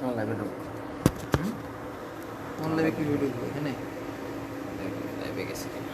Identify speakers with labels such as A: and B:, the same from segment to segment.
A: কোন লাইভে ঢুক?
B: কোন লাইভে কি ভিডিও ঢুকবো এখানে?
A: লাইভে গেছি কিনা?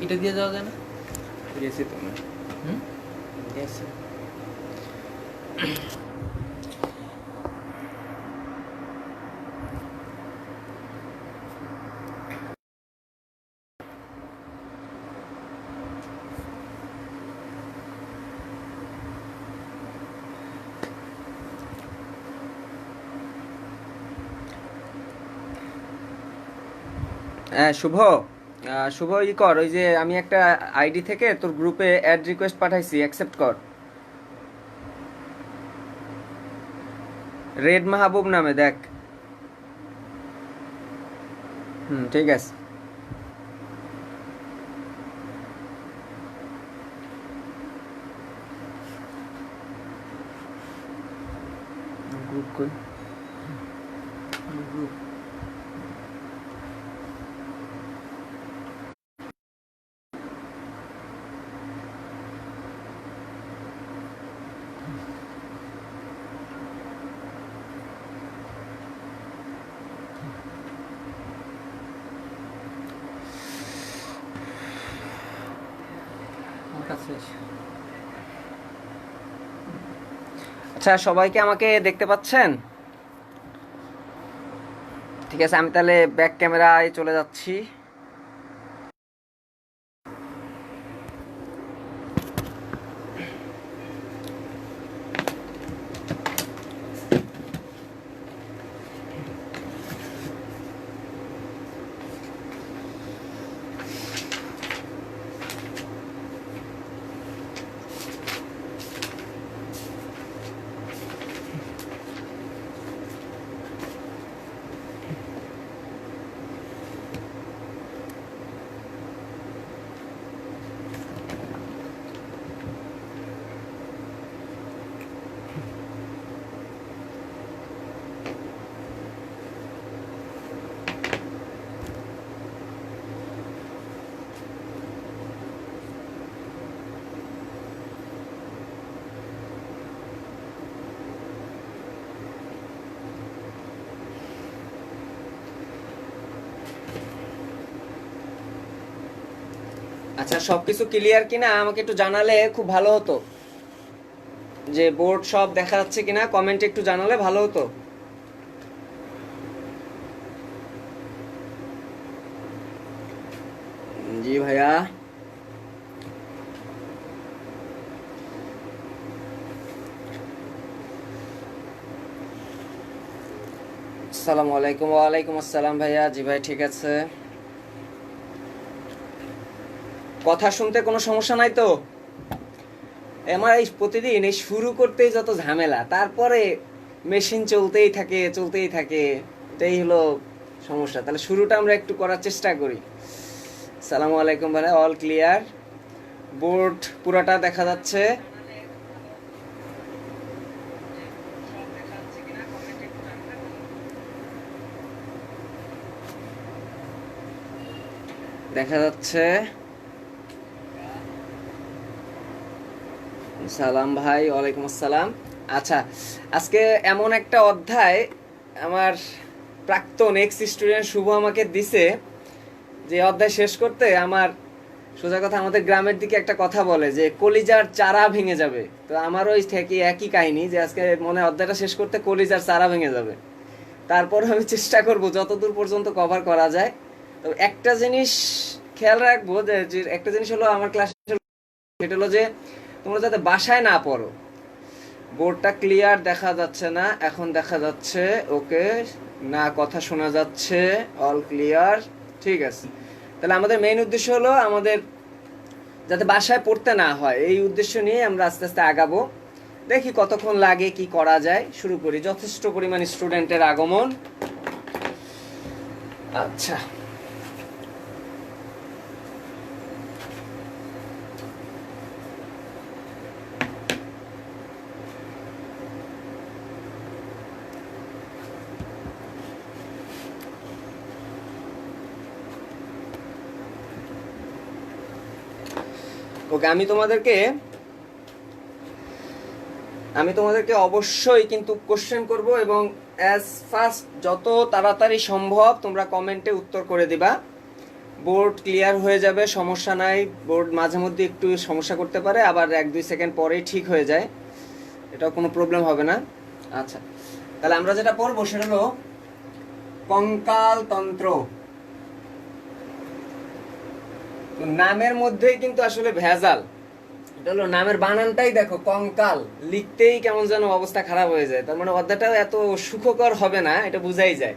B: এটা দিয়ে যাওয়া যায় না?
A: গেছি তো না।
B: হুম,
A: গেছি। হ্যাঁ শুভ, শুভ ই কর, ওই যে আমি একটা আইডি থেকে তোর গ্রুপে অ্যাড রিকোয়েস্ট পাঠাইছি, অ্যাকসেপ্ট কর। রেড মাহবুব নামে দেখ। ঠিক আছে। গ্রুপ কই?
B: গ্রুপ আমার কাছে আছে।
A: আচ্ছা, সবাইকে আমাকে দেখতে পাচ্ছেন? ঠিক আছে, আমি তাহলে ব্যাক ক্যামেরায় চলে যাচ্ছি। আচ্ছা, সবকিছু ক্লিয়ার কিনা আমাকে একটু জানালে খুব ভালো হতো। যে বোর্ড সব দেখা যাচ্ছে কিনা কমেন্টে একটু জানালে ভালো হতো। জি ভাইয়া। আসসালামু আলাইকুম। ওয়ালাইকুম আসসালাম ভাইয়া। জি ভাই, ঠিক আছে। কথা শুনতে কোনো সমস্যা নাই তো? আমার এই প্রতিদিন এই শুরু করতেই যত ঝামেলা, তারপরে মেশিন চলতেই থাকে চলতেই থাকে, এটাই হলো সমস্যা। তাহলে শুরুটা আমরা একটু করার চেষ্টা করি। সালামু আলাইকুম ভাই, অল ক্লিয়ার। বোর্ড পুরাটা দেখা যাচ্ছে? দেখা যাচ্ছে। সালাম ভাই, ওয়ালাইকুম আসসালাম। আচ্ছা, আজকে এমন একটা অধ্যায় আমার প্রাক্তন এক্স স্টুডেন্ট শুভ আমাকে দিছে, যে অধ্যায় শেষ করতে আমার, সোজা কথা, আমাদের গ্রামের দিকে একটা কথা বলে যে কলিজার চারা ভেঙে যাবে। তো আমার ওই থেকে একই কাহিনী, যে আজকে মনে হয় অধ্যায়টা শেষ করতে কলিজার চারা ভেঙে যাবে। তারপর আমি চেষ্টা করব যতদূর পর্যন্ত কভার করা যায়। তো একটা জিনিস খেয়াল রাখবো, যে একটা জিনিস হলো আমার ক্লাসে, সেটা হলো যে তোমরা যাতে বাসায় না পড়ো। বোর্ডটা ক্লিয়ার দেখা যাচ্ছে না? এখন দেখা যাচ্ছে। ওকে, না কথা শোনা যাচ্ছে? অল ক্লিয়ার, ঠিক আছে। তাহলে আমাদের মেইন উদ্দেশ্য হলো আমাদের যাতে বাসায় পড়তে না হয়, এই উদ্দেশ্য নিয়ে আমরা আস্তে আস্তে আগাবো। দেখি কতক্ষণ লাগে, কি করা যায়। শুরু করি। যথেষ্ট পরিমাণ স্টুডেন্টের আগমন, আচ্ছা, ওকে, আমি তোমাদেরকে অবশ্যই কিন্তু কোশ্চেন করব, এবং অ্যাজ ফাস্ট যত তাড়াতাড়ি সম্ভব তোমরা কমেন্টে উত্তর করে দিবা। বোর্ড ক্লিয়ার হয়ে যাবে, সমস্যা নাই। বোর্ড মাঝে মধ্যে একটু সমস্যা করতে পারে, আবার 1-2 সেকেন্ড পরেই ঠিক হয়ে যায়, এটা কোনো প্রবলেম হবে না। আচ্ছা, তাহলে আমরা যেটা পড়বো সেটা হলো কঙ্কালতন্ত্র। তো নামের মধ্যেই কিন্তু আসলে ভেজাল। এটা হলো নামের বানানটাই দেখো, কঙ্কাল, লিখতেই কেমন যেন অবস্থা খারাপ হয়ে যায়। তার মানে অধ্যায়টাও এত সুখকর হবে না, এটা বোঝাই যায়।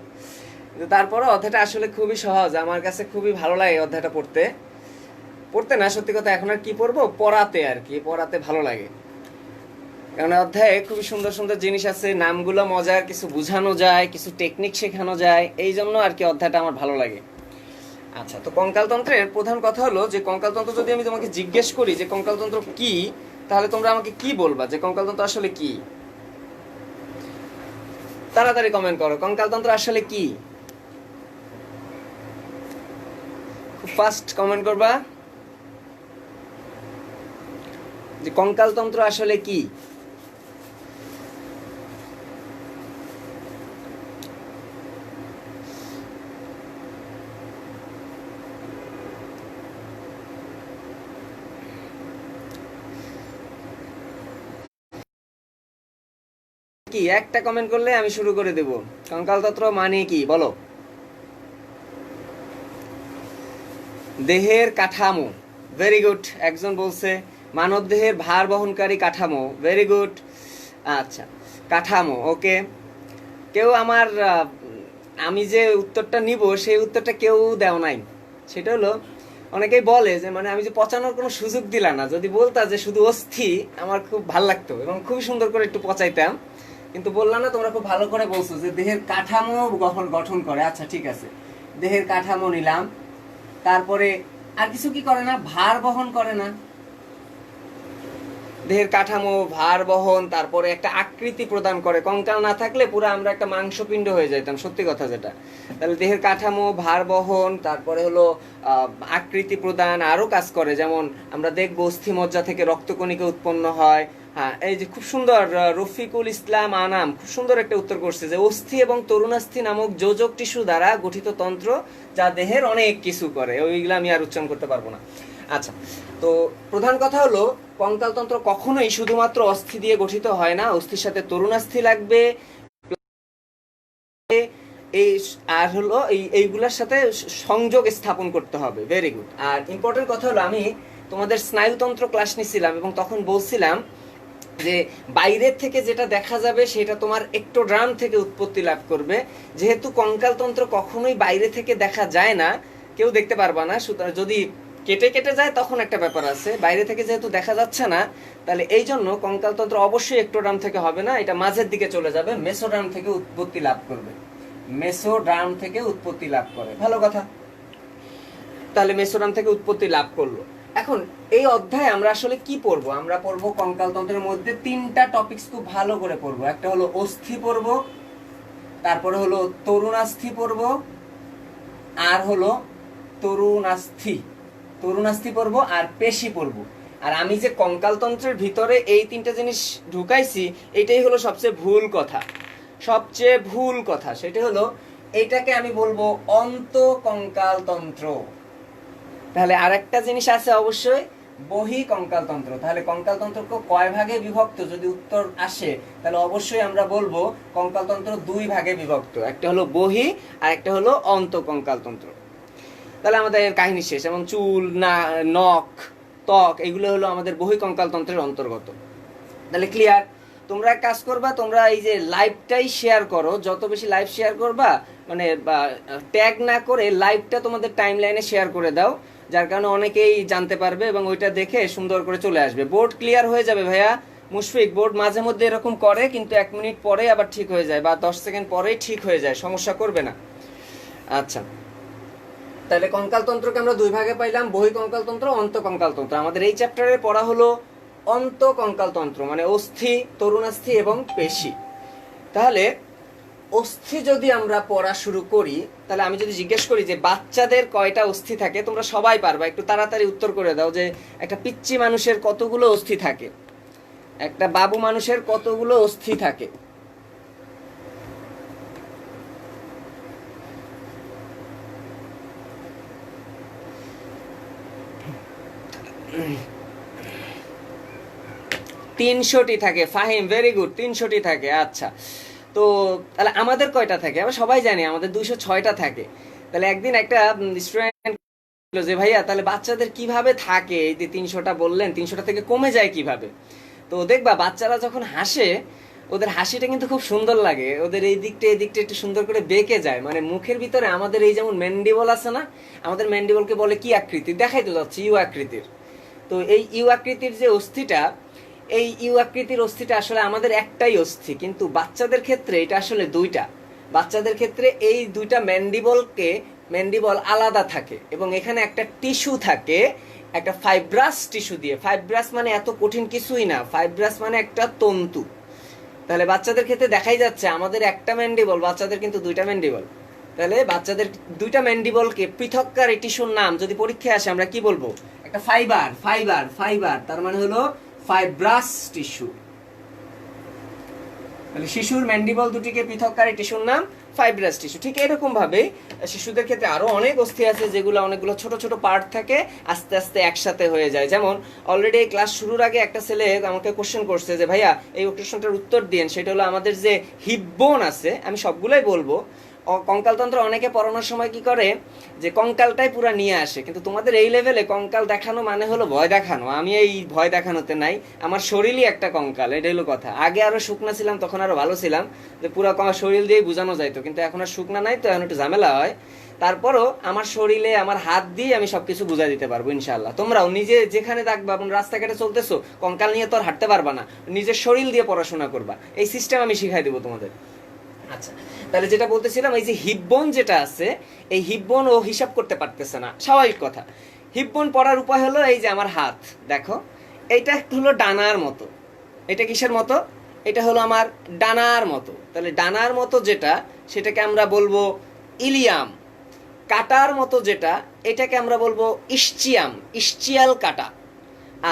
A: কিন্তু তারপরে অধ্যায়টা আসলে খুবই সহজ, আমার কাছে খুবই ভালো লাগে অধ্যায়টা পড়তে। পড়তে না, সত্যি কথা, এখন আর কি পড়বো, পড়াতে আর কি, পড়াতে ভালো লাগে। কারণ অধ্যায়ে খুবই সুন্দর সুন্দর জিনিস আছে, নামগুলো মজার, কিছু বোঝানো যায়, কিছু টেকনিক শেখানো যায়, এই জন্য আর কি অধ্যায়টা আমার ভালো লাগে। আচ্ছা, তো কঙ্কালতন্ত্রের প্রধান কথা হলো যে কঙ্কালতন্ত্র যদি আমি তোমাকে জিজ্ঞেস করি যে কঙ্কালতন্ত্র কি, তাহলে তোমরা আমাকে কি বলবা যে কঙ্কালতন্ত্র আসলে কি? তাড়াতাড়ি কমেন্ট করো, কঙ্কালতন্ত্র আসলে কি? খুব ফাস্ট কমেন্ট করবা যে কঙ্কালতন্ত্র আসলে কি। কি একটা কমেন্ট করলে আমি শুরু করে দেব। কঙ্কালতন্ত্র মানে কি বলো? দেহের কাঠামো, ভেরি গুড। একজন বলছে মানব দেহের ভার বহনকারী কাঠামো, ভেরি গুড। আচ্ছা, কাঠামো, ওকে। কেউ আমার আমি যে উত্তরটা নিব সেই উত্তরটা কেউ দেও নাই। সেটা হলো, অনেকেই বলে যে মানে আমি যে পচানোর কোনো সুযোগ দিলা না, যদি বলতা যে শুধু অস্থি, আমার খুব ভালো লাগতো এবং খুবই সুন্দর করে একটু পচাইতাম। কিন্তু বললাম না, তোমরা খুব ভালো করে বলছো যে দেহের কাঠামো গঠন করে। আচ্ছা ঠিক আছে, দেহের কাঠামো নিলাম। তারপরে আর কিছু কি করে না? ভার বহন করে না? দেহের কাঠামো, ভার বহন, তারপরে একটা আকৃতি প্রদান করে। কঙ্কাল না থাকলে পুরো আমরা একটা মাংসপিণ্ড হয়ে যেতাম, সত্যি কথা যেটা। তাহলে দেহের কাঠামো, ভার বহন, তারপরে হলো আকৃতি প্রদান, আরো কাজ করে। যেমন আমরা দেখবো অস্থিমজ্জা থেকে রক্তকণিকা উৎপন্ন হয়। হ্যাঁ, এই যে খুব সুন্দর রফিকুল ইসলাম আনাম খুব সুন্দর একটা উত্তর করছে যে অস্থি এবং তরুণাস্থি নামক যোজক টিস্যু দ্বারা গঠিত তন্ত্র, যা দেহের অনেক কিছু করে। ওইগুলো আমি আর উচ্চারণ করতে পারবো না। আচ্ছা, তো প্রধান কথা হলো কঙ্কালতন্ত্র কখনোই শুধুমাত্র অস্থি দিয়ে গঠিত হয় না, অস্থির সাথে তরুণাস্থি লাগবে, এই আর হলো এইগুলোর সাথে সংযোগ স্থাপন করতে হবে। Very good. আর ইম্পর্টেন্ট কথা হলো, আমি তোমাদের স্নায়ুতন্ত্র ক্লাস নিছিলাম এবং তখন বলছিলাম যে বাইরের থেকে যেটা দেখা যাবে সেটা তোমার একটোড্রাম থেকে উৎপত্তি লাভ করবে। যেহেতু কঙ্কালতন্ত্র কখনোই বাইরে থেকে দেখা যায় না, কেউ দেখতে পারবা না, সুতরাং যদি কেটে কেটে যায় তখন একটা ব্যাপার আছে, বাইরে থেকে যেহেতু দেখা যাচ্ছে না, তাহলে এই জন্য কঙ্কালতন্ত্র অবশ্যই একটোড্রাম থেকে হবে না, এটা মাঝের দিকে চলে যাবে, মেসোড্রাম থেকে উৎপত্তি লাভ করবে। মেসোড্রাম থেকে উৎপত্তি লাভ করে, ভালো কথা। তাহলে মেসোড্রাম থেকে উৎপত্তি লাভ করলো। এখন এই অধ্যায়ে আমরা আসলে কি পড়বো? আমরা পড়বো কঙ্কালতন্ত্রের মধ্যে 3টা টপিকস খুব ভালো করে পড়বো। একটা হলো অস্থি পড়বো, তারপরে হলো তরুণাস্থি পড়বো, আর হলো তরুণাস্থি পড়বো, আর পেশি পড়বো। আর আমি যে কঙ্কালতন্ত্রের ভিতরে এই 3টা জিনিস ঢুকাইছি, এটাই হলো সবচেয়ে ভুল কথা। সেটা হলো এটাকে আমি বলবো অন্তঃকঙ্কালতন্ত্র। তাহলে আরেকটা জিনিস আছে অবশ্যই, বহি কঙ্কালতন্ত্র। তাহলে কঙ্কালতন্ত্র কয় ভাগে বিভক্ত যদি উত্তর আসে, তাহলে অবশ্যই আমরা বলবো কঙ্কালতন্ত্র 2 ভাগে বিভক্ত, একটা হলো বহি আর একটা হলো অন্তঃকঙ্কালতন্ত্র। তাহলে আমাদের কাহিনী শেষ। যেমন চুল, নখ, ত্বক, এগুলো হলো আমাদের বহি কঙ্কালতন্ত্রের অন্তর্গত। তাহলে ক্লিয়ার? তোমরা এক কাজ করবা, তোমরা এই যে লাইভটাই শেয়ার করো, যত বেশি লাইভ শেয়ার করবা, মানে ট্যাগ না করে লাইভটা তোমাদের টাইম লাইনে শেয়ার করে দাও, যার কারণে অনেকেই জানতে পারবে এবং ওইটা দেখে সুন্দর করে চলে আসবে। বোর্ড ক্লিয়ার হয়ে যাবে ভাইয়া মুশফিক। বোর্ড মাঝে মধ্যে এরকম করে, কিন্তু 1 মিনিট পরে আবার ঠিক হয়ে যায়, বা 10 সেকেন্ড পরেই ঠিক হয়ে যায়, সমস্যা করবে না। আচ্ছা, তাহলে কঙ্কালতন্ত্রকে আমরা দুই ভাগে পাইলাম, বহিঃকঙ্কালতন্ত্র, অন্তঃকঙ্কালতন্ত্র। আমাদের এই চ্যাপ্টারে পড়া হলো অন্তঃকঙ্কালতন্ত্র, মানে অস্থি, তরুণাস্থি এবং পেশি। তাহলে অস্থি যদি আমরা পড়া শুরু করি, তাহলে আমি যদি জিজ্ঞেস করি যে বাচ্চাদের কয়টা অস্থি থাকে, তোমরা সবাই পারবা, একটু তাড়াতাড়ি উত্তর করে দাও যে একটা পিচ্চি মানুষের কতগুলো অস্থি থাকে, একটা বাবু মানুষের কতগুলো অস্থি থাকে। তিনশোটি থাকে। ফাহিম, ভেরি গুড, 300টি থাকে। আচ্ছা, তো তাহলে আমাদের কয়টা থাকে? আমরা সবাই জানি আমাদের 206টা থাকে। তাহলে একদিন একটা স্টুডেন্ট যে ভাইয়া তাহলে বাচ্চাদের কিভাবে থাকে, এই যে 300টা বললেন, 300টা থেকে কমে যায় কিভাবে? তো দেখবা বাচ্চারা যখন হাসে, ওদের হাসিটা কিন্তু খুব সুন্দর লাগে, ওদের এই দিকটা একটু সুন্দর করে বেঁকে যায়, মানে মুখের ভিতরে আমাদের এই যেমন ম্যান্ডিবল আছে না, আমাদের ম্যান্ডিবলকে বলে কি আকৃতি, দেখাই তো যাচ্ছে ইউ আকৃতির। তো এই ইউ আকৃতির যে অস্থিটা, এই ইউ আকৃতির অস্থিটা আসলে আমাদের একটাই অস্থি, কিন্তু বাচ্চাদের ক্ষেত্রে এটা আসলে দুইটা। বাচ্চাদের ক্ষেত্রে এই দুইটা ম্যান্ডিবল আলাদা থাকে, এবং এখানে একটা টিস্যু থাকে, একটা ফাইব্রাস টিস্যু দিয়ে। ফাইব্রাস মানে এত কঠিন কিছুই না, ফাইব্রাস মানে একটা তন্তু। তাহলে বাচ্চাদের ক্ষেত্রে দেখাই যাচ্ছে আমাদের একটা ম্যান্ডিবল, বাচ্চাদের কিন্তু দুইটা ম্যান্ডিবল। তাহলে বাচ্চাদের দুইটা ম্যান্ডিবলকে পৃথককারী টিস্যুর নাম যদি পরীক্ষায় আসে আমরা কি বলবো? একটা ফাইবার, তার মানে হলো ফাইব্রাস টিস্যু। তাহলে শিশুর ম্যান্ডিবল দুটিকে পৃথককারী টিস্যুর নাম ফাইব্রাস টিস্যু। ঠিক এরকম ভাবে শিশুদের ক্ষেত্রে আরো অনেক অস্থি আছে, যেগুলো অনেকগুলো ছোট ছোট পার্ট থাকে, আস্তে আস্তে একসাথে হয়ে যায়। যেমন অলরেডি ক্লাস শুরুর আগে একটা ছেলে আমাকে কোশ্চেন করছে যে ভাইয়া এই কোশ্চেনটার উত্তর দিন। সেটা হলো আমাদের যে হিপ বোন আছে, আমি সবগুলোই বলবো। কঙ্কালতন্ত্র অনেকে পড়ানোর সময় কি করে যে কঙ্কালটাই পুরো নিয়ে আসে, কিন্তু তোমাদের এই লেভেলে কঙ্কাল দেখানো মানে হলো ভয় দেখানো। আমি এই ভয় দেখানোতে নাই, আমার শরীরই একটা কঙ্কাল, এটা হলো কথা। আগে আরো শুকনা ছিলাম, তখন আরো ভালো ছিলাম, যে পুরো শরীর দিয়েই বোঝানো যাইতো, কিন্তু এখন আর শুকনা নাই, তো এখন একটু ঝামেলা হয়। তারপরও আমার শরীরে আমার হাত দিয়ে আমি সবকিছু বুঝাই দিতে পারবো ইনশাআল্লাহ। তোমরাও নিজে যেখানে থাকবা, রাস্তাঘাটে চলতেছো, কঙ্কাল নিয়ে তো আর হাঁটতে পারবা না, নিজের শরীর দিয়ে পড়াশোনা করবা, এই সিস্টেম আমি শিখাই দেবো তোমাদের। আচ্ছা, তাহলে যেটা বলতেছিলাম, এই যে হিপবোন যেটা আছে, এই হিপবোন ও হিসাব করতে পারতেছে না, স্বাভাবিক কথা। হিপবোন পড়ার উপায় হলো এই যে আমার হাত দেখো, এইটা হলো ডানার মতো। এটা কিসের মতো? এটা হলো আমার ডানার মতো। তাহলে ডানার মতো যেটা, সেটাকে আমরা বলবো ইলিয়াম। কাটার মতো যেটা, এটাকে আমরা বলবো ইস্চিয়াম, ইস্চিয়াল কাটা।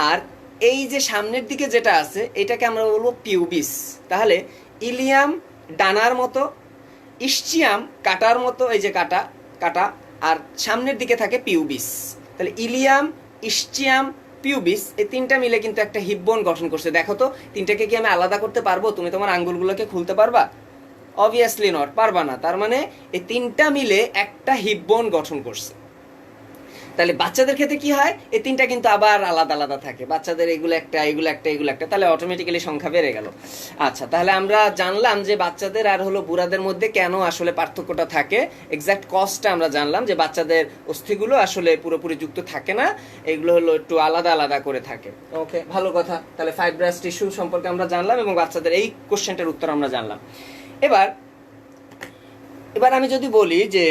A: আর এই যে সামনের দিকে যেটা আছে, এটাকে আমরা বলবো পিউবিস। তাহলে ইলিয়াম ডানার মতো, ইস্চিয়াম কাটার মতো, এই যে কাটা কাটা, আর সামনের দিকে থাকে পিউবিস। তাহলে ইলিয়াম, ইস্চিয়াম, পিউবিস, এই তিনটা মিলে কিন্তু একটা হিপবোন গঠন করছে। দেখো তো তিনটাকে কি আমি আলাদা করতে পারবো? তুমি তোমার আঙ্গুলগুলোকে খুলতে পারবা? অবভিয়াসলি নট, পারবা না। তার মানে এই তিনটা মিলে একটা হিপবোন গঠন করছে। তাহলে বাচ্চাদের ক্ষেত্রে কি হয়, এই তিনটা কিন্তু আবার আলাদা আলাদা থাকে। বাচ্চাদের এগুলো একটা, এগুলো একটা, এগুলো একটা, তাহলে অটোমেটিক্যালি সংখ্যা বেড়ে গেল। আচ্ছা, তাহলে আমরা জানলাম যে বাচ্চাদের আর হলো বুড়াদের মধ্যে কেন আসলে পার্থক্যটা থাকে। এক্সাক্ট কজটা আমরা জানলাম যে বাচ্চাদের অস্থিগুলো আসলে পুরোপুরি যুক্ত থাকে না, এগুলো হলো একটু আলাদা আলাদা করে থাকে। ওকে, ভালো কথা। তাহলে ফাইব্রাস টিস্যু সম্পর্কে আমরা জানলাম, এবং বাচ্চাদের এই কোশ্চেনটার উত্তর আমরা জানলাম। এবার আমি যদি বলি যে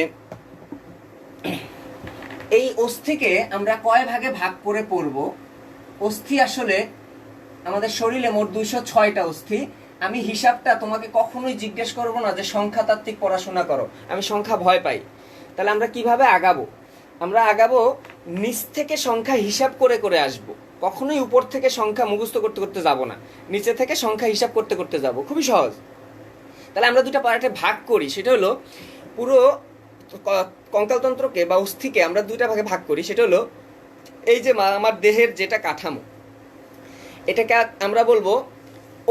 A: এই অস্থিকে আমরা কয় ভাগে ভাগ করে পড়ব। অস্থি আসলে আমাদের শরীরে মোট 206টা অস্থি। আমি হিসাবটা তোমাকে কখনোই জিজ্ঞেস করব না যে সংখ্যাতাত্ত্বিক পড়াশোনা করো, আমি সংখ্যা ভয় পাই। তাহলে আমরা কিভাবে আগাবো? আমরা আগাবো নিচ থেকে সংখ্যা হিসাব করে করে আসব। কখনোই উপর থেকে সংখ্যা মুখস্থ করতে করতে যাব না, নিচে থেকে সংখ্যা হিসাব করতে করতে যাব। খুবই সহজ। তাহলে আমরা দুটা পার্টে ভাগ করি, সেটা হলো পুরো কঙ্কালতন্ত্রকে বা অস্থিকে আমরা দুইটা ভাগে ভাগ করি। সেটা হলো এই যে আমার দেহের যেটা কাঠামো, এটাকে আমরা বলবো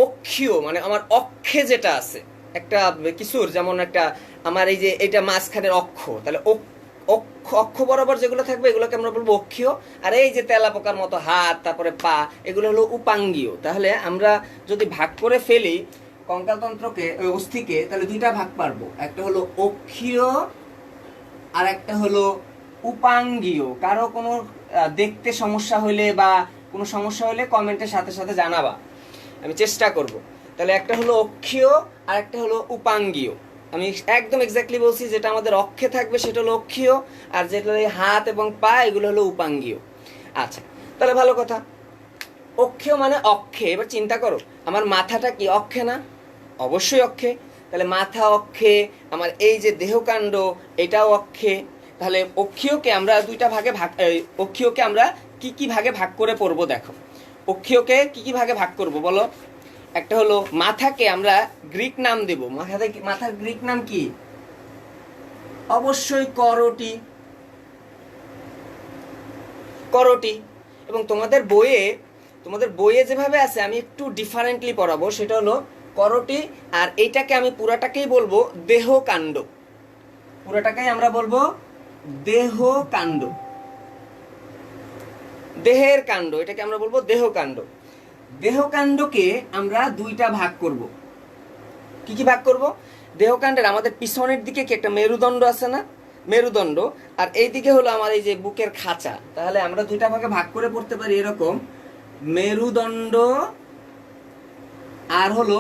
A: অক্ষীয়, মানে আমার অক্ষে যেটা আছে একটা কিছুর, যেমন একটা আমার এই যে এটা মাঝখানের অক্ষ, তাহলে অক্ষ বরাবর যেগুলো থাকবে এগুলোকে আমরা বলবো অক্ষীয়। আর এই যে তেলা পোকার মতো হাত, তারপরে পা, এগুলো হলো উপাঙ্গীয়। তাহলে আমরা যদি ভাগ করে ফেলি কঙ্কালতন্ত্রকে, ওই অস্থিকে, তাহলে দুইটা ভাগ পারবো, একটা হলো অক্ষীয় আর একটা হলো উপাঙ্গীয়। কারো কোনো দেখতে সমস্যা হলে বা কোনো সমস্যা হলে কমেন্টের সাথে সাথে জানাবা, আমি চেষ্টা করব। তাহলে একটা হলো অক্ষীয় আর একটা হলো উপাঙ্গীয়। আমি একদম এক্স্যাক্টলি বলছি, যেটা আমাদের অক্ষে থাকবে সেটা হলো অক্ষীয়, আর যেটা এই হাত এবং পা এগুলো হলো উপাঙ্গীয়। আচ্ছা, তাহলে ভালো কথা। অক্ষীয় মানে অক্ষে। এবার চিন্তা করো, আমার মাথাটা কি অক্ষে না? অবশ্যই অক্ষে। তাহলে মাথা অক্ষে, আমার এই যে দেহকাণ্ড এটাও অক্ষে। তাহলে অক্ষীয়কে আমরা দুইটা ভাগে ভাগ, অক্ষীয়কে আমরা কি কি ভাগে ভাগ করে পড়বো দেখো। অক্ষীয়কে কি কি ভাগে ভাগ করব বলো? একটা হলো মাথাকে আমরা গ্রিক নাম দেব। মাথার গ্রিক নাম কি? অবশ্যই করোটি। করোটি। এবং তোমাদের বইয়ে যেভাবে আছে আমি একটু ডিফারেন্টলি পড়াবো, সেটা হলো করোটি। আর এইটাকে আমি পুরাটাকেই বলবো দেহকাণ্ড। পুরাটাকেই আমরা বলবো দেহকাণ্ড, দেহের কাণ্ড। এটাকে আমরা বলবো দেহকাণ্ড। দেহকাণ্ডকে আমরা দুইটা ভাগ করব। কি কি ভাগ করব? দেহকাণ্ডের আমাদের পিছনের দিকে কি একটা মেরুদণ্ড আছে না? মেরুদণ্ড। আর এই দিকে হলো আমার এই যে বুকের খাঁচা। তাহলে আমরা দুইটা ভাগে ভাগ করে পড়তে পারি এরকম, মেরুদণ্ড আর হলো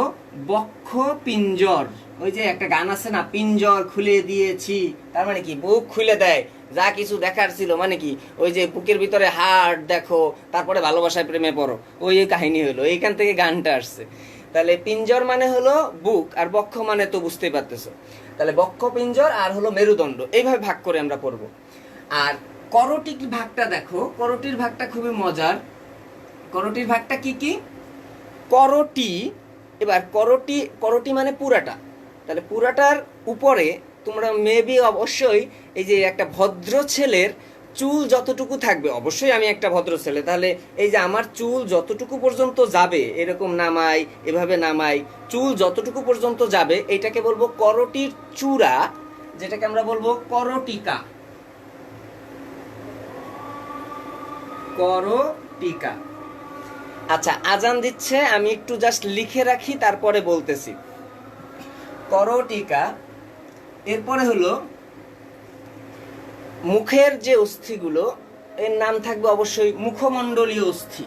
A: বক্ষ পিঞ্জর। ওই যে একটা গান আছে না, পিঞ্জর খুলে দিয়েছি, তার মানে কি বুক খুলে দেয়, যা কিছু দেখার ছিল, মানে কি ওই যে বুকের ভিতরে হার্ট দেখো, তারপরে ভালোবাসায় প্রেমে পড়ো, ওই কাহিনী হলো, এইখান থেকে গানটা আসছে। তাহলে পিঞ্জর মানে হলো বুক, আর বক্ষ মানে তো বুঝতেই পারতেছো। তাহলে বক্ষ পিঞ্জর আর হলো মেরুদণ্ড, এইভাবে ভাগ করে আমরা পড়বো। আর করোটির ভাগটা দেখো, করোটির ভাগটা খুবই মজার। করোটির ভাগটা কি কি? করোটি। এবার করোটি মানে পুরাটা। তাহলে পুরাটার উপরে তোমরা মেবি অবশ্যই এই যে একটা ভদ্র ছেলের চুল যতটুকু থাকবে, অবশ্যই আমি একটা ভদ্র ছেলে, তাহলে এই যে আমার চুল যতটুকু পর্যন্ত যাবে, এরকম নামাই, এভাবে নামাই, চুল যতটুকু পর্যন্ত যাবে এইটাকে বলবো করোটির চূড়া, যেটাকে আমরা বলবো করোটিকা। করোটিকা। আচ্ছা, আজান দিচ্ছে, আমি একটু জাস্ট লিখে রাখি, তারপরে বলতেছি। করোটিকা। এরপরে হলো মুখের যে অস্থিগুলো, এর নাম থাকবে অবশ্যই মুখমণ্ডলীয় অস্থি।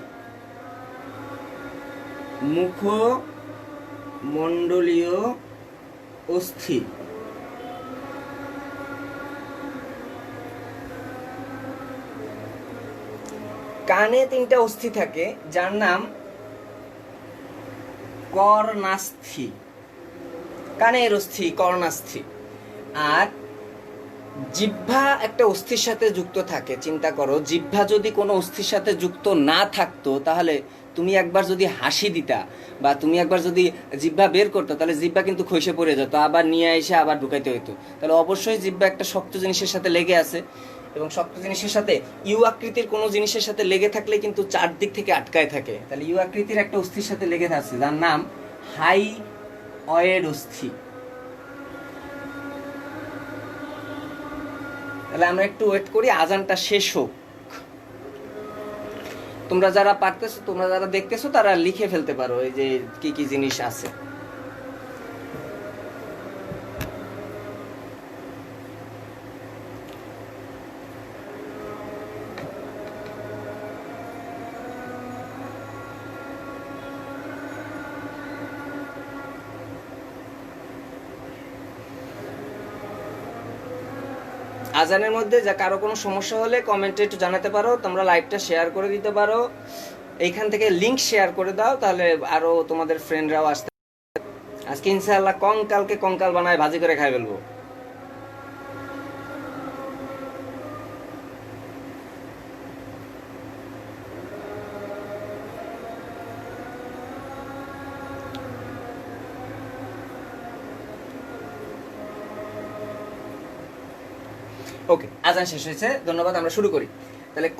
A: মুখমণ্ডলীয় অস্থি। কানে তিনটা অস্থি থাকে, যার নাম কর্ণাস্থি। কানের অস্থি কর্ণাস্থি। আর জিহ্বা একটা অস্থির সাথে যুক্ত থাকে। চিন্তা করো, জিহ্বা যদি কোনো অস্থির সাথে যুক্ত না থাকতো, তাহলে তুমি একবার যদি হাসি দিতা বা তুমি একবার যদি জিহ্বা বের করতো, তাহলে জিহ্বা কিন্তু খসে পড়ে যেত, আবার নিয়ে এসে আবার ঢুকাইতে হইতো। তাহলে অবশ্যই জিহ্বা একটা শক্ত জিনিসের সাথে লেগে আছে, এবং শক্ত জিনিসের সাথে ইউ আকৃতির কোনো জিনিসের সাথে লেগে থাকলে কিন্তু চারদিক থেকে আটকায় থাকে। তাহলে ইউ আকৃতির একটা অস্থির সাথে লেগে থাকছে, যার নাম হাইওয়েড অস্থি। তাহলে আমরা একটু ওয়েট করি, আজানটা শেষ হোক। তোমরা যারা পারতেছো, তোমরা যারা দেখতেছো, তারা লিখে ফেলতে পারো এই যে কি কি জিনিস আছে। আজানের মধ্যে যা কারো কোনো সমস্যা হলে কমেন্টে একটু জানাতে পারো, তোমরা লাইভটা শেয়ার করে দিতে পারো, এইখান থেকে লিংক শেয়ার করে দাও, তাহলে আরো তোমাদের ফ্রেন্ডরাও আসতে। আজকে ইনশাআল্লাহ কঙ্কালকে কঙ্কাল বানায় ভাজি করে খাই ফেলবো। ওকে, আজান শেষ হয়েছে, ধন্যবাদ। আমরা শুরু করি। তাহলে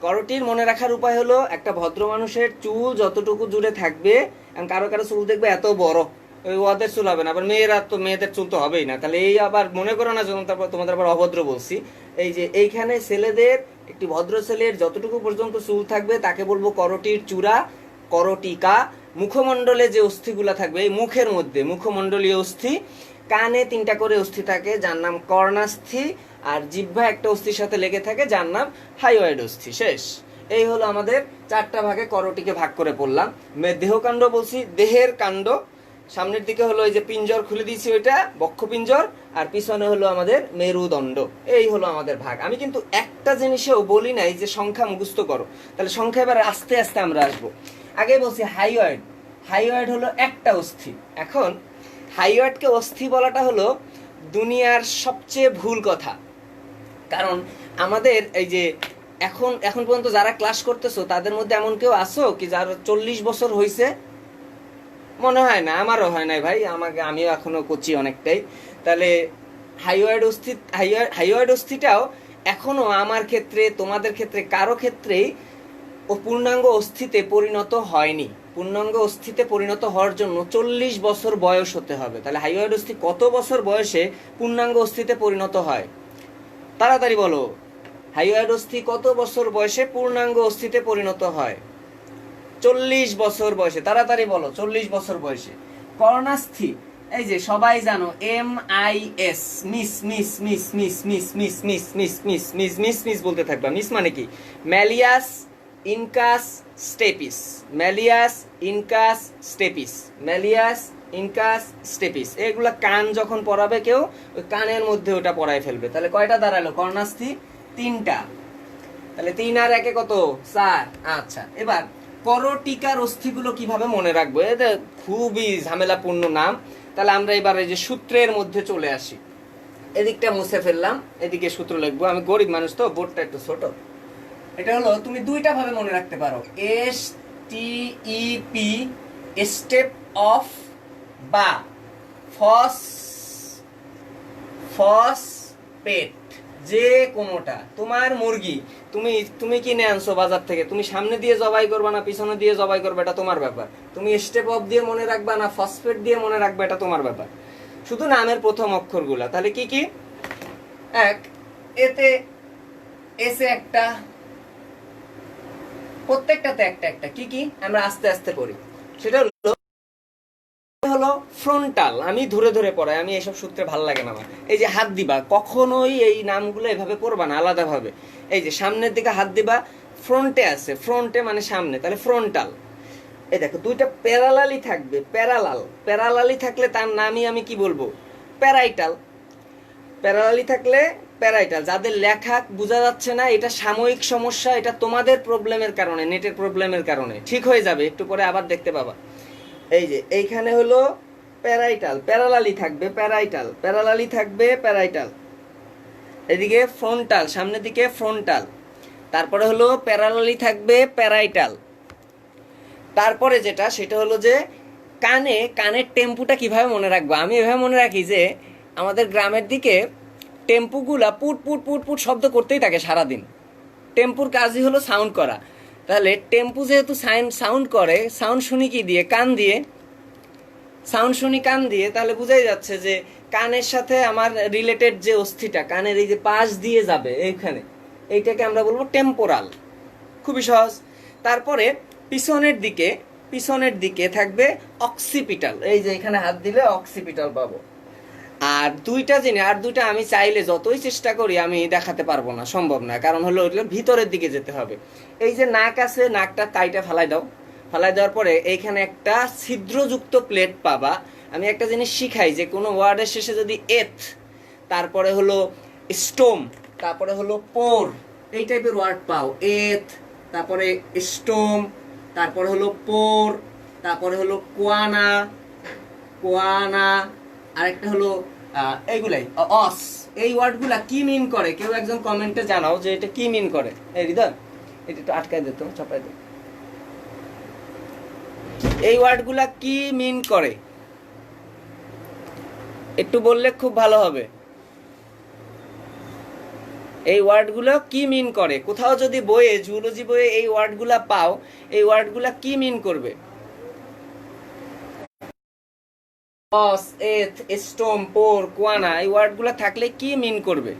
A: করোটির মনে রাখার উপায় হলো, একটা ভদ্র মানুষের চুল যতটুকু জুড়ে থাকবে, কারো কারো চুল দেখবে এত বড়, ওই ওদের চুল হবে না, আবার মেয়েদের চুল তো হবেই না। তাহলে এই আবার মনে করো না যখন তারপর তোমাদের আবার অভদ্র বলছি। এই যে এইখানে ছেলেদের, একটি ভদ্র ছেলের যতটুকু পর্যন্ত চুল থাকবে তাকে বলবো করোটির চূড়া, করোটিকা। মুখমণ্ডলে যে অস্থিগুলা থাকবে, এই মুখের মধ্যে মুখমণ্ডলীয় অস্থি। কানে তিনটা করে অস্থি থাকে, যার নাম কর্ণাস্থি। আর জিহ্বা একটা অস্থির সাথে লেগে থাকে, যার নাম হাইওয়েড অস্থি। শেষ। এই হলো আমাদের চারটা ভাগে করোটিকে ভাগ করে পড়লাম। দেহকাণ্ড বলছি, দেহের কাণ্ড। সামনের দিকে হলো এই যে পিঞ্জর খুলে দিয়েছি ওইটা বক্ষ পিঞ্জর, আর পিছনে হলো আমাদের মেরুদণ্ড। এই হলো আমাদের ভাগ। আমি কিন্তু একটা জিনিসেও বলি নাই যে সংখ্যা মুখস্থ করো, তাহলে সংখ্যা এবার আস্তে আস্তে আমরা আসবো। আগে বলছি হাইওয়েড। হাইওয়েড হলো একটা অস্থি। এখন হাইওয়েডকে অস্থি বলাটা হলো দুনিয়ার সবচেয়ে ভুল কথা। কারণ আমাদের এই যে এখন পর্যন্ত যারা ক্লাস করতেছো তাদের মধ্যে এমন কেউ আছো কি যার 40 বছর হয়েছে? মনে হয় না, আমারও হয় নাই ভাই, আমিও এখনো করছি অনেকটাই। তাহলে হাইওয়েড অস্থিটাও এখনো আমার ক্ষেত্রে, তোমাদের ক্ষেত্রে, কারো ক্ষেত্রেই ও পূর্ণাঙ্গ অস্থিতে পরিণত হয়নি। পূর্ণাঙ্গ অস্থিতে পরিণত হওয়ার জন্য 40 বছর বয়স হতে হবে। তাহলে হাইওয়েড অস্থি কত বছর বয়সে পূর্ণাঙ্গ অস্থিতে পরিণত হয়? তাড়াতাড়ি বলো, হাইওয়েড অস্থি কত বছর বয়সে পূর্ণাঙ্গ অস্থিতে পরিণত হয়? 40 বছর বয়সে। তাড়াতাড়ি বলো, 40 বছর বয়সে। কর্ণাস্থি, এই যে সবাই জানো MIS, miss miss miss miss miss miss miss miss miss miss miss miss বলতে থাকবা। মিস মানে কি? Malleus incus stapes, malleus incus stapes, malleus incus stapes. এগুলা কান যখন পড়াবে কেউ, ওই কানের মধ্যে ওটা পড়ায় ফেলবে। তাহলে কয়টা দাঁড়ালো কর্ণাস্থি? 3টা। তাহলে 3 আর 1 কত? 4। আচ্ছা, এবার করটিকার অস্থিগুলো কিভাবে মনে রাখবো? এটা খুবই ঝামেলাপূর্ণ নাম। তাহলে আমরা এবার এই যে সূত্রের মধ্যে চলে আসি। এদিকটা মুছে ফেললাম, এদিকে সূত্র লিখবো। আমি গরিব মানুষ তো, বোর্ডটা একটু ছোট। এটা হলো তুমি দুইটা ভাবে মনে রাখতে পারো। STEP, স্টেপ অফ, বা ফসফেট, যে কোনোটা। তোমার মুরগি, তুমি কিনে আনছো বাজার থেকে, তুমি সামনে দিয়ে জবাই করবা না পিছনে দিয়ে জবাই করবে, এটা তোমার ব্যাপার। তুমি স্টেপ অফ দিয়ে মনে রাখবা না ফসফেট দিয়ে মনে রাখবা, এটা তোমার ব্যাপার। শুধু নামের প্রথম অক্ষরগুলা। তাহলে কি কি? এক, এতে এসে একটা, প্রত্যেকটাতে একটা একটা। কি কি? আমরা আস্তে আস্তে পড়ি। সেটা হলো ফ্রন্টাল। আমি ধরে ধরে পড়াই, আমি এইসব সূত্রে ভালো লাগে না আমার। এই যে হাত দিবা, কখনোই এই নামগুলো এভাবে পড়বা না, আলাদাভাবে। এই যে সামনের দিকে হাত দিবা, ফ্রন্টে আছে, ফ্রন্টে মানে সামনে, তাহলে ফ্রন্টাল। এই দেখো দুইটা প্যারালালি থাকবে, প্যারালালি থাকলে তার নামই আমি কি বলবো? প্যারাইটাল। প্যারালালি থাকলে প্যারাইটাল। যাদের লেখা বোঝা যাচ্ছে না, এটা সাময়িক সমস্যা, এটা তোমাদের প্রবলেমের কারণে, নেটের প্রবলেমের কারণে। ঠিক হয়ে যাবে, একটু পরে আবার দেখতে পাবা। এই যে এইখানে হলো প্যারাইটাল, প্যারালালি থাকবে প্যারাইটাল, প্যারালালি থাকবে প্যারাইটাল। এদিকে ফ্রন্টাল, সামনের দিকে ফ্রন্টাল। তারপরে হলো প্যারালালি থাকবে প্যারাইটাল। তারপরে যেটা, সেটা হলো যে কানের টেম্পুটা কিভাবে মনে রাখবো? আমি এভাবে মনে রাখি যে আমাদের গ্রামের দিকে টেম্পুগুলা পুট পুট পুট পুট শব্দ করতেই থাকে সারাদিন। টেম্পুর কাজই হলো সাউন্ড করা। তাহলে টেম্পু যেহেতু সাউন্ড করে, সাউন্ড শুনি কি দিয়ে? কান দিয়ে। সাউন্ড শুনি কান দিয়ে, তাহলে বোঝাই যাচ্ছে যে কানের সাথে আমার রিলেটেড যে অস্থিটা, কানের এই যে পাশ দিয়ে যাবে এইখানে, এইটাকে আমরা বলবো টেম্পোরাল। খুবই সহজ। তারপরে পিছনের দিকে থাকবে অক্সিপিটাল। এই যে এখানে হাত দিলে অক্সিপিটাল পাবো। আর দুইটা আমি চাইলে যতই চেষ্টা করি আমি দেখাতে পারবো না, সম্ভব না। কারণ হলো ওইগুলো ভিতরের দিকে যেতে হবে। এই যে নাক আছে, নাকটা কাইটা ফালাই দাও। ফালাই দেওয়ার পরে এইখানে একটা ছিদ্রযুক্ত প্লেট পাবা। আমি একটা জিনিস শিখাই যে কোনো ওয়ার্ডের শেষে যদি এথ, তারপরে হলো স্টোম, তারপরে হলো পোর, এই টাইপের ওয়ার্ড পাও, এথ, তারপরে স্টোম, তারপরে হলো পোর, তারপরে হলো কোয়ানা, আরেকটা হলো এইগুলাই অস। এই ওয়ার্ডগুলা কি মিন করে? কেউ একজন কমেন্টে জানাও যে এটা কি মিন করে। এই হৃদয়, এটা একটু আটকায় দিত, চাপাই দিত। এই ওয়ার্ডগুলা কি মিন করে একটু বললে খুব ভালো হবে। এই ওয়ার্ডগুলো কি মিন করে? কোথাও যদি বইয়ে, জুলজি বইয়ে এই ওয়ার্ডগুলা পাও, এই ওয়ার্ডগুলা কি মিন করবে? অস, এথ, স্টোম, পোর, কোয়ানা, এই ওয়ার্ডগুলো থাকলে কি মিন করবে?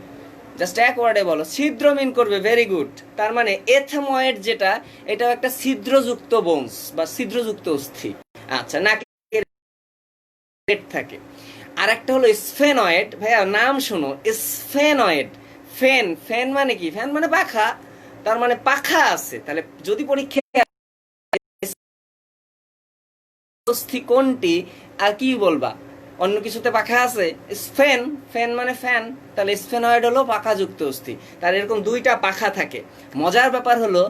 A: জাস্ট এক ওয়ার্ডে বলো। ছিদ্র মিন করবে। Very good. তার মানে এথময়েড যেটা, এটাও একটা ছিদ্রযুক্ত বোনস বা ছিদ্রযুক্ত অস্থি। আচ্ছা, নাকের থাকে। আর একটা হলো স্ফেনয়েড। ভাইয়া নাম শোনো, স্ফেনয়েড। ফেন মানে কি? ফ্যান মানে পাখা, তার মানে পাখা আছে। তাহলে যদি পরীক্ষা অস্থি কোনটি, আর কি বলবা অন্য কিছুতে পাখা আছে? স্ফেন, ফেন মানে ফ্যান, তাহলে স্ফেনয়েড হলো পাখাযুক্ত অস্থি। তার এরকম দুইটা পাখা থাকে। মজার ব্যাপার হলো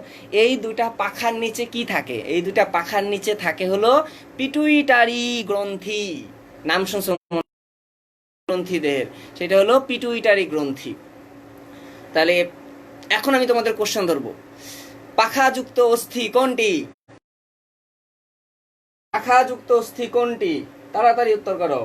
A: এই দুইটা পাখার নিচে কি থাকে? এই দুইটা পাখার নিচে থাকে হলো পিটুইটারি গ্রন্থি। নাম শুনছো গ্রন্থি দেহের, সেটা হলো পিটুইটারি গ্রন্থি। তাহলে এখন আমি তোমাদের কোশ্চেন ধরবো, পাখাযুক্ত অস্থি কোনটি? পাখাযুক্ত অস্থি কোনটি? তাড়াতাড়ি উত্তর করো।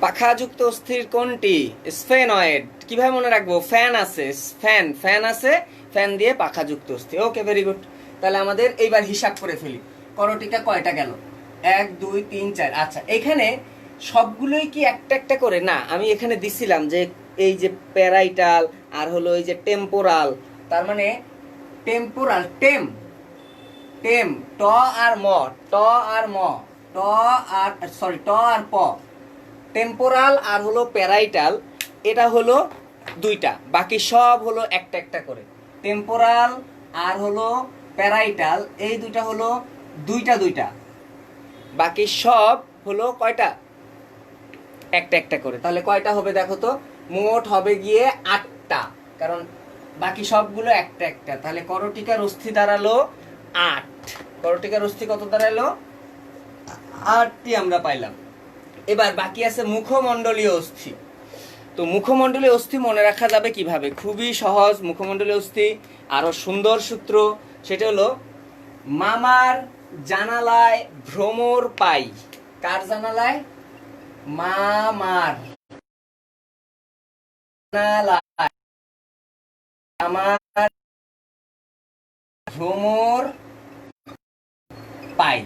A: পাখাযুক্ত অস্থির কোনটি? স্ফেনয়েড। কিভাবে মনে রাখবো? ফ্যান আছে, ফ্যান ফ্যান আছে, ফ্যান দিয়ে পাখাযুক্ত অস্থি। ওকে, ভেরি গুড। তাহলে আমাদের এইবার হিসাব করে ফেলি, করটিকা কয়টা গেল? 1 2 3 4। আচ্ছা, এখানে সবগুলোই কি একটা একটা করে? না, আমি এখানে দিছিলাম যে এই যে প্যারাইটাল আর হলো এই যে টেম্পোরাল, তার মানে টেম্পোরাল, টেম টেম, ট আর ম, ট আর ম, ট আর সরি ট আর প, টেম্পোরাল আর হলো প্যারাইটাল, এটা হলো দুইটা, বাকি সব হলো একটা একটা করে। টেম্পোরাল আর হলো প্যারাইটাল এই দুইটা হলো দুইটা দুইটা, বাকি সব হলো কয়টা? একটা একটা করে। তাহলে কয়টা হবে দেখো তো? মোট হবে গিয়ে 8টা, কারণ বাকি সবগুলো একটা একটা। তাহলে করটিকার অস্থি দাঁড়ালো 8। করটিকার অস্থি কত দাঁড়ালো? 8টি আমরা পাইলাম। এবার বাকি আছে মুখমণ্ডলীয় অস্থি। তো মুখমণ্ডলীয় অস্থি মনে রাখা যাবে কিভাবে? খুবই সহজ। মুখমণ্ডলীয় অস্থি আরো সুন্দর সূত্র, সেটা হলো মামার জানালায় ভ্রমর পাই। কার জানালায়? মামার জানালায় আমার ভ্রমর পাই।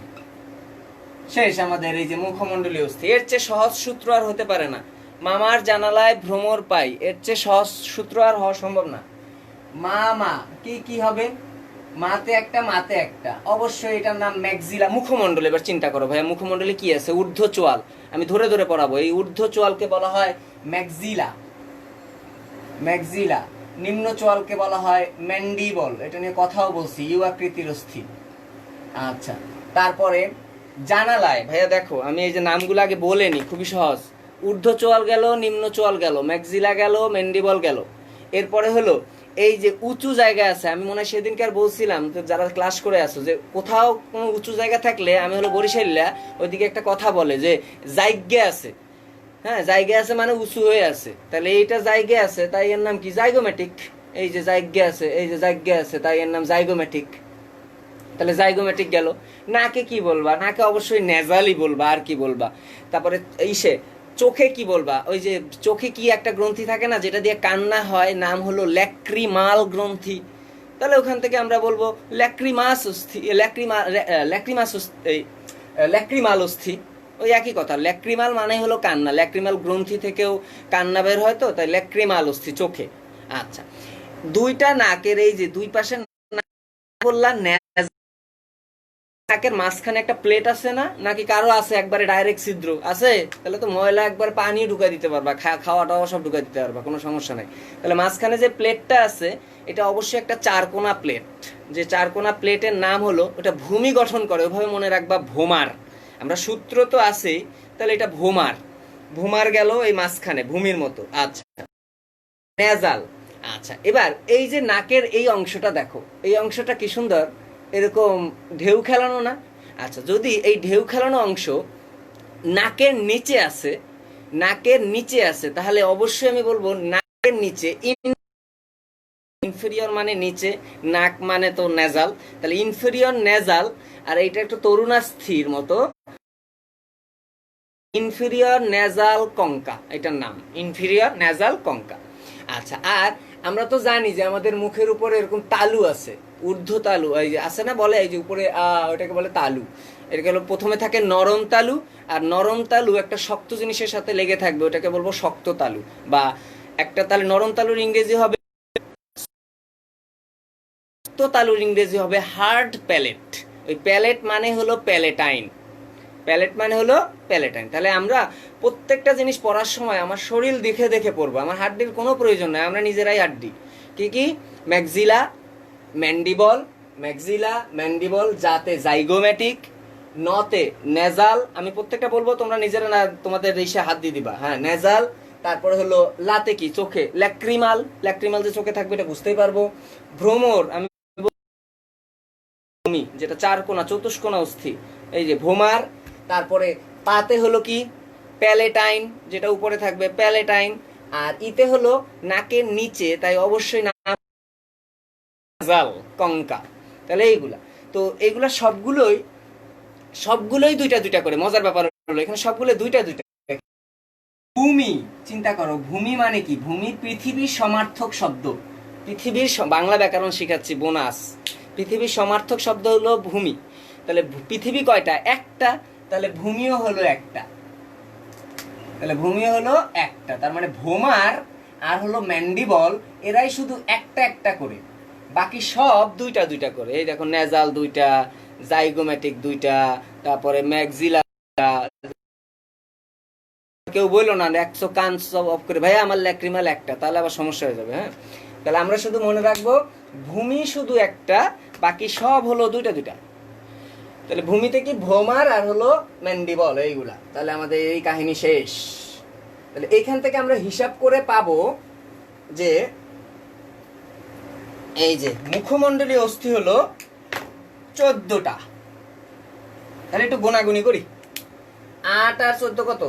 A: শেষ আমাদের এই যে মুখমণ্ডলীয় অস্থি। এর চেয়ে সহজ সূত্র আর হতে পারে না। মামার জানালায় ভ্রমর পাই, এর চেয়ে সহজ সূত্র আর হওয়া সম্ভব না। মামা কি কি হবে? মাতে একটা, মাতে একটা, অবশ্যই এটার নাম ম্যাক্সিলা। মুখমণ্ডল, এবার চিন্তা করো ভাইয়া, মুখমণ্ডলে কি আছে? ঊর্ধ্ব চোয়াল। আমি ধরে ধরে পড়াবো। এই ঊর্ধ্ব চোয়ালকে বলা হয় ম্যাক্সিলা, ম্যাক্সিলা। নিম্ন চোয়ালকে বলা হয় ম্যান্ডিবল। এটা নিয়ে কথাও বলছি, ইউ আকৃতির অস্থি। আচ্ছা, তারপরে জানালায় ভাইয়া দেখো, আমি এই যে নামগুলো আগে বলে নি, খুবই সহজ। ঊর্ধ্ব চোয়াল গেল, নিম্ন চোয়াল গেল, ম্যাক্সিলা গেল, ম্যান্ডিবল গেল। এরপরে হলো এই যে উঁচু জায়গা আছে, আমি মনে হয় সেদিনকার বলছিলাম তো, যারা ক্লাস করে আসো, যে কোথাও কোনো উঁচু জায়গা থাকলে আমি হলো বরিশাল্লা, ওইদিকে একটা কথা বলে যে জায়গা আছে। হ্যাঁ, জায়গা আছে মানে উঁচু হয়ে আছে। তাহলে এইটা জায়গা আছে, তাই এর নাম কি? জাইগোমেটিক। এই যে জায়গা আছে, এই যে জায়গা আছে, তাই এর নাম জাইগোমেটিক। তাহলে জাইগোমেটিক গেল। নাকে কি বলবা? নাকে অবশ্যই নেজালি বলবা, আর কি বলবা? তারপরে ইসে চোখে কি বলবা? ওই যে চোখে কি একটা গ্রন্থি থাকে না, যেটা দিয়ে কান্না হয়, নাম হলো ল্যাক্রিমাল গ্রন্থি। তাহলে ওখান থেকে আমরা বলবো ল্যাক্রিমাস অস্থি, ল্যাক্রিমাল অস্থি। ওই একই কথা, ল্যাক্রিমাল মানে হলো কান্না, ল্যাক্রিমাল গ্রন্থি থেকেও কান্না বের হয়, তো তাই ল্যাক্রিমাল অস্থি চোখে। আচ্ছা, দুইটা নাকের এই যে দুই পাশে বললাম, নাকের মাঝখানে একটা প্লেট আছে না, নাকি কারো আছে একবারে ডাইরেক্ট ছিদ্র আছে? তাহলে তো ময়লা একবার পানি ঢুকাই দিতে পারবা, খাওয়া টাওয়া সব ঢুকাই দিতে পারবা, কোনো সমস্যা নাই। তাহলে মাঝখানে যে প্লেটটা আছে, এটা অবশ্যই একটা চারকোনা প্লেট। যে চারকোনা প্লেটের নাম হলো, ওটা ভূমি গঠন করে, ওইভাবে মনে রাখবা, ভোমার। আমরা সূত্র তো আছেই, তাহলে এটা ভোমার। ভোমার গেল এই মাঝখানে ভূমির মতো। আচ্ছা, নেজাল। আচ্ছা, এবার এই যে নাকের এই অংশটা দেখো, এই অংশটা কি সুন্দর, এরকম ঢেউ খেলানো না? আচ্ছা, যদি এই ঢেউ খেলানো অংশ নাকের নিচে আছে, নাকের নিচে আছে, তাহলে অবশ্যই আমি বলবো নাকের নিচে, ইনফেরিয়র মানে নিচে, নাক মানে তো নেজাল, তাহলে ইনফেরিয়র নেজাল। আর এইটা একটু তরুণাস্থির মতো, ইনফেরিয়র নেজাল কঙ্কা, এটার নাম ইনফেরিয়র নেজাল কঙ্কা। আচ্ছা, আর আমরা তো জানি যে আমাদের মুখের উপরে এরকম তালু আছে, ঊর্ধ্ব তালু, এই যে আছে না, বলে এই যে উপরে ওটাকে বলে তালু। এটাকে হলো প্রথমে থাকে নরম তালু, আর নরম তালু একটা শক্ত জিনিসের সাথে লেগে থাকবে, ওটাকে বলবো শক্ত তালু। বা একটা তালে নরম তালুর ইংরেজি হবে, শক্ত তালুর ইংরেজি হবে হার্ড প্যালেট। ওই প্যালেট মানে হলো প্যালেটাইন, প্যালেট মানে হলো প্যালেটাইন। তাহলে আমরা প্রত্যেকটা জিনিস পড়ার সময় আমার শরীর দেখে দেখে পড়বো, আমার হাড্ডির কোনো প্রয়োজন নাই, আমরা নিজেরাই হাড্ডি। কি কি? ম্যাক্সিলা, ম্যান্ডিবল, ম্যাক্সিলা ম্যান্ডিবল, যাতে জাইগোম্যাটিক, নতে নেজাল, আমি প্রত্যেকটা বলবো তোমরা নিজেরা না তোমাদের রেশে হাত দিয়ে দিবা। হ্যাঁ, নেজাল, তারপরে হলো লাতে কি চোখে, ল্যাক্রিমাল, ল্যাক্রিমাল যে চোখে থাকবে এটা বুঝতেই পারবো। ভ্রমর, আমি ভূমি যেটা চার কোণা চতুষ্কোণা অস্থি, এই যে ভোমার। তারপরে পাতে হলো কি প্যালেটাইন, যেটা উপরে থাকবে প্যালেটাইন। আর ইতে হলো নাকের নিচে, তাই অবশ্যই নাজাল, কঙ্কা। তাহলে এইগুলা, তো এইগুলা সবগুলোই দুইটা দুইটা করে। মজার ব্যাপার হলো এখানে সবগুলো দুইটা দুইটা। ভূমি, চিন্তা করো, ভূমি মানে কি? ভূমি পৃথিবীর সমার্থক শব্দ। পৃথিবীর বাংলা ব্যাকরণ শিখাচ্ছি, বোনাস। পৃথিবীর সমার্থক শব্দ হলো ভূমি। তাহলে পৃথিবী কয়টা? একটা। তাহলে ভূমিও হলো একটা, তাহলে ভূমিও হলো একটা। তার মানে ভোমার আর হলো ম্যান্ডিবল, এরাই শুধু একটা একটা করে, বাকি সব দুইটা দুইটা করে। এই দেখো নেজাল দুইটা, জাইগোম্যাটিক দুইটা, তারপরে ম্যাক্সিলা। কেউ বললো না 100 কান সব অফ করে, ভাই আমার ল্যাক্রিমাল একটা, তাহলে আবার সমস্যা হয়ে যাবে। হ্যাঁ, তাহলে আমরা শুধু মনে রাখবো ভূমি শুধু একটা, বাকি সব হলো দুইটা দুইটা। তাহলে ভূমিতে কি ভোমার আর হলো ম্যান্ডিবল, এইগুলা। তাহলে আমাদের এই কাহিনী শেষ। তাহলে এইখান থেকে আমরা হিসাব করে পাবো যে এই যে মুখমণ্ডলীয় অস্থি হলো 14টা। তাহলে একটু গোনাগুনি করি। 8 আর 14 কত?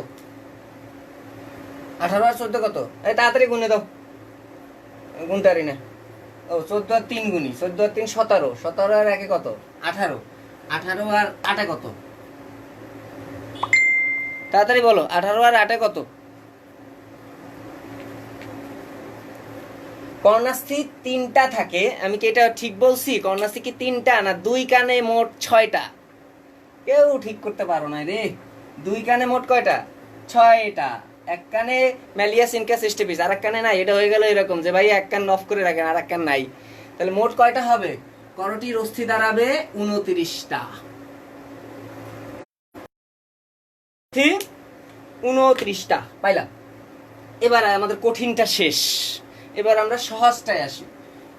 A: 18 আর 14 কত? এই তাড়াতাড়ি গুনে দাও, গুনতে পারি না। ও 14 আর 3 গুনি, 14 আর 3 17, 17 আর 1 কত? 18, 18 আর 8 কত? তাড়াতাড়ি বলো, 18 আর 8 কত? কর্ণাস্থি 3টা থাকে, আমি কি এটা ঠিক বলছি? কর্ণাস্থি কি 3টা না 2 কানে মোট 6টা? কেউ ঠিক করতে পারো না রে। 2 কানে মোট কয়টা? 6টা। এক কানে ম্যালিয়াস ইনকাস স্টেপিস, আর এক কানে নাই। এটা হয়ে গেল এরকম যে ভাই এক কান অফ করে রাখেন, আর এক কান নাই। তাহলে মোট কয়টা হবে? করটির অস্থি দাঁড়াবে 29টা। 29টা পাইলাম। এবার আমাদের কঠিনটা শেষ, এবার আমরা সহজটায় আসি।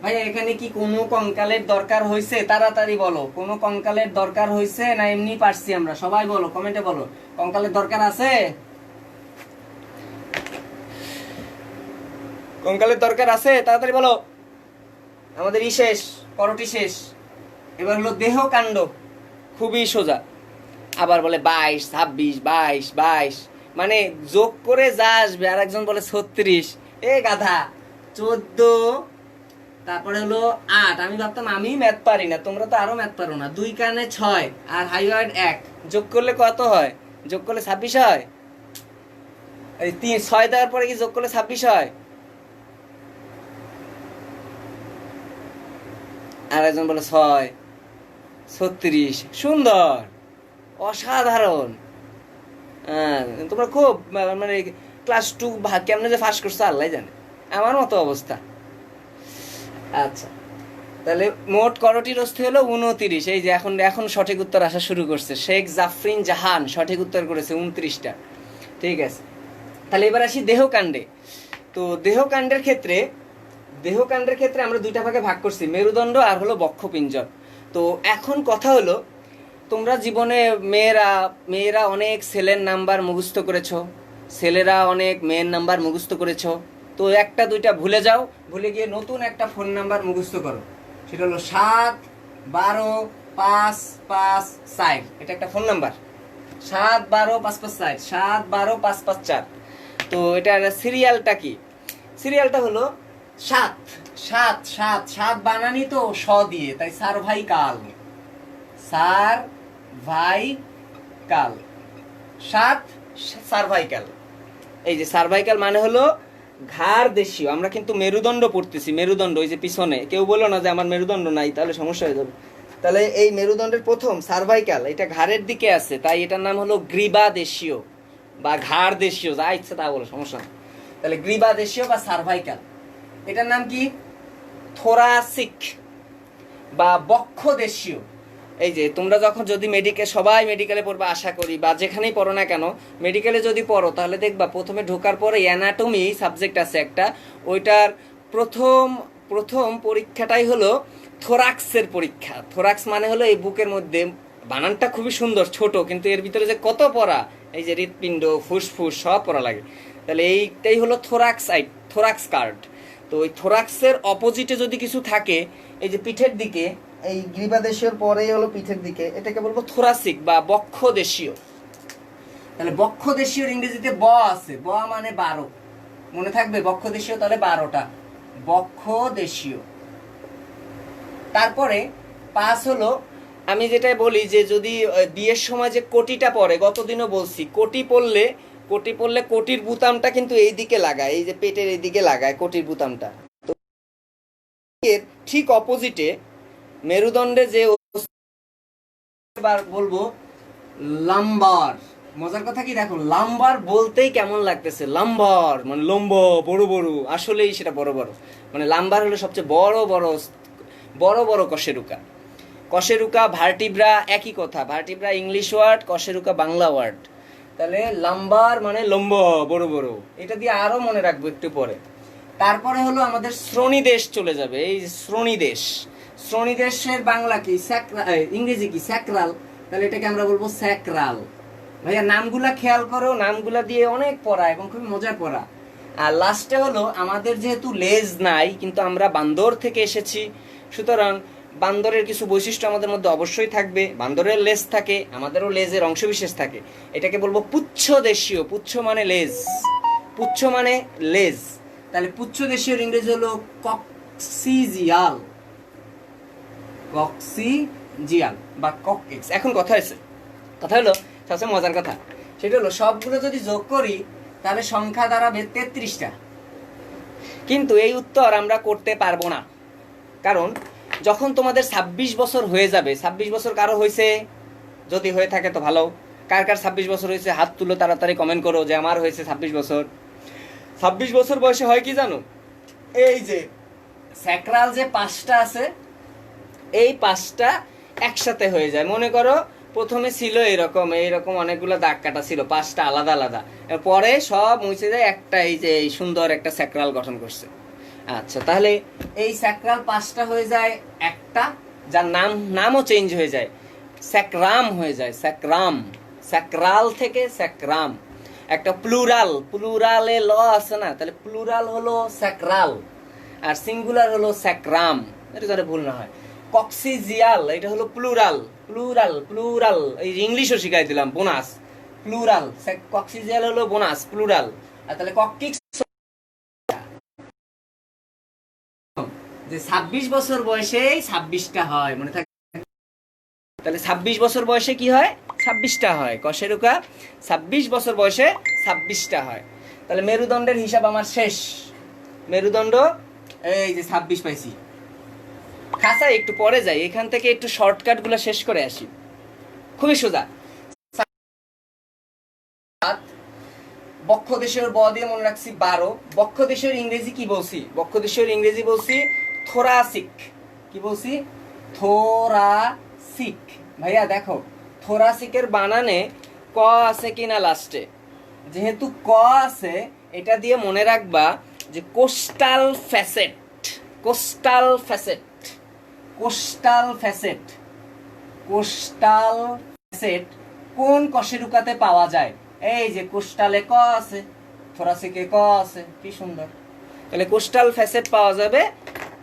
A: ভাই এখানে কি কোনো কঙ্কালের দরকার হয়েছে? তাড়াতাড়ি বলো, কোনো কঙ্কালের দরকার হয়েছে না এমনি পারছি আমরা? সবাই বলো, কমেন্টে বলো, কঙ্কালের দরকার আছে? কঙ্কালের দরকার আছে? তাড়াতাড়ি বলো। আমাদের শেষ, করটি শেষ। এবার হলো দেহ কাণ্ড, খুবই সোজা। আবার বলে 22, 26, 22, 22, মানে যোগ করে যা আসবে। আর একজন বলে 36, এ গাধা। 14, তারপরে হলো 8। আমি ভাবতাম আমি ম্যাথ পারি না, তোমরা তো আরো ম্যাথ পারো না। 2 কানে 6 আর হাইওয়ার্ড 1, যোগ করলে কত হয়? যোগ করলে 26 হয়। এই 6 দেওয়ার পরে কি যোগ করলে 26 হয়? আর একজন বলে 6, 36। সুন্দর, অসাধারণ। তোমরা খুব মানে ক্লাস 2 কেমনে যে ফার্স্ট করছো আল্লাহ জানে, আমার মতো অবস্থা। আচ্ছা, তাহলে মোট করটির অস্থি হলো 29। এই যে এখন সঠিক উত্তর আসা শুরু করছে। শেখ জাফরিন জাহান সঠিক উত্তর করেছে 29টা। ঠিক আছে, তাহলে এবার আসি দেহকাণ্ডে। তো দেহকাণ্ডের ক্ষেত্রে আমরা 2টা ভাগে ভাগ করছি, মেরুদণ্ড আর হলো বক্ষপিঞ্জর। তো এখন কথা হলো, তোমরা জীবনে মেয়েরা অনেক ছেলের নাম্বার মুখস্থ করেছো, ছেলেরা অনেক মেয়ের নাম্বার মুখস্থ করেছো। তো 1টা 2টা ভুলে যাও, ভুলে গিয়ে নতুন একটা ফোন নাম্বার মুখস্থ করো। সেটা হলো 7 12 5 5 4। এটা একটা ফোন নাম্বার, 7 12 5 5 4, 7 12 5 5 4। তো এটার সিরিয়ালটা কি? সিরিয়ালটা হলো 7 7 7 7 বানানি তো স দিয়ে, তাই সার্ভাইকাল, সার্ভাইকাল, 7 সার্ভাইকাল। এই যে সার্ভাইকাল মানে হলো ঘাড় দেশীয়। আমরা কিন্তু মেরুদণ্ড পড়তেছি, মেরুদণ্ড ওই যে পিছনে। কেউ বলো না যে আমার মেরুদণ্ড নাই, তাহলে সমস্যা হয়ে যাবে। তাহলে এই মেরুদণ্ডের প্রথম সার্ভাইকাল, এটা ঘাড়ের দিকে আছে, তাই এটার নাম হলো গ্রীবাদেশীয় বা ঘাড় দেশীয়, যা ইচ্ছে তা বলো, সমস্যা নেই। তাহলে গ্রীবাদেশীয় বা সার্ভাইকাল, এটার নাম কি? থোরাসিক বা বক্ষদেশীয়। এই যে তোমরা যখন যদি সবাই মেডিকেলে পড়বে আশা করি, বা যেখানেই পড়ো না কেন, মেডিকেলে যদি পড়ো তাহলে দেখবা প্রথমে ঢোকার পরে অ্যানাটমি সাবজেক্ট আছে একটা, ওইটার প্রথম প্রথম পরীক্ষাটাই হলো থোরাক্সের পরীক্ষা। থোরাক্স মানে হলো এই বুকের মধ্যে, বানানটা খুবই সুন্দর, ছোট, কিন্তু এর ভিতরে যে কত পড়া, এই যে হৃৎপিণ্ড, ফুসফুস সব পড়া লাগে। তাহলে এইটাই হলো থোরাক্স কার্ড। তো ওই থোরাক্সের অপোজিটে যদি কিছু থাকে, এই যে পিঠের দিকে, এই গ্রীবাদেশীয়র পরেই হলো পিঠের দিকে, এটাকে বলবো থোরাসিক বা বক্ষদেশীয়। তাহলে বক্ষদেশীয় ইংরেজিতে ব আছে, ব মানে 12, মনে থাকবে বক্ষদেশীয়, তাহলে 12টা বক্ষদেশীয়। তারপরে 5 হলো, আমি যেটাই বলি যে যদি বিয়ের সময় যে কোটিটা পরে, গতদিনও বলছি, কোটি পড়লে কোটির বুতামটা কিন্তু এই দিকে লাগায়, এই যে পেটের এই দিকে লাগায় কোটির বুতামটা। তো এর ঠিক অপোজিটে মেরুদণ্ডে যে বলবো লাম্বার। মজার কথা কি দেখো, লাম্বার বলতেই কেমন লাগতেছে, লাম্বার মানে লম্বা, বড় বড়, আসলেই সেটা বড় বড়, মানে লাম্বার হলো সবচেয়ে বড় বড় বড় বড় কশেরুকা। কশেরুকা ভার্টিব্রা একই কথা, ভার্টিব্রা ইংলিশ ওয়ার্ড, কশেরুকা বাংলা ওয়ার্ড। তাহলে লাম্বার মানে লম্বা, বড় বড়, এটা দিয়ে আরো মনে রাখবো একটু পরে। তারপরে হলো আমাদের শ্রোণীদেশ চলে যাবে, এই শ্রোণীদেশ। শ্রোণীদেশের বাংলা কি, ইংরেজি কি, স্যাক্রাল। তাহলে এটাকে আমরা বলবো স্যাক্রাল। ভাইয়া নামগুলা খেয়াল করো, নামগুলা দিয়ে অনেক পড়া এবং খুবই মজার পড়া। আর লাস্টে হলো আমাদের যেহেতু লেজ নাই, কিন্তু আমরা বান্দর থেকে এসেছি, সুতরাং বান্দরের কিছু বৈশিষ্ট্য আমাদের মধ্যে অবশ্যই থাকবে। বান্দরের লেজ থাকে, আমাদেরও লেজের অংশবিশেষ থাকে, এটাকে বলবো পুচ্ছদেশীয়। পুচ্ছ মানে লেজ, পুচ্ছ মানে লেজ। তাহলে পুচ্ছদেশীয় ইংরেজি হলো কক্সিজিয়াল, কক্সিজিয়াল বা ককএক্স। এখন কথা হলো সবচেয়ে মজার কথা, সেটা হলো সবগুলো যদি যোগ করি তাহলে সংখ্যা দাঁড়াবে 33টা। কিন্তু এই উত্তর আমরা করতে পারবো না, কারণ যখন তোমাদের 26 বছর হয়ে যাবে, 26 বছর কারো হয়েছে? যদি হয়ে থাকে তো ভালো। কার 26 বছর হয়েছে হাত তুলো, তাড়াতাড়ি কমেন্ট করো যে আমার হয়েছে 26 বছর। 26 বছর বয়সে হয় কি জানো, এই যে স্যাক্রাল যে 5টা আছে, এই 5টা একসাথে হয়ে যায়। মনে করো প্রথমে ছিল এইরকম অনেকগুলো দাগ কাটা ছিল, 5টা আলাদা আলাদা, পরে সব মুছে যায়, একটা এই যে এই সুন্দর একটা স্যাক্রাল গঠন করছে। আচ্ছা, তাহলে এই স্যাক্রাল 5টা হয়ে যায় একটা, যার নামও চেঞ্জ হয়ে যায়, স্যাক্রাম হয়ে যায়, স্যাক্রাল থেকে স্যাক্রাম। একটা প্লুরালে ল আছে না, তাহলে প্লুরাল হলো স্যাক্রাল আর সিঙ্গুলার হলো স্যাক্রাম, এটা যাতে ভুল না হয়। কক্সিজিয়াল এটা হলো প্লুরাল, এই ইংলিশও শিখাই দিলাম, বোনাস। প্লুরাল, কক্সিজিয়াল হলো বোনাস, প্লুরাল। আর তাহলে ককটিক্স যে 26 বছর বয়সে 26টা হয়, মনে থাকে। তাহলে 26 বছর বয়সে কি হয়? 26টা হয়। কশেরুকা 26 বছর বয়সে 26টা হয়। তাহলে মেরুদণ্ডের হিসাব আমার শেষ। মেরুদণ্ড এই যে 26 পাইছি। খাসা একটু পরে যাই, এখান থেকে একটু শর্টকাট গুলো শেষ করে আসি, খুবই সোজা। বক্ষদেশের ব দিয়ে মনে রাখছি 12। বক্ষদেশের ইংরেজি কি বলছি? বক্ষদেশের ইংরেজি বলছি থোরাসিক। কি বলছি? থোরাসিক। ভাইয়া দেখো থোরাসিকের বানানে ক আছে কিনা লাস্টে, যেহেতু ক আছে এটা দিয়ে মনে রাখবা যে coastal facet. Coastal facet, coastal facet, coastal facet কোন কশেরুকাতে পাওয়া যায়? এই যে কোস্টালে ক আছে, থোরাসিকে ক আছে, কি সুন্দর। তাহলে কোস্টাল ফ্যাসেট পাওয়া যাবে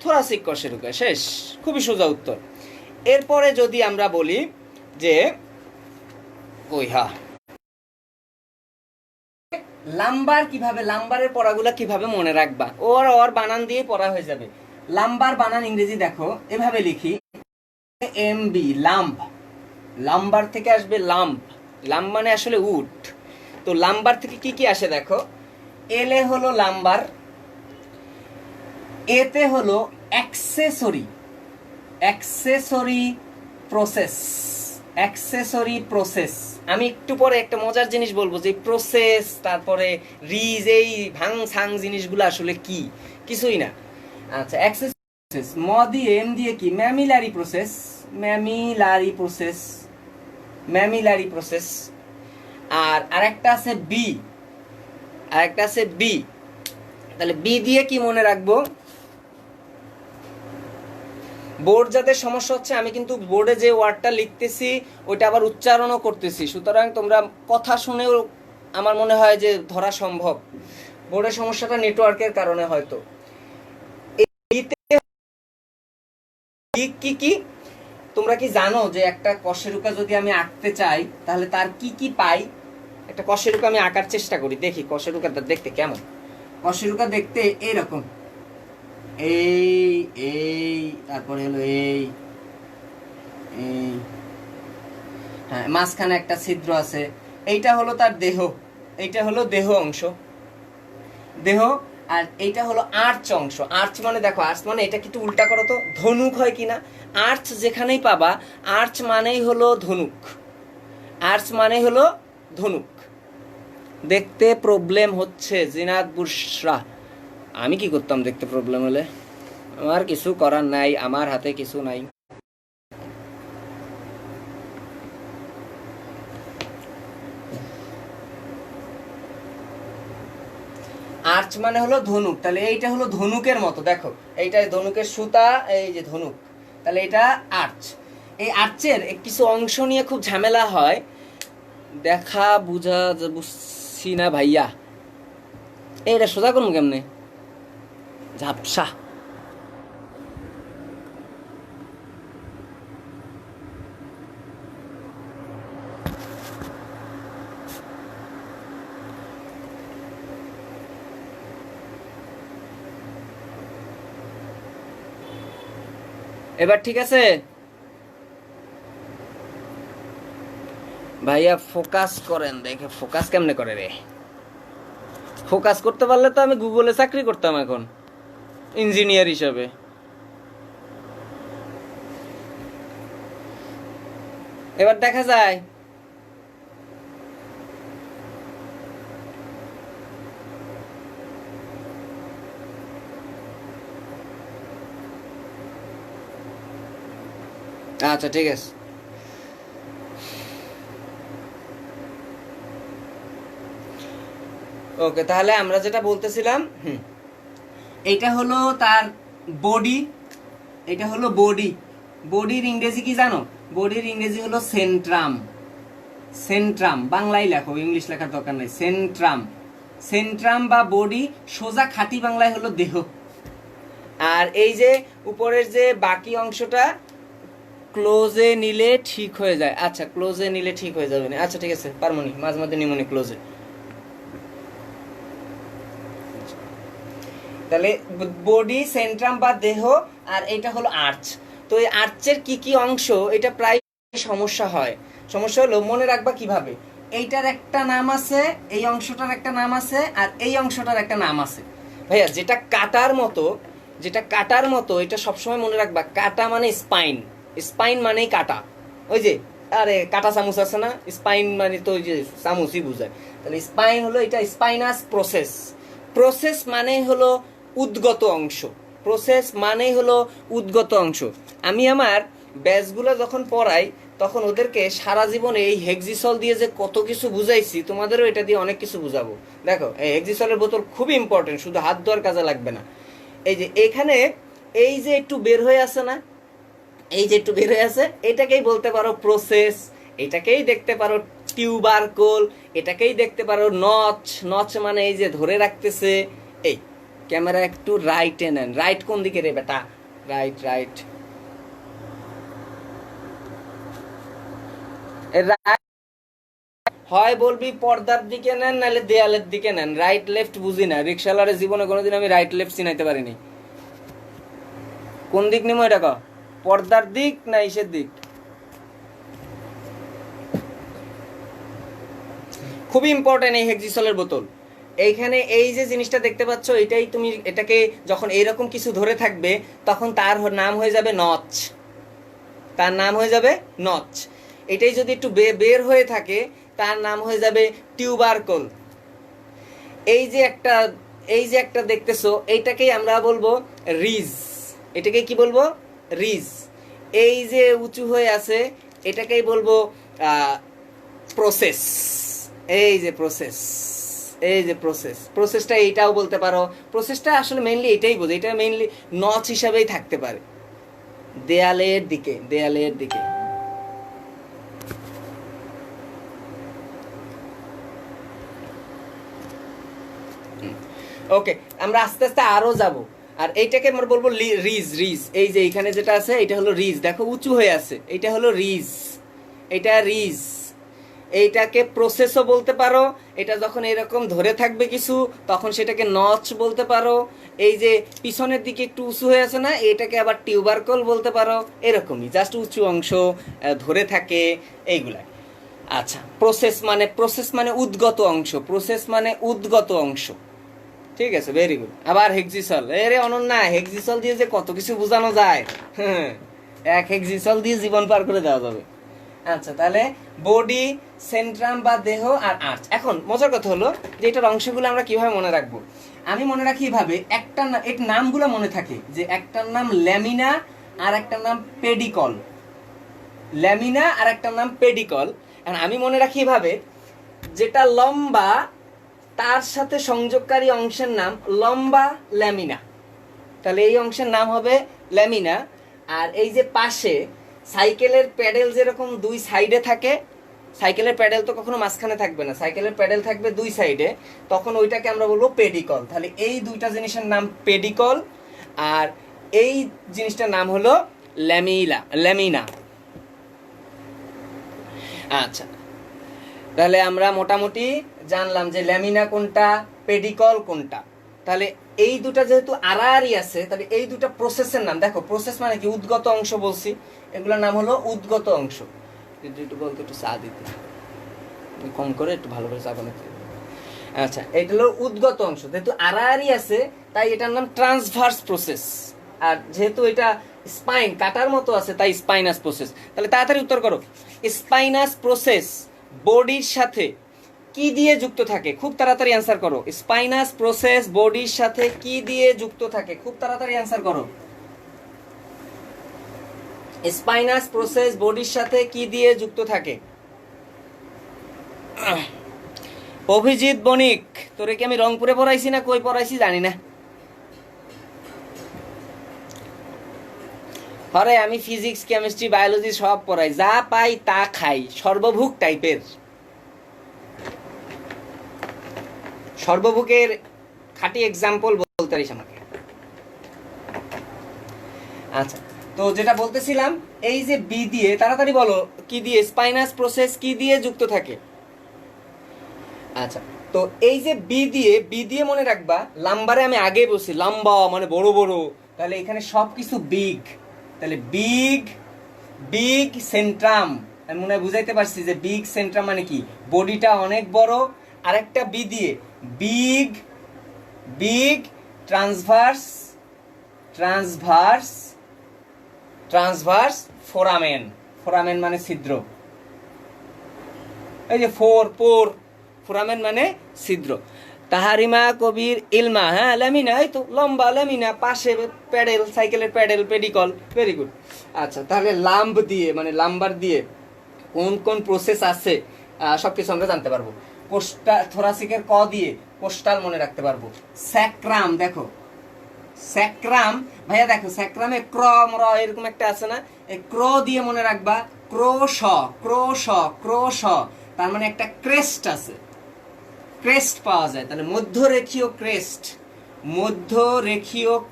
A: থোরাসিক কশেরুকায়। শেষ, খুবই সোজা উত্তর। এরপরে যদি আমরা বলি যে লাম্বার কিভাবে, লাম্বারের পড়াগুলা কিভাবে মনে রাখবা, ওর বানান দিয়ে পড়া হয়ে যাবে। লাম্বার বানান ইংরেজি দেখো এভাবে লিখি, এমবি, লাম্ব। লাম্বার থেকে আসবে লাম্ব, লাম্ব মানে আসলে উট। তো লাম্বার থেকে কি কি আসে দেখো, এলে হলো লাম্বার, এতে হলো accessory, accessory process, accessory process. আমি একটু পরে একটা মজার জিনিস বলবো যে প্রসেস, তারপরে রিজ, এই ভাং ছাং জিনিসগুলো আসলে কি, কিছুই না। আচ্ছা, অ্যাক্সেসরি প্রসেস, ম দিয়ে এম দিয়ে কি, mammillary process, mammillary process, mammillary process. আর আরেকটা আছে বি, আরেকটা আছে বি। তাহলে বি দিয়ে কি মনে রাখবো? বোর্ড যাদের সমস্যা হচ্ছে, আমি কিন্তু বোর্ডে যে ওয়ার্ডটা লিখতেছি ওইটা আবার উচ্চারণও করতেছি, সুতরাং তোমরা কথা শুনেও আমার মনে হয় যে ধরা সম্ভব। বোর্ডের সমস্যাটা নেটওয়ার্কের কারণে হয়তো। কি কি তোমরা কি জানো যে একটা কশেরুকা যদি আমি আঁকতে চাই তাহলে তার কি কি পাই? একটা কশেরুকা আমি আঁকার চেষ্টা করি, দেখি কশেরুকাটা দেখতে কেমন। কশেরুকা দেখতে এইরকম, এই এই তারপরে হলো এই এই, হ্যাঁ, মাঝখানে একটা ছিদ্র আছে, এইটা হলো তার দেহ, এইটা হলো দেহ অংশ, দেহ। আর এইটা হলো আর্চ অংশ। আর্চ মানে দেখো, আর্চ মানে এটা কিন্তু উল্টা করো তো, ধনুক হয় কিনা? আর্চ যেখানেই পাবা, আর্চ মানেই হলো ধনুক, আর্চ মানে হলো ধনুক। দেখতে প্রবলেম হচ্ছে জিনাত বুশরা, আমি কি করতাম দেখতে প্রবলেম হলে? আমার কিছু করার নাই, আমার হাতে কিছু নাই। আর্চ মানে হলো ধনুক, তাহলে এইটা হলো ধনুকের মতো, দেখো এইটা ধনুকের সুতা, এই যে ধনুক, তাহলে এটা আর্চ। এই আর্চের কিছু অংশ নিয়ে খুব ঝামেলা হয়, দেখা বুঝা বুঝছি না ভাইয়া। এইটা সোজা করুন কেমনে? ঝাপসা। এবার ঠিক আছে ভাইয়া? ফোকাস করেন, দেখে ফোকাস কেমনে করে রে। ফোকাস করতে পারলে তো আমি গুগলে চাকরি করতাম এখন ইঞ্জিনিয়ার হিসাবে। এবার দেখা যায়। আচ্ছা ঠিক আছে। ওকে, তাহলে আমরা যেটা বলতেছিলাম, এইটা হলো তার বডি, এটা হলো বডি। বডির ইংরেজি কি জানো? বডির ইংরেজি হলো সেন্ট্রাম। সেন্ট্রাম বাংলায় লেখো, ইংলিশ লেখার দরকার নাই। সেন্ট্রাম, সেন্ট্রাম বা বডি সোজা খাঁটি বাংলায় হলো দেহ। আর এই যে উপরের যে বাকি অংশটা ক্লোজে নিলে ঠিক হয়ে যায়। আচ্ছা, ক্লোজে নিলে ঠিক হয়ে যাবে না। আচ্ছা ঠিক আছে, পারমনি, মাঝে মাঝে নিমনি ক্লোজে। তাহলে বডি, সেন্ট্রাম বা দেহ, আর এটা হলো আর্চ। তো এই আর্চের কি কি অংশ, এটা প্রায় সমস্যা হয়। সমস্যা হলো মনে রাখবা কিভাবে। এইটার একটা নাম আছে, এই অংশটার একটা নাম আছে, আর এই অংশটার একটা নাম আছে। ভাইয়া যেটা কাটার মতো, যেটা কাটার মতো, এটা সবসময় মনে রাখবা। কাটা মানে স্পাইন, স্পাইন মানেই কাটা। ওই যে আরে কাটা চামচ আছে না, স্পাইন মানে তো ওই যে চামচই বুঝায়। তাহলে স্পাইন হলো এটা, স্পাইনাস প্রসেস। প্রসেস মানে হলো উদ্গত অংশ, প্রসেস মানে হলো উদ্গত অংশ। আমি আমার ব্যাচগুলো যখন পড়াই তখন ওদেরকে সারা জীবনে এই হেক্সিসল দিয়ে যে কত কিছু বুঝাইছি, তোমাদেরও এটা দিয়ে অনেক কিছু বুঝাবো। দেখো, এই হেক্সিসলের বোতল খুবই ইম্পর্টেন্ট, শুধু হাত ধোয়ার কাজে লাগবে না। এই যে এখানে এই যে একটু বের হয়ে আছে না, এই যে একটু বের হয়ে আছে, এটাকেই বলতে পারো প্রসেস। এটাকেই দেখতে পারো টিউবারকল, এটাকেই দেখতে পারো নচ। নচ মানে এই যে ধরে রাখতেছে। এই ক্যামেরা একটু রাইটে নেন। রাইট কোন দিকে রে বেটা? Right right. হয় বলবি পর্দার দিকে নেন, নাহলে দেয়ালের দিকে নেন। রাইট লেফট বুঝি না, রিক্সাওয়ালার জীবনে কোনোদিন আমি রাইট লেফট চিনাইতে পারিনি। কোন দিক নিমো এটা ক? পর্দার দিক না ইসের দিক? খুবই ইম্পর্টেন্ট এই হেক্সিসলের বোতল। এইখানে এই যে জিনিসটা দেখতে পাচ্ছ, এটাই তুমি এটাকে যখন এইরকম কিছু ধরে থাকবে তখন তার নাম হয়ে যাবে নচ। তার নাম হয়ে যাবে নচ। এটাই যদি একটু বের হয়ে থাকে তার নাম হয়ে যাবে টিউবারকল। এই যে একটা দেখতেছো, এইটাকেই আমরা বলবো রিজ। এটাকে কি বলবো? রিজ। এই যে উঁচু হয়ে আছে এটাকেই বলবো প্রসেস। এই যে প্রসেস, এই যে প্রসেসটা এইটাও বলতে পারো। প্রসেসটা আসলে মেইনলি এটাই বোঝে, এটা মেইনলি নচ হিসাবেই থাকতে পারে দেয়ালের দিকে। ওকে, আমরা আস্তে আস্তে আরো যাব। আর এইটাকে আমরা বলবো রিজ। এই যে এখানে যেটা আছে এটা হলো রিজ, দেখো উঁচু হয়ে আছে, এটা হলো রিজ, এটা রিজ। এইটাকে প্রসেসও বলতে পারো। এটা যখন এরকম ধরে থাকবে কিছু তখন সেটাকে নচ বলতে পারো। এই যে পিছনের দিকে একটু উঁচু হয়ে আছে না, এটাকে আবার টিউবারকল বলতে পারো। এরকমই জাস্ট উঁচু অংশ ধরে থাকে এইগুলা। আচ্ছা, প্রসেস মানে উদ্গত অংশ। ঠিক আছে, ভেরি গুড। আবার হেক্সিসল, এরে অনন্যা, হেক্সিসল দিয়ে যে কত কিছু বোঝানো যায়। হ্যাঁ, এক হেক্সিসল দিয়ে জীবন পার করে দেওয়া যাবে। আচ্ছা, তাহলে বডি, সেন্ট্রাম বা দেহ আর আর্চ। এখন মজার কথা হলো যে এটার অংশগুলো আমরা কিভাবে মনে রাখবো। আমি মনে রাখি এভাবে, এর নামগুলো মনে থাকে যে একটার নাম ল্যামিনা আর একটার নাম পেডিকল। ল্যামিনা আর একটার নাম পেডিকল। আমি মনে রাখি এভাবে, যেটা লম্বা তার সাথে সংযোগকারী অংশের নাম লম্বা ল্যামিনা, তাহলে এই অংশের নাম হবে ল্যামিনা। আর এই যে পাশে সাইকেলের প্যাডেল যেরকম দুই সাইডে থাকে, সাইকেলের প্যাডেল তো কখনো মাঝখানে থাকবে না, সাইকেলের প্যাডেল থাকবে দুই সাইডে, তখন ওইটাকে আমরা বলবো পেডিকল। তাহলে এই দুইটা জিনিসের নাম পেডিকল, আর এই জিনিসটার নাম হলো ল্যামিনা। আচ্ছা, তাহলে আমরা মোটামুটি জানলাম যে ল্যামিনা কোনটা, পেডিকল কোনটা। তাহলে এই দুটা যেহেতু আড়াআড়ি আছে, তাহলে এই দুটা প্রসেসের নাম। দেখো, প্রসেস মানে কি? উদ্গত অংশ বলছি, এগুলোর নাম হলো উদ্গত অংশ। একটু বলতে, একটু চা দিতে কম করে, একটু ভালো করে চা বানাতে। আচ্ছা, এটা হলো উদ্গত অংশ। যেহেতু আড়াআড়ি আছে তাই এটার নাম ট্রান্সভার্স প্রসেস। আর যেহেতু এটা স্পাইন কাটার মতো আছে তাই স্পাইনাস প্রসেস। তাহলে তাড়াতাড়ি উত্তর করো, স্পাইনাস প্রসেস বডির সাথে কি দিয়ে যুক্ত থাকে? খুব তাড়াতাড়ি অ্যান্সার করো। স্পাইনাস প্রসেস বডির সাথে কি দিয়ে যুক্ত থাকে? খুব তাড়াতাড়ি অ্যান্সার করো। স্পাইনাস প্রসেস বডির সাথে কি দিয়ে যুক্ত থাকে? অভিজিৎ বণিক, তোরে কি আমি রংপুরে পড়াইছি না কই পড়াইছি জানি না। আরে আমি ফিজিক্স, কেমিস্ট্রি, বায়োলজি সব পড়াই, যা পাই তা খাই, সর্বভুক টাইপের। সর্বভুকের খাঁটি এক্সাম্পল বলতে পারিস আমাকে। আচ্ছা, তো যেটা বলতেছিলাম, এই যে বি দিয়ে, তাড়াতাড়ি বলো, কি দিয়ে? স্পাইনাস প্রসেস কি দিয়ে যুক্ত থাকে? আচ্ছা, তো এই যে বি দিয়ে মনে রাখবা, লাম্বারে আমি আগে বলছি লম্বা মানে বড় বড়, তাহলে এখানে সবকিছু বিগ। তাহলে বিগ সেন্ট্রাম, আমি মনে হয় বুঝাইতে পারছি যে বিগ সেন্ট্রাম মানে কি, বডিটা অনেক বড়। আরেকটা বি দিয়ে বিগ ট্রান্সভার্স ফোরামেন মানে ছিদ্র। এই যে ফোরামেন মানে ছিদ্র। তাহারিমা কবির ইলমা, হ্যাঁ ল্যামিনা, এই তো লম্বা ল্যামিনা, পাশে প্যাডেল, সাইকেলের প্যাডেল, পেডিকল, ভেরি গুড। আচ্ছা, তাহলে লাম্বার দিয়ে কোন কোন প্রসেস আছে সবকিছু আমরা জানতে পারবো। থোরাসিকের ক দিয়ে কোস্টাল মনে রাখতে পারবো। স্যাক্রাম, দেখো স্যাক্রাম, ভাইয়া দেখো স্যাক্রামে এরকম একটা আছে না, এই ক্র দিয়ে মনে রাখবা, ক্রোশ, তার মানে একটা ক্রেস্ট আছে, ক্রেস্ট পাওয়া যায়। তাহলে মধ্যরেখীয়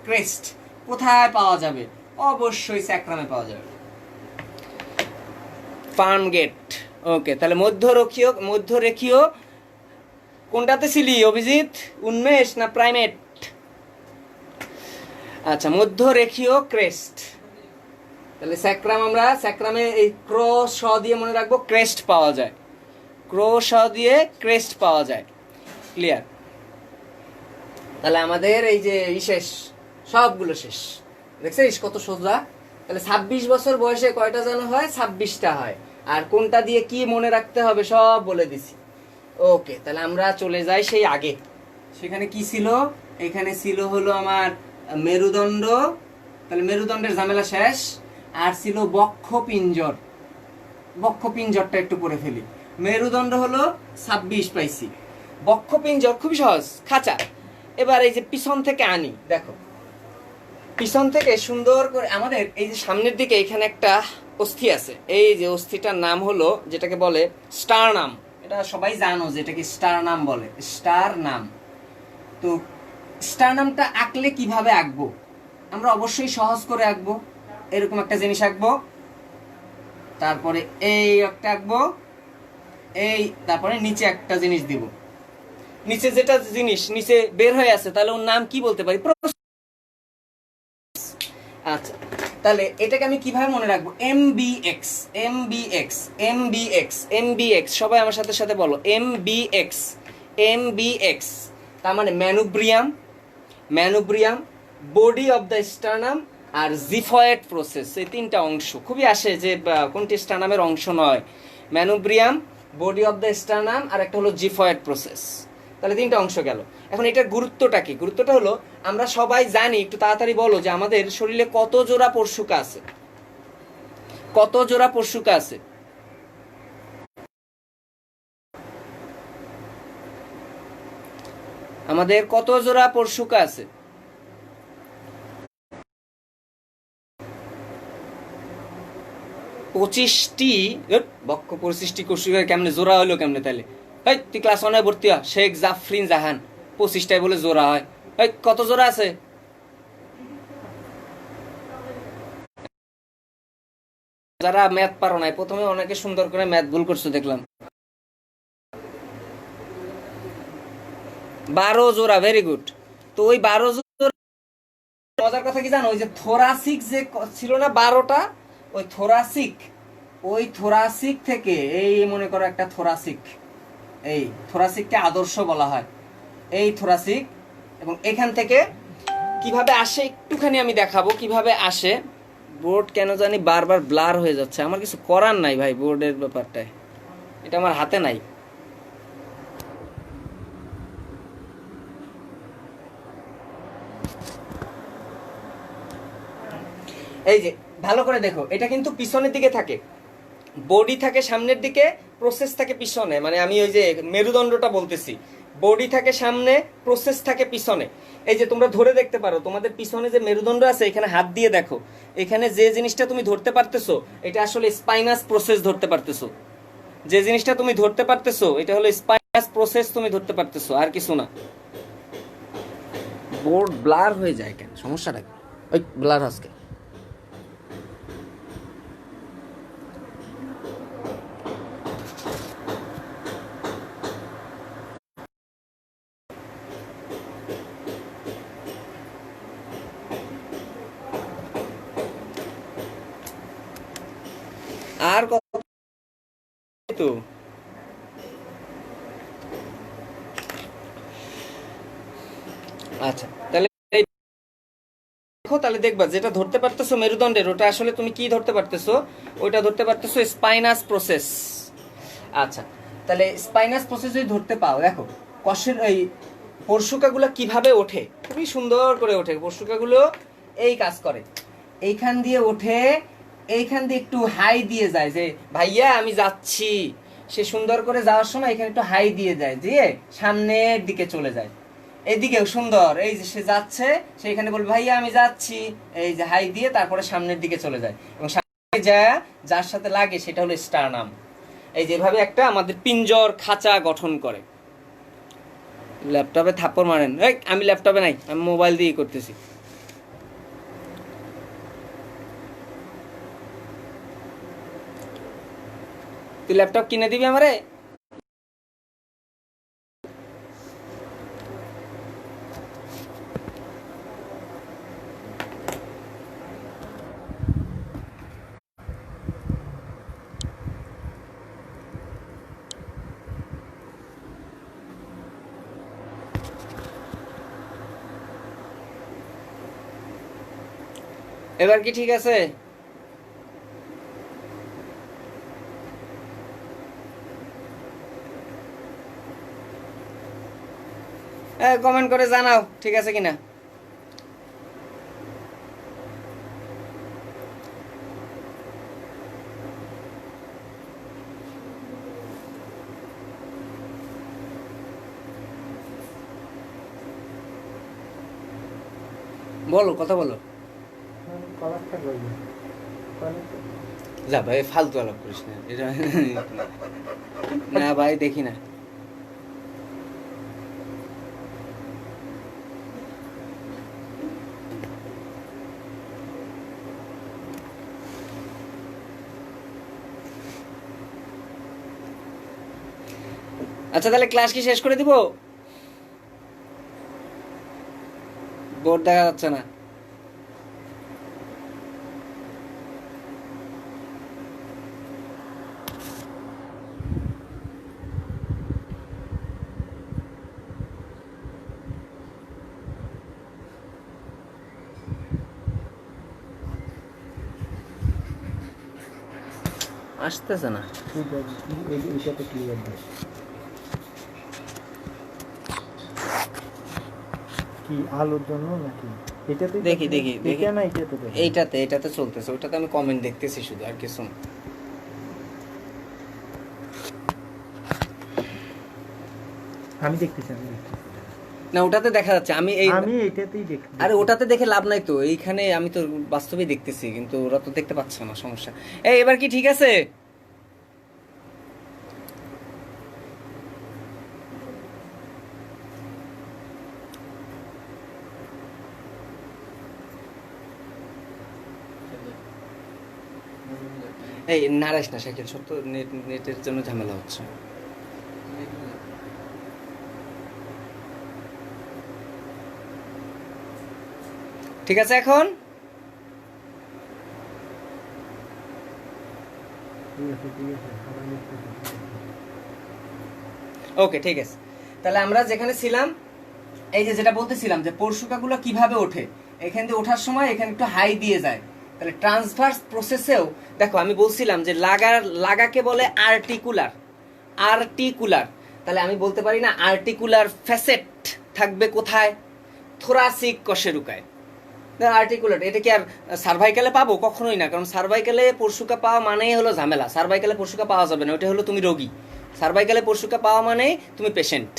A: ক্রেস্ট কোথায় পাওয়া যাবে? অবশ্যই স্যাক্রামে পাওয়া যাবে। ফার্ম গেট, ওকে। তাহলে মধ্যরেখীয় কোনটাতে ছিলি অভিজিৎ? উন্মেষ না প্রাইমেট? আচ্ছা, মধ্যরেখীয় ক্রেস্ট। তাহলে স্যাক্রামে এই ক্রোশ দিয়ে মনে রাখবো, ক্রেস্ট পাওয়া যায়, ক্লিয়ার? তাহলে আমাদের এই যে শেষ, সবগুলো শেষ, দেখছিস কত সোজা। তাহলে 26 বছর বয়সে কয়টা যেন হয়? 26টা হয়। আর কোনটা দিয়ে কি মনে রাখতে হবে সব বলে দিছি। ওকে, তাহলে আমরা চলে যাই সেই আগে। সেখানে কি ছিল? এখানে ছিল হলো আমার মেরুদণ্ড, তাহলে মেরুদণ্ডের ঝামেলা শেষ। আর ছিল বক্ষপিঞ্জর, বক্ষপিঞ্জরটা একটু পড়ে ফেলি। মেরুদণ্ড হলো 26 পাইছি, বক্ষপিঞ্জর খুবই সহজ, খাঁচা। এবার এই যে পিছন থেকে আনি, দেখো পিছন থেকে সুন্দর করে আমাদের এই যে সামনের দিকে এখানে একটা অস্থি আছে, এই যে অস্থিটার নাম হলো যেটাকে বলে স্টারনাম। এটা সবাই জানো যেটাকে স্টারনাম বলে, স্টারনাম। তো স্টারনামটা আঁকলে কিভাবে আঁকবো? আমরা অবশ্যই সহজ করে আঁকবো, এরকম একটা জিনিস আঁকবো, তারপরে এই একটা আঁকবো, এই তারপরে নিচে একটা জিনিস দিব। নিচে যেটা জিনিস নিচে বের হয়ে আছে তাহলে ওর নাম কি বলতে পারি? আচ্ছা, তাহলে এটাকে আমি কিভাবে মনে রাখবো? MBX, MBX, MBX, MBX, সবাই আমার সাথে সাথে বলো MBX, MBX। তার মানে manubrium, manubrium, body of the sternum আর জিফয়েড প্রসেস। এই তিনটা অংশ খুবই আসে যে কোনটি স্টারনামের অংশ নয়। ম্যানুব্রিয়াম, বডি অফ দ্য স্টারনাম আর একটা হলো জিফয়েড প্রসেস। তাহলে তিনটা অংশ গেল। এখন এটার গুরুত্বটা কি? গুরুত্বটা হলো আমরা সবাই জানি, একটু তাড়াতাড়ি বলো যে আমাদের শরীরে কত জোড়া পরশুকা আছে? কত জোড়া পরশুকা আছে? আমাদের কত জোড়া পরশুকা আছে? 25টি। বক্ষ 25টি পরশুকা কেমনে জোড়া হলো কেমনে? তাহলে এই তুই ক্লাস 1-এ ভর্তি হ, শেখ জাফরিন জাহান, 25টাই বলে জোড়া হয়। এই কত জোড়া আছে? যারা ম্যাথ পারো নাই, প্রথমে অনেকে সুন্দর করে ম্যাথ ভুল করছো দেখলাম। 12 জোড়া, ভেরি গুড। তো ওই 12 জোড়া, মজার কথা কি জানো? ওই যে থোরাসিক যে ছিল না 12টা, ওই থোরাসিক, ওই থোরাসিক থেকে এই মনে করো একটা থোরাসিক, এই থোরাসিককে আদর্শ বলা হয়, এই থোরাসিক। এবং এখান থেকে কিভাবে আসে একটুখানি আমি দেখাবো কিভাবে আসে। বোর্ড কেন জানি বারবার ব্লার হয়ে যাচ্ছে, আমার কিছু করার নাই ভাই, বোর্ডের ব্যাপারটায় এটা আমার হাতে নাই। এই যে ভালো করে দেখো, এটা কিন্তু পিছনের দিকে থাকে, বডি থাকে সামনের দিকে, প্রসেস থাকে পিছনে। মানে আমি ওই যে মেরুদণ্ডটা বলতেছি, বডি থাকে সামনে, প্রসেস থাকে পিছনে। এই যে তোমরা ধরে দেখতে পারো, তোমাদের পিছনে যে মেরুদণ্ড আছে এখানে হাত দিয়ে দেখো, এখানে যে জিনিসটা তুমি ধরতে পারতেছো এটা আসলে স্পাইনাস প্রসেস ধরতে পারতেছো। যে জিনিসটা তুমি ধরতে পারতেছো এটা হলো স্পাইনাস প্রসেস, তুমি ধরতে পারতেছো, আর কিছু না। বোর্ড ব্লার হয়ে যায় কেন? সমস্যাটা কি? ওই ব্লার আজকে আর কত তো। আচ্ছা, তাহলে দেখো, তাহলে দেখবা যেটা ধরতে পারতেছো মেরুদণ্ডের, ওটা আসলে তুমি কি ধরতে পারতেছো? ওইটা ধরতে পারতেছো স্পাইনাস প্রসেস। আচ্ছা, তাহলে স্পাইনাস প্রসেস যদি ধরতে পাও, দেখো কষের এই পরশুকাগুলো কিভাবে ওঠে, খুবই সুন্দর করে ওঠে পরশুকাগুলো। এই কাজ করে, এইখান দিয়ে ওঠে, এইখান দিয়ে একটু হাই দিয়ে যায় যে ভাইয়া আমি যাচ্ছি। সে সুন্দর করে যাওয়ার সময় এখানে একটু হাই দিয়ে যায়, দিয়ে সামনের দিকে চলে যায়। এদিকেও সুন্দর, এই যে সে যাচ্ছে, সেখানে বলবে ভাইয়া আমি যাচ্ছি, এই যে হাই দিয়ে তারপরে সামনের দিকে চলে যায়, এবং সামনে যায় যার সাথে লাগে সেটা হলো স্টারনাম। এই যেভাবে একটা আমাদের পিঞ্জর খাঁচা গঠন করে। ল্যাপটপে থাপ্পড় মারেন? এই আমি ল্যাপটপে নাই, আমি মোবাইল দিয়ে করতেছি। তুই ল্যাপটপ কিনে দিবি আমারে? এবার কি ঠিক আছে? কমেন্ট করে জানাও ঠিক আছে কিনা। বলো, কথা বলো। যা ভাই, ফালতু আলাপ করিস না এটা। না ভাই, দেখি না। আচ্ছা, তাহলে ক্লাস কি শেষ করে দিব? বোর্ড দেখা যাচ্ছে না। আসতেছে না।
C: কি আলোর জন্য নাকি? এটাতে
A: দেখি দেখি দেখি।
C: এটা না এটাতে দেখি।
A: এইটাতে চলতেছে, ওটাতে আমি কমেন্ট দেখতেছি শুধু, আর কিছু না।
C: আমি দেখতেছি, আমি দেখতেছি।
A: না, ওটাতে দেখা যাচ্ছে। আমি
C: আমি এটাতেই দেখি।
A: আরে ওটাতে দেখে লাভ নাই তো, এইখানে আমি তো বাস্তবেই দেখতেছি, কিন্তু ওরা তো দেখতে পাচ্ছে না, সমস্যা। এবার কি ঠিক আছে? এই নারাইস না শাকিল, সত্য নেটের জন্য ঝামেলা হচ্ছে। ঠিক আছে এখন? ওকে, ঠিক আছে। তাহলে আমরা যেখানে ছিলাম, এই যে যেটা বলতেছিলাম যে পরশুকাগুলো কিভাবে ওঠে, এখান দিয়ে ওঠার সময় এখানে একটু হাই দিয়ে যায়। তাহলে ট্রান্সভার্স প্রসেসেও দেখো, আমি বলছিলাম যে লাগাকে বলে আর্টিকুলার। আর্টিকুলার, তাহলে আমি বলতে পারি না আর্টিকুলার ফ্যাসেট থাকবে কোথায়? থোরাসিক কশেরুকায়। আর্টিকুলার, এটা কি আর সার্ভাইকালে পাবো? কখনোই না, কারণ সার্ভাইকালে পরশুকা পাওয়া মানেই হলো ঝামেলা। সার্ভাইকালে পরশুকা পাওয়া যাবে না, ওটা হলো তুমি রোগী। সার্ভাইকালে পরশুকা পাওয়া মানেই তুমি পেশেন্ট।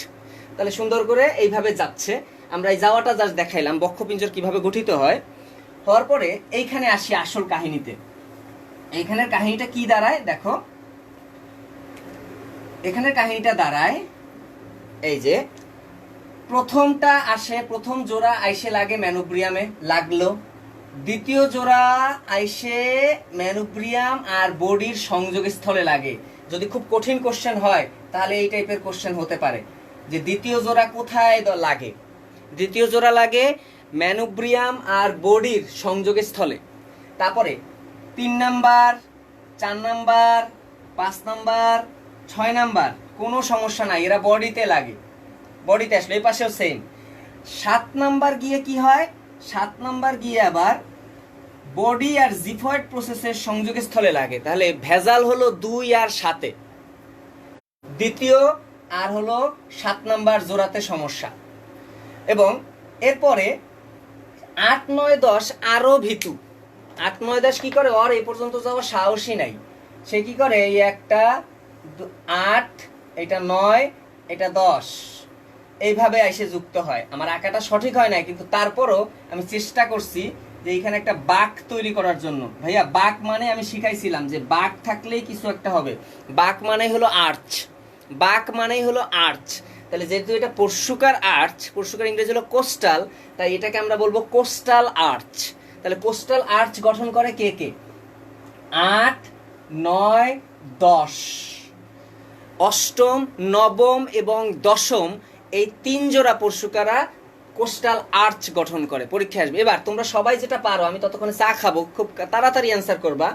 A: তাহলে সুন্দর করে এইভাবে যাচ্ছে। আমরা এই যাওয়াটা জাস্ট দেখাইলাম বক্ষপিঞ্জর কিভাবে গঠিত হয়। হওয়ার পরে এইখানে আসি আসল কাহিনীতে। এইখানের কাহিনীটা কি দাঁড়ায় দেখো। এখানের কাহিনীটা দাঁড়ায় এই যে প্রথমটা আসে, প্রথম জোড়া আইসে লাগে ম্যানোব্রিয়ামে, লাগলো। দ্বিতীয় জোড়া আইসে ম্যানোব্রিয়াম আর বডির সংযোগস্থলে লাগে। যদি খুব কঠিন কোশ্চেন হয় তাহলে এই টাইপের কোশ্চেন হতে পারে যে দ্বিতীয় জোড়া কোথায় লাগে। দ্বিতীয় জোড়া লাগে ম্যানোব্রিয়াম আর বডির সংযোগস্থলে। তারপরে 3 নাম্বার, 4 নাম্বার, 5 নাম্বার, 6 নাম্বার কোনো সমস্যা নাই, এরা বডিতে লাগে। বডিতে আসলে এই পাশেও সেম। 7 নাম্বার গিয়ে কি হয়? 7 নাম্বার গিয়ে আবার বডি আর জিফয়েড প্রসেসের সংযোগস্থলে লাগে। তাহলে ভেজাল হলো 2 আর 7-এ, দ্বিতীয় আর হলো 7 নাম্বার জোড়াতে সমস্যা। এবং এরপরে 8, 9, 10 আরো ভীতু। 8, 9, 10 কি করে? ওর এই পর্যন্ত যাওয়ার সাহসই নাই। সে কি করে? এই একটা 8, এটা 9, এটা 10, এইভাবে এসে যুক্ত হয়। আমার আঁকাটা সঠিক হয় নাই, কিন্তু তারপরও আমি চেষ্টা করছি যে এখানে একটা বাঁক তৈরি করার জন্য। ভাইয়া, বাঁক মানে আমি শিখাইছিলাম যে বাঁক থাকলেই কিছু একটা হবে। বাঁক মানে হলো আর্চ। বাঁক মানেই হলো আর্চ। তাহলে যেহেতু এটা পরশুকার আর্চ, পরশুকার ইংরেজি হলো কোস্টাল, তাই এটাকে আমরা বলবো কোস্টাল আর্চ। তাহলে কোস্টাল আর্চ গঠন করে কে কে? 8, 9, 10। অষ্টম, নবম এবং দশম এই 3 জোড়া পরশুকারা কোস্টাল আর্চ গঠন করে। পরীক্ষা আসবে। এবার তোমরা সবাই যেটা পারো, আমি ততক্ষণে চা খাবো, খুব তাড়াতাড়ি অ্যান্সার করবা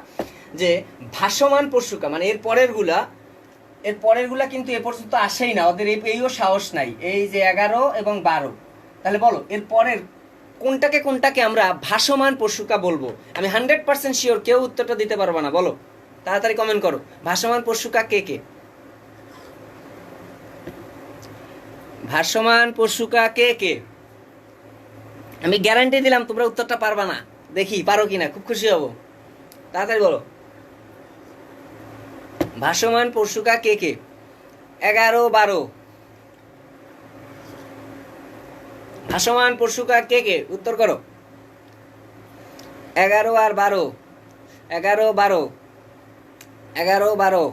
A: যে ভাসমান পরশুকা মানে এর পরের গুলা কিন্তু এ পর্যন্ত আসেই না, ওদের এইও সাহস নাই। এই যে 11 এবং 12, তাহলে বলো এর পরের কোনটাকে আমরা ভাসমান পরশুকা বলবো? আমি 100% শিওর কেউ উত্তরটা দিতে পারবা না। বলো, তাড়াতাড়ি কমেন্ট করো। ভাসমান পরশুকা কে কে? ভাসমান পশুকা কে কে? আমি গ্যারান্টি দিলাম তোমরা উত্তরটা পারবা না, দেখি পারো কিনা, খুব খুশি হব। তাড়াতাড়ি বলো, ভাসমান পশুকা কে কে? 11, 12। ভাসমান পশুকা কে কে? উত্তর করো। 11 আর 12, 11, 12, 11, 12।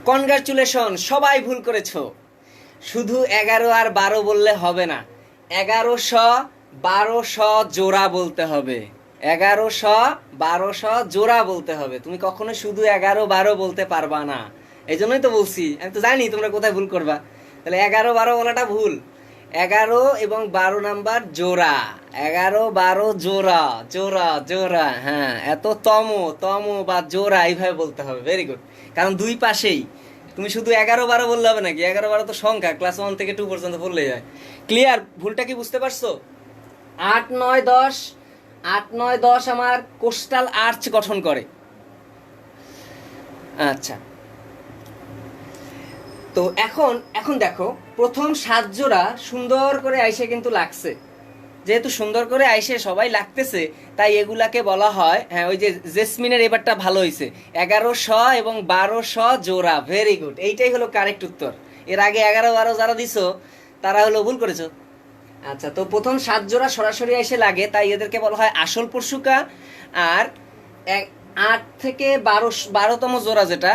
A: কনগ্রাচুলেশন, সবাই ভুল করেছো। শুধু 11 আর 12 বললে হবে না, 1100, 1200 জোড়া বলতে হবে। 1100, 1200 জোড়া বলতে হবে। তুমি কখনো শুধু 11, 12 বলতে পারবা না। এই জন্যই তো বলছি, আমি তো জানি তোমরা কোথায় ভুল করবা। তাহলে 11, 12 বলাটা ভুল। 11 এবং 12 নাম্বার জোড়া, 11, 12 জোড়া, জোড়া, জোড়া। হ্যাঁ, এত তম, তম বা জোড়া এইভাবে বলতে হবে। Very good. কারণ দুই পাশেই, তুমি শুধু 11, 12 বললে হবে নাকি? 11, 12 তো সংখ্যা, ক্লাস 1 থেকে 2 পর্যন্ত বললেই হয়। ক্লিয়ার? ভুলটা কি বুঝতে পারছো? 8, 9, 10, 8, 9, 10 আমার কোস্টাল আর্চ গঠন করে। আচ্ছা, তো এখন দেখো, প্রথম 7 জোড়া সুন্দর করে আইসে কিন্তু লাগছে। যেহেতু সুন্দর করে আইসে সবাই লাগতেছে, তাই এগুলাকে বলা হয়, হ্যাঁ ওই যে জেসমিনের এবারটা ভালো হয়েছে, 1100 এবং 1200 জোড়া। ভেরি গুড, এইটাই হলো কারেক্ট উত্তর। এর আগে 11, 12 যারা দিছো তারা হলো ভুল করেছো। আচ্ছা, তো প্রথম 7 জোড়া সরাসরি এসে লাগে, তাই এদেরকে বলা হয় আসল পরশুকা। আর 8 থেকে 12তম জোড়া যেটা,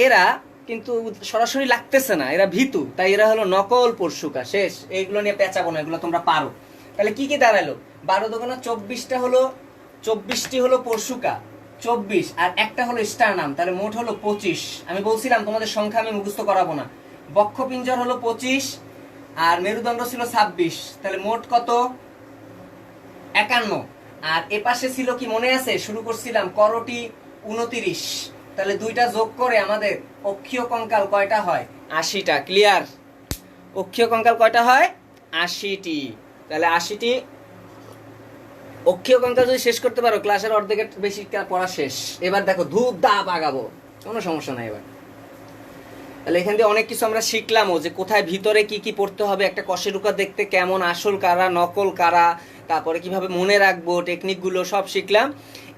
A: এরা কিন্তু সরাসরি লাগতেছে না, এরা ভীতু, তাই এরা হলো নকল পরশুকা। শেষ, এইগুলো নিয়ে পেঁচাবো না, এগুলো তোমরা পারো। তাহলে কি কি দাঁড়ালো? 12 দোকানে 24টা হলো, 24টি হলো পরশুকা, 24, আর একটা হলো স্টারনাম, তাহলে মোট হলো 25। আমি বলছিলাম তোমাদের সংখ্যা আমি মুখস্থ করাবো না। বক্ষপিঞ্জর হলো 25, আর মেরুদণ্ড ছিল 26, তাহলে মোট কত? 51। আর এ পাশে ছিল কি মনে আছে? শুরু করছিলাম করটি 29, তাহলে দুইটা যোগ করে আমাদের অক্ষীয় কঙ্কাল কয়টা হয়? 80টা। ক্লিয়ার? অক্ষীয় কঙ্কাল কয়টা হয়? 80টি। তাহলে 80টি অক্ষীয় কঙ্কাল যদি শেষ করতে পারো, ক্লাসের অর্ধেকের বেশি পড়া শেষ। এবার দেখো, ধূপ ধাপ আগাবো, কোনো সমস্যা নাই এবার। তাহলে এখান থেকে অনেক কিছু আমরা শিখলামও, যে কোথায় ভিতরে কি কি পড়তে হবে, একটা কশেরুকা দেখতে কেমন, আসল কারা, নকল কারা, তারপরে কিভাবে মনে রাখবো, টেকনিকগুলো সব শিখলাম।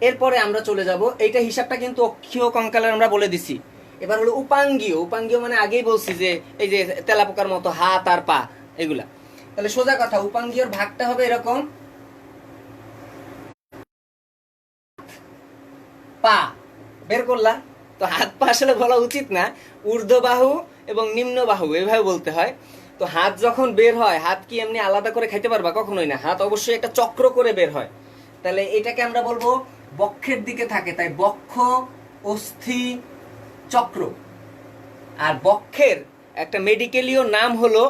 A: এরপরে আমরা চলে যাব, এইটা হিসাবটা কিন্তু অক্ষীয় কঙ্কালের আমরা বলে দিছি। এবার হলো উপাঙ্গীয়। উপাঙ্গীয় মানে আগেই বলছি যে এই যে তেলাপোকার মতো হাত আর পা, এগুলা। তাহলে সোজা কথা, উপাঙ্গীয়র ভাগটা হবে এরকম, পা বের করলা, তো হাত পা আসলে বলা উচিত না, ঊর্ধ্ব বাহু এবং নিম্ন বাহু এইভাবে বলতে হয়। তো হাত যখন বের হয়, হাত কি এমনি আলাদা করে খাইতে পারবা? কখনোই না। হাত অবশ্যই একটা চক্র করে বের হয়। তাহলে এটাকে আমরা বলবো বক্ষের দিকে থাকে, তাই বক্ষ অস্থি চক্র। আর বক্ষের একটা মেডিকেলীয় নাম হলো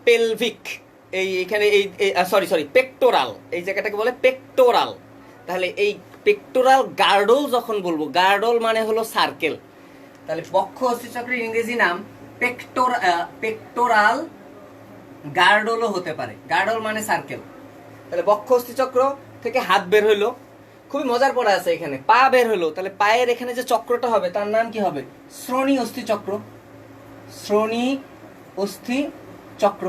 A: পেলভিক। এইখানে সরি পেক্টোরাল, এই জায়গাটাকে বলে পেক্টোরাল। তাহলে এই পেক্টোরাল গার্ডল যখন বলবো, গার্ডল মানে হলো সার্কেল, তাহলে বক্ষ অস্থিচক্রের ইংরেজি নাম পেক্টোরাল গার্ডলও হতে পারে। গার্ডল মানে সার্কেল। তাহলে বক্ষ অস্থিচক্র থেকে হাত বের হইলো, খুবই মজার পড়া আছে এখানে। পা বের হলো, তাহলে পায়ের এখানে যে চক্রটা হবে তার নাম কি হবে? শ্রোণী অস্থি চক্র। শ্রোণী অস্থি চক্র।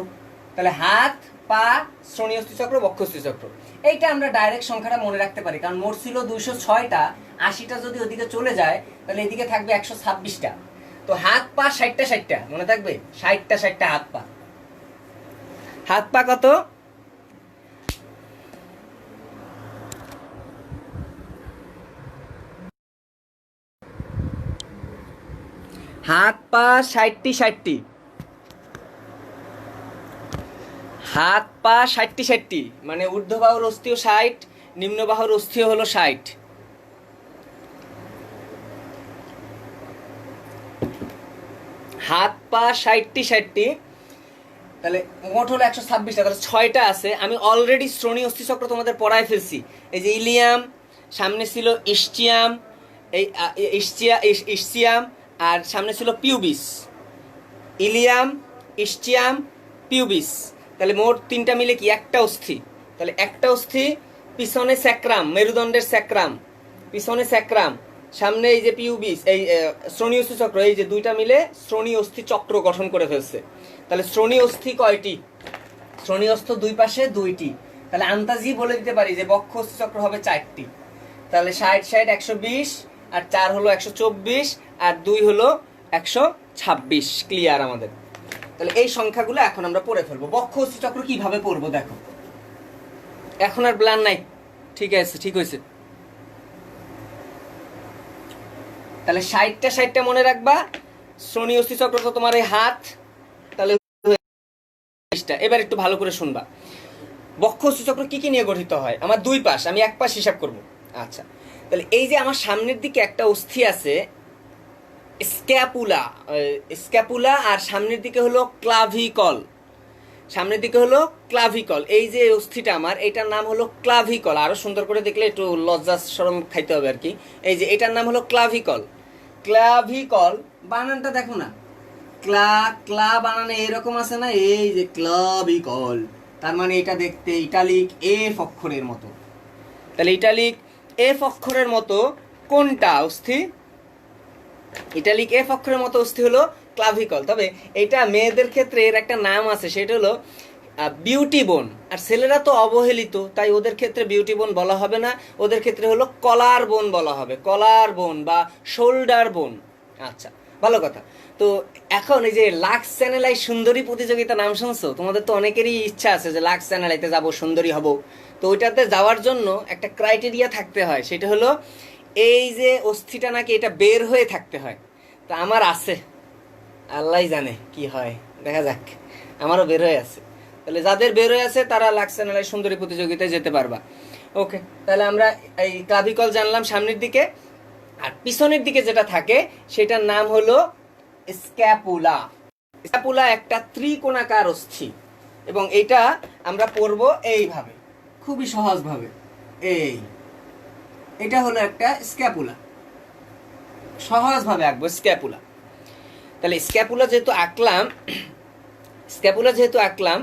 A: তাহলে হাত, পা, শ্রোণী অস্থি চক্র, বক্ষ অস্থি চক্র। এইটা আমরা ডাইরেক্ট সংখ্যাটা মনে রাখতে পারি, কারণ মোট ছিল 206টা, 80টা যদি ওদিকে চলে যায় তাহলে এদিকে থাকবে 126টা। তো হাত পা 60টা মনে থাকবে, 60টা হাত পা। হাত পা কত? হাত পা 60টি। হাত পা 60 মানে ঊর্ধ্ব বাহুর অস্থিও 60, নিম্ন বাহুর অস্থিও হলো 60। হাত পা 60, তাহলে মোট হলো 126টা, তাহলে 6টা আছে। আমি অলরেডি শ্রোণী অস্থিচক্র তোমাদের পড়ায় ফেলছি। এই যে ইলিয়াম, সামনে ছিল ইস্চিয়াম, এই ইস্চিয়াম, আর সামনে ছিল পিউবিস। ইলিয়াম, ইস্চিয়াম, পিউবিস, তাহলে মোট 3টা মিলে কি একটা অস্থি। তাহলে একটা অস্থি, পিছনে স্যাক্রাম, মেরুদণ্ডের স্যাক্রাম, পিছনে স্যাক্রাম, সামনে এই যে পিউবিস, এই শ্রোণী অস্থি চক্র, এই যে দুইটা মিলে শ্রোণী অস্থি চক্র গঠন করে ফেলছে। তাহলে শ্রোণী অস্থি কয়টি? শ্রোণী অস্থ দুই পাশে দুইটি, তাহলে আন্দাজি বলে দিতে পারি যে বক্ষ অস্থি চক্র হবে 4টি। তাহলে 60 60 120, আর 4 হলো 124, আর 2 হলো 126। ক্লিয়ার আমাদের? তাহলে এই সংখ্যাগুলো এখন আমরা পড়ে ফেলবো। বক্ষ অস্থি চক্র কিভাবে পড়বো দেখো, এখন আর প্ল্যান নাই। ঠিক আছে, ঠিক হয়েছে। তাহলে 60টা মনে রাখবা। শ্রোণী অস্থি চক্র তো তোমার এই হাত, তাহলে এবার একটু ভালো করে শুনবা। বক্ষ অস্থি চক্র কি কি নিয়ে গঠিত হয়? আমার দুই পাশ, আমি এক পাশ হিসাব করব। আচ্ছা, তাহলে এই যে আমার সামনের দিকে একটা অস্থি আছে স্ক্যাপুলা, স্ক্যাপুলা, আর সামনের দিকে হলো ক্লাভিকল। সামনের দিকে হলো ক্লাভিকল। এই যে অস্থিটা আমার, এটার নাম হলো ক্লাভিকল। আরো সুন্দর করে দেখলে একটু লজ্জা শরম খাইতে হবে আর কি। এই যে এটার নাম হলো ক্লাভিকল। ক্লাভিকল বানানটা দেখো না, ক্লা বানানে এরকম আছে না, এই যে ক্লাভিকল, তার মানে এটা দেখতে ইটালিক এফ অক্ষরের মতো। তাহলে ইটালিক এফ অক্ষরের মতো কোনটা অস্থি? ইটালিক এফ অক্ষরের মতো অস্থি হলো ক্লাভিকল। তবে এটা মেয়েদের ক্ষেত্রে এর একটা নাম আছে, সেটা হলো বিউটি বোন। আর ছেলেরা তো অবহেলিত, তাই ওদের ক্ষেত্রে বিউটি বোন বলা হবে না, ওদের ক্ষেত্রে হলো কলার বোন বলা হবে, কলার বোন বা শোল্ডার বোন। আচ্ছা, ভালো কথা। তো এখন এই যে লাক্স চ্যানেলাই সুন্দরী প্রতিযোগিতা নাম শুনছো? তোমাদের তো অনেকেরই ইচ্ছা আছে যে লাক্স চ্যানেলাইতে যাবো, সুন্দরী হব। তো ওইটাতে যাওয়ার জন্য একটা ক্রাইটেরিয়া থাকতে হয়, সেটা হলো এই যে অস্থিটা নাকি এটা বের হয়ে থাকতে হয়। তা আমার আছে, আল্লাহ জানে কি হয়, দেখা যাক। আমারও বের হয়ে আছে। তাহলে যাদের বের হয়ে আছে তারা লাক্স চ্যানেলাই সুন্দরী প্রতিযোগিতায় যেতে পারবা। ওকে, তাহলে আমরা এই ক্লাভিকল জানলাম সামনের দিকে। আর পিছনের দিকে যেটা থাকে সেটার নাম হলো স্ক্যাপুলা। স্ক্যাপুলা একটা ত্রিকোণাকার অস্থি, এবং এটা আমরা পড়বো এইভাবে, খুবই সহজভাবে। এটা হলো একটা স্ক্যাপুলা, সহজভাবে আঁকবো স্ক্যাপুলা। তাহলে স্ক্যাপুলা যেহেতু আঁকলাম,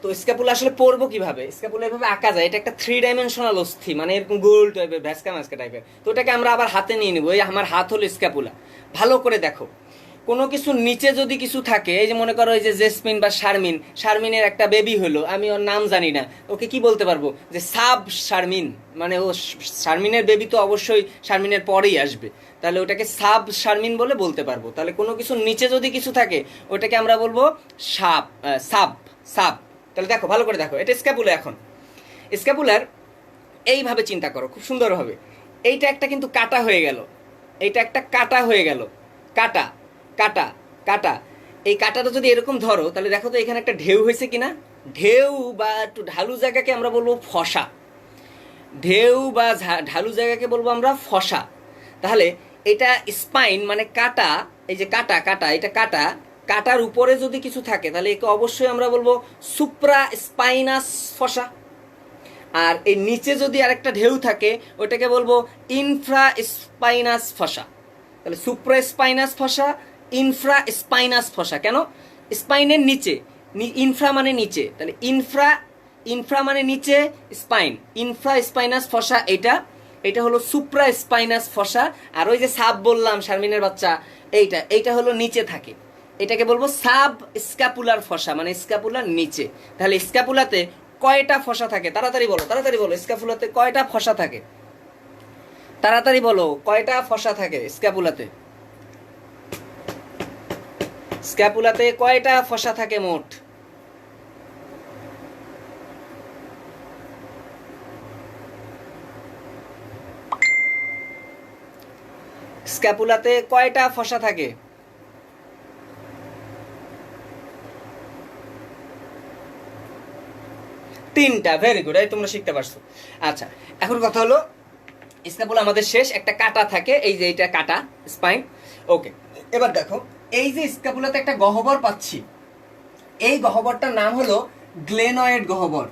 A: তো স্ক্যাপুলা আসলে পড়বো কিভাবে? স্ক্যাপুলা এভাবে আঁকা যায়, এটা একটা 3 ডাইমেনশনাল অস্থি, মানে এরকম গোল টাইপের, ভ্যাসকা ম্যাসকা টাইপের। তো ওটাকে আমরা আবার হাতে নিয়ে নেবো। এই আমার হাত হলো স্ক্যাপুলা। ভালো করে দেখো, কোনো কিছু নিচে যদি কিছু থাকে, এই যে মনে করো এই যে জেসমিন বা শারমিনের একটা বেবি হলো, আমি ওর নাম জানি না, ওকে কি বলতে পারবো? যে সাব শারমিন, মানে ও শারমিনের বেবি তো অবশ্যই শারমিনের পরেই আসবে, তাহলে ওটাকে সাব শারমিন বলতে পারবো। তাহলে কোনো কিছু নিচে যদি কিছু থাকে ওটাকে আমরা বলবো সাব। তাহলে দেখো, ভালো করে দেখো, এটা স্ক্যাপুলা। এখন স্ক্যাপুলার এইভাবে চিন্তা করো খুব সুন্দরভাবে। এইটা একটা কিন্তু কাটা হয়ে গেল, এইটা একটা কাটা হয়ে গেল, কাটা। এই কাটাটা যদি এরকম ধরো, তাহলে দেখো তো এখানে একটা ঢেউ হয়েছে কিনা। ঢেউ বা একটু ঢালু জায়গাকে আমরা বলবো ফসা। ঢেউ বা ঢালু জায়গাকে বলবো আমরা ফসা। তাহলে এটা স্পাইন মানে কাটা, এই যে কাটা, এটা কাটার উপরে যদি কিছু থাকে তাহলে একে অবশ্যই আমরা বলবো সুপ্রা স্পাইনাস ফসা। আর এই নিচে যদি আরেকটা ঢেউ থাকে ওটাকে বলবো ইনফ্রা স্পাইনাস ফসা। তাহলে supra spinous fossa, infra spinous fossa. কেন? স্পাইনের নিচে, ইনফ্রা মানে নিচে, তাহলে ইনফ্রা মানে নিচে, স্পাইন, ইনফ্রা স্পাইনাস ফসা। এটা হলো সুপ্রা স্পাইনাস ফসা। আর ওই যে সাব বললাম শারমিনের বাচ্চা, এইটা হলো নিচে থাকে, এটাকে বলবো সাব স্ক্যাপুলার ফসা, মানে স্ক্যাপুলার নিচে। তাহলে স্ক্যাপুলাতে কয়টা ফসা থাকে? তাড়াতাড়ি বলো। স্ক্যাপুলাতে কয়টা ফসা থাকে? তাড়াতাড়ি বলো, কয়টা ফসা থাকে স্ক্যাপুলাতে? স্ক্যাপুলাতে কয়টা ফসা থাকে মোট? স্ক্যাপুলাতে কয়টা ফসা থাকে? তিনটা। ভেরি গুড, এই তোমরা শিখতে পারছো। আচ্ছা, এখন কথা হলো স্ক্যাপুলা আমাদের শেষ, একটা কাটা থাকে, এই যে এটা কাটা, স্পাইন। ওকে, এবার দেখো, এই যে স্ক্যাপুলাতে একটা গহ্বর পাচ্ছি, এই গহ্বরটার নাম হলো গ্লেনয়েড গহ্বর।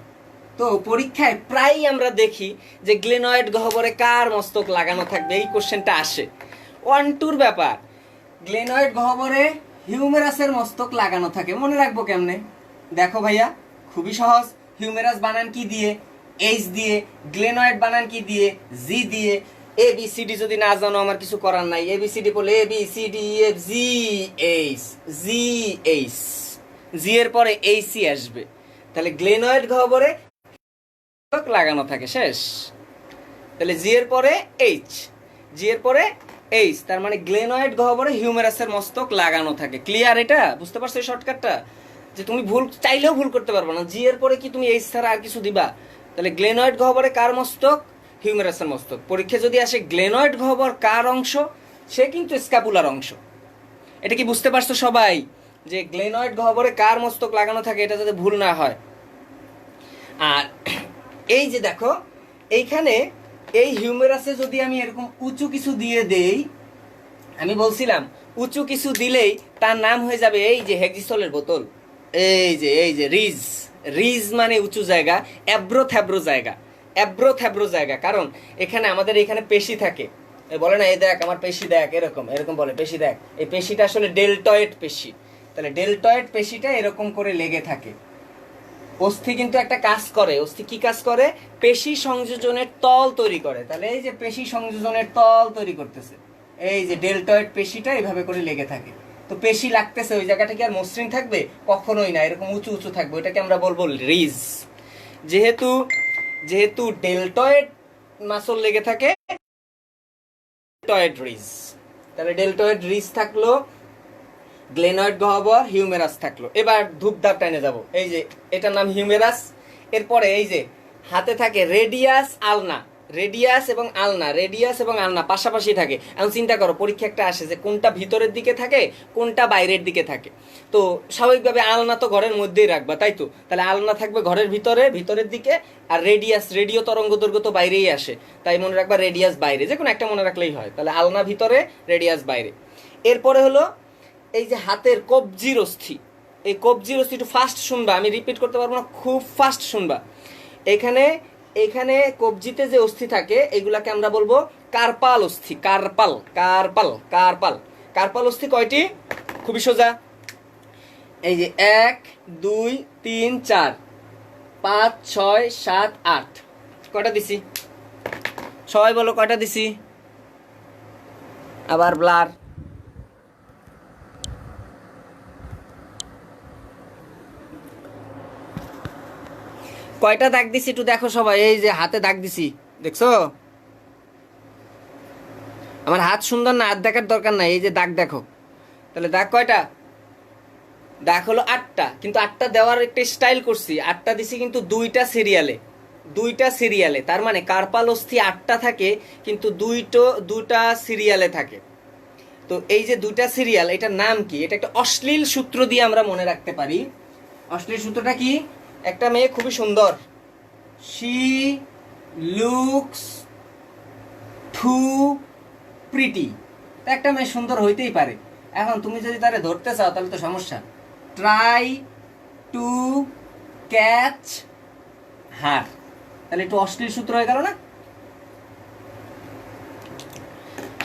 A: তো পরীক্ষায় প্রায়ই আমরা দেখি যে গ্লেনয়েড গহ্বরে কার মস্তক লাগানো থাকবে, এই কোশ্চেনটা আসে। 1-2 ব্যাপার, গ্লেনয়েড গহ্বরে হিউমেরাসের মস্তক লাগানো থাকে। মনে রাখবো কেমনে? দেখো ভাইয়া, খুবই সহজ। হিউমেরাস বানান কি দিয়ে? এইচ দিয়ে। গ্লেনয়েড বানান কি দিয়ে? জি দিয়ে। ABCD যদি না জানো আমার কিছু করার নাই, ABCD বলে ABCD EF G H, জি এর পরে এইচি আসবে, তাহলে গ্লেনয়েড গহ্বরে লাগানো থাকে, শেষ। তাহলে জি এর পরে এইচ, জি এর পরে এইচ, তার মানে গ্লেনয়েড গহ্বরে হিউমেরাসের মস্তক লাগানো থাকে। ক্লিয়ার? এটা বুঝতে পারছো এই শর্টকাটটা? যে তুমি ভুল চাইলেও ভুল করতে পারবে না। জি এর পরে কি তুমি এইচ ছাড়া আর কিছু দিবা? তাহলে গ্লেনয়েড গহ্বরে কার মস্তক? হিউমেরাসের মস্তক। পরীক্ষা যদি আসে গ্লেনয়েড গহ্বর কার অংশ, সে কিন্তু স্ক্যাপুলার অংশ। এটা কি বুঝতে পারছো সবাই, যে গ্লেনয়েড গহ্বরে কার মস্তক লাগানো থাকে, এটা যাতে ভুল না হয়। আর এই যে দেখো এইখানে এই হিউমেরাসে যদি আমি এরকম উঁচু কিছু দিয়ে দেই, আমি বলছিলাম উঁচু কিছু দিলেই তার নাম হয়ে যাবে এই যে হেক্সিসলের বোতল। এই যে রিজ, রিজ মানে উঁচু জায়গা, অ্যাব্রো থ্যাব্রো জায়গা, অ্যাব্রো থ্যাব্রো জায়গা। কারণ এখানে আমাদের এখানে পেশি থাকে, বলে না এই দেখ আমার পেশি দেখ, এরকম এরকম বলে পেশি দেখ। এই পেশিটা আসলে ডেলটয়েড পেশি। তাহলে ডেলটয়েড পেশিটা এরকম করে লেগে থাকে। অস্থি কিন্তু একটা কাজ করে। অস্থি কি কাজ করে? পেশি সংযোজনের তল তৈরি করে। তাহলে এই যে পেশি সংযোজনের তল তৈরি করতেছে, এই যে ডেলটয়েড পেশিটা এইভাবে করে লেগে থাকে। তো পেশি লাগতেছে, ওই জায়গাটা কি আর মসৃণ থাকবে? কখনোই না, এরকম উঁচু উঁচু থাকবে। ওইটাকে আমরা বলবো রিজ। যেহেতু যেহেতু ডেলটয়েড মাসল লেগে থাকে, ডেলটয়েড রিজ। তাহলে ডেলটয়েড রিজ থাকলো, গ্লেনয়েড গহ্বর, হিউমেরাস থাকলো। এবার ধূপধাপ টাইনে যাব। এই যে এটার নাম হিউমেরাস। এরপরে এই যে হাতে থাকে রেডিয়াস আলনা, রেডিয়াস এবং আলনা, রেডিয়াস এবং আলনা পাশাপাশি থাকে। এখন চিন্তা করো পরীক্ষা একটা আসে যে কোনটা ভিতরের দিকে থাকে, কোনটা বাইরের দিকে থাকে। তো স্বাভাবিকভাবে আলনা তো ঘরের মধ্যেই রাখবা, তাই তো? তাহলে আলনা থাকবে ঘরের ভিতরে, ভিতরের দিকে। আর রেডিয়াস, রেডিও তরঙ্গ দৈর্ঘ্য তো বাইরেই আসে, তাই মনে রাখবা রেডিয়াস বাইরে। যে কোনো একটা মনে রাখলেই হয়। তাহলে আলনা ভিতরে, রেডিয়াস বাইরে। এরপরে হলো এই যে হাতের কবজির অস্থি। এই কবজির অস্থি একটু ফাস্ট শুনবা, আমি রিপিট করতে পারবো না, খুব ফাস্ট শুনবা। এখানে এখানে কবজিতে যে অস্থি থাকে এগুলাকে আমরা বলবো কার্পাল অস্থি। Carpal, carpal, carpal. কার্পাল অস্থি কয়টি? খুবই সোজা। এই যে 1 2 3 4 5 6 7 8। কয়টা দিছি? সবাই বলো কয়টা দিছি? আবার ব্লার। কয়টা দাগ দিছি একটু দেখো সবাই। এই যে হাতে দাগ দিছি, দেখছো? আমার হাত সুন্দর না, হাত দেখার দরকার নাই, এই যে দাগ দেখো। তাহলে দাগ কয়টা? দাগ হলো 8টা, কিন্তু 8টা দেওয়ার একটা স্টাইল করছি। 8টা দিছি কিন্তু 2টা সিরিয়ালে, 2টা সিরিয়ালে। তার মানে কার্পাল অস্থি 8টা থাকে, কিন্তু 2টা সিরিয়ালে থাকে। তো এই যে 2টা সিরিয়াল, এটার নাম কি? এটা একটা অশ্লীল সূত্র দিয়ে আমরা মনে রাখতে পারি। অশ্লীল সূত্রটা কি? একটা মেয়ে খুবই সুন্দর, শি লুকস টু প্রিটি। একটা মেয়ে সুন্দর হইতেই পারে। এখন তুমি যদি তারে ধরতে চাও তাহলে তো সমস্যা। Try to catch her. তাহলে একটু অশ্লীল সূত্র হয়ে গেল না?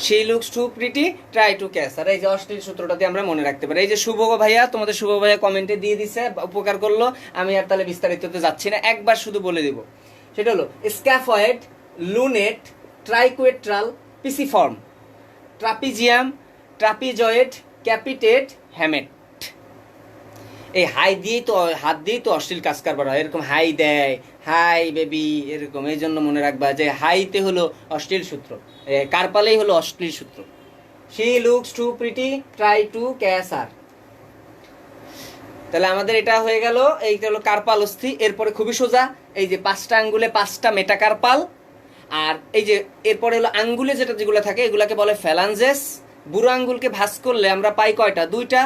A: She looks too pretty, try to catch. আর এই যে অশ্লীল সূত্রটা দিয়ে আমরা মনে রাখতে পারি। এই যে শুভ ভাইয়া, তোমাদের শুভ ভাইয়া কমেন্টে দিয়ে দিছে, উপকার করলো। আমি আর তাহলে বিস্তারিততে যাচ্ছি না, একবার শুধু বলে দিব। সেটা হলো scaphoid, lunate, triquetral, pisiform, trapezium, trapezoid, capitate, hamate. এই হাই দিয়েই তো, হাত দিয়েই তো অশ্লীল কাজ কারবার হয়। এরকম হাই দেয়, হাই বেবি, এরকম। এই জন্য মনে রাখবা যে হাইতে হলো অশ্লীল সূত্র, কার্পালেই হলো অশ্লীল সূত্র। She looks too pretty, try to catch her. তাহলে আমাদের এটা হয়ে গেল, এইটা হলো কার্পাল অস্থি। এরপরে খুবই সোজা, এই যে 5টা আঙ্গুলে 5টা মেটাকার্পাল। আর এই যে এরপরে হলো আঙ্গুলে যেগুলো থাকে এগুলাকে বলে ফ্যালাঞ্জেস। বুড়ো আঙ্গুলকে ভাঁজ করলে আমরা পাই কয়টা? 2টা।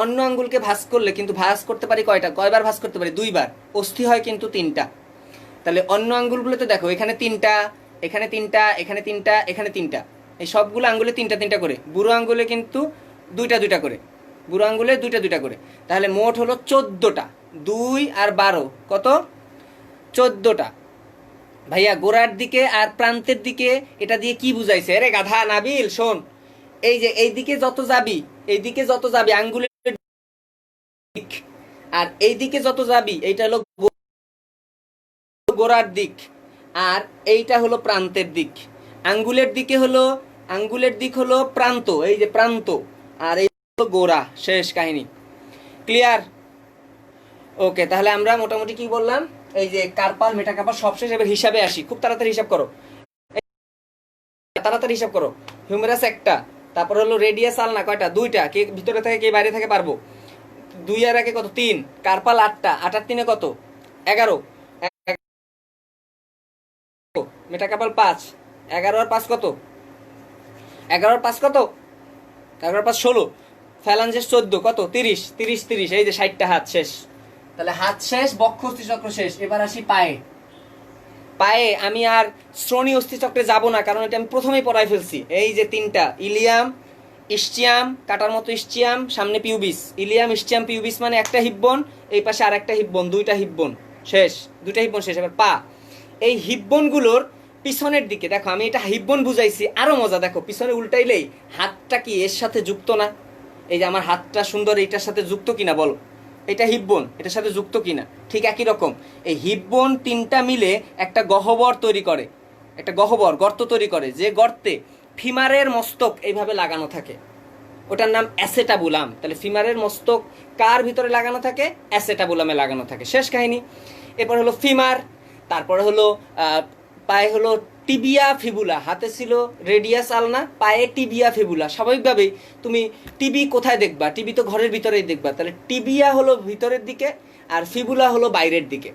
A: অন্য আঙ্গুলকে ভাঁজ করলে কিন্তু ভাঁজ করতে পারি কয়টা? কয়বার ভাঁজ করতে পারি? 2বার। অস্থি হয় কিন্তু 3টা। তাহলে অন্য আঙ্গুলগুলোতে দেখো, এখানে 3টা, এখানে 3টা, এখানে 3টা, এখানে 3টা। এই সবগুলো আঙ্গুলে 3টা 3টা করে। বুড়ো আঙ্গুলে কিন্তু 2টা 2টা করে। বুড়ো আঙ্গুলে 2টা 2টা করে। তাহলে মোট হলো 14টা। 2 আর 12 কত? 14টা। ভাইয়া গোড়ার দিকে আর প্রান্তের দিকে এটা দিয়ে কি বুঝাইছে? আরে গাধা নাবিল শোন, এই যে এইদিকে যত যাবি, এইদিকে যত যাবি আঙ্গুলের দিক, আর এইদিকে যত যাবি এইটা হলো গোড়ার দিক, আর এইটা হলো প্রান্তের দিক। আঙ্গুলের দিকে হলো, আঙ্গুলের দিক হলো প্রান্ত, এই যে প্রান্ত, আর এই হলো গোড়া। শেষ কাহিনী। ক্লিয়ার? ওকে, তাহলে আমরা মোটামুটি কি বললাম, এই যে কার্পাল মেটাকার্পাল সব শেষ, এবার হিসাবে আসি, খুব তাড়াতাড়ি হিসাব করো, তাড়াতাড়ি হিসাব করো। হিউমেরাস একটা, তারপর হলো রেডিয়াস আলনা কয়টা, দুইটা, কে ভিতরে থাকে কে বাইরে থাকে পারবো, 2 আর 1 কত 3, কার্পাল 8টা, 8 আর 3 কত 11, মেটাকার্পাল 5, 11 আর 5 কত, 11 আর 5 কত, 11 আর 5 16, ফ্যালাঞ্জেস 14 কত 30, 30 30, এই যে 60টা হাত শেষ। তাহলে হাত শেষ, বক্ষ অস্থিচক্র শেষ। এবার আসি পায়ে। পায়ে আমি আর শ্রোণী অস্থিচক্রে যাব না, কারণ এটা আমি প্রথমেই পড়াই ফেলছি। এই যে 3টা, ইলিয়াম, ইস্চিয়াম, কাটার মতো ইস্চিয়াম, সামনে পিউবিস। ইলিয়াম, ইস্চিয়াম, পিউবিস মানে একটা হিপবোন, এই পাশে আর একটা হিপবোন, 2টা হিপবোন শেষ, 2টা হিপবোন শেষ। এবার পা, এই হিপবোনগুলোর পিছনের দিকে দেখো, আমি এটা হিপবোন বুঝাইছি, আরো মজা দেখো, পিছনে উল্টাইলেই হাতটা কি এর সাথে যুক্ত না? এই যে আমার হাতটা সুন্দর এইটার সাথে যুক্ত কিনা বলো, এটা হিপবোন এটার সাথে যুক্ত কিনা? ঠিক একই রকম এই হিপবোন 3টা মিলে একটা গহ্বর তৈরি করে, একটা গহ্বর গর্ত তৈরি করে, যে গর্তে ফিমারের মস্তক এইভাবে লাগানো থাকে, ওটার নাম অ্যাসেটাবুলাম। তাহলে ফিমারের মস্তক কার ভিতরে লাগানো থাকে? অ্যাসেটাবুলামে লাগানো থাকে, শেষ কাহিনী। এরপর হলো ফিমার, তারপরে হলো পায়ে হলো টিবিয়া ফিবুলা, হাতে ছিল রেডিয়াস আলনা, পায়ে টিবিয়া ফিবুলা। স্বাভাবিকভাবেই তুমি টিবি কোথায় দেখবা? টিবি তো ঘরের ভিতরেই দেখবা, তাহলে টিবিয়া হলো ভিতরের দিকে আর ফিবুলা হলো বাইরের দিকে।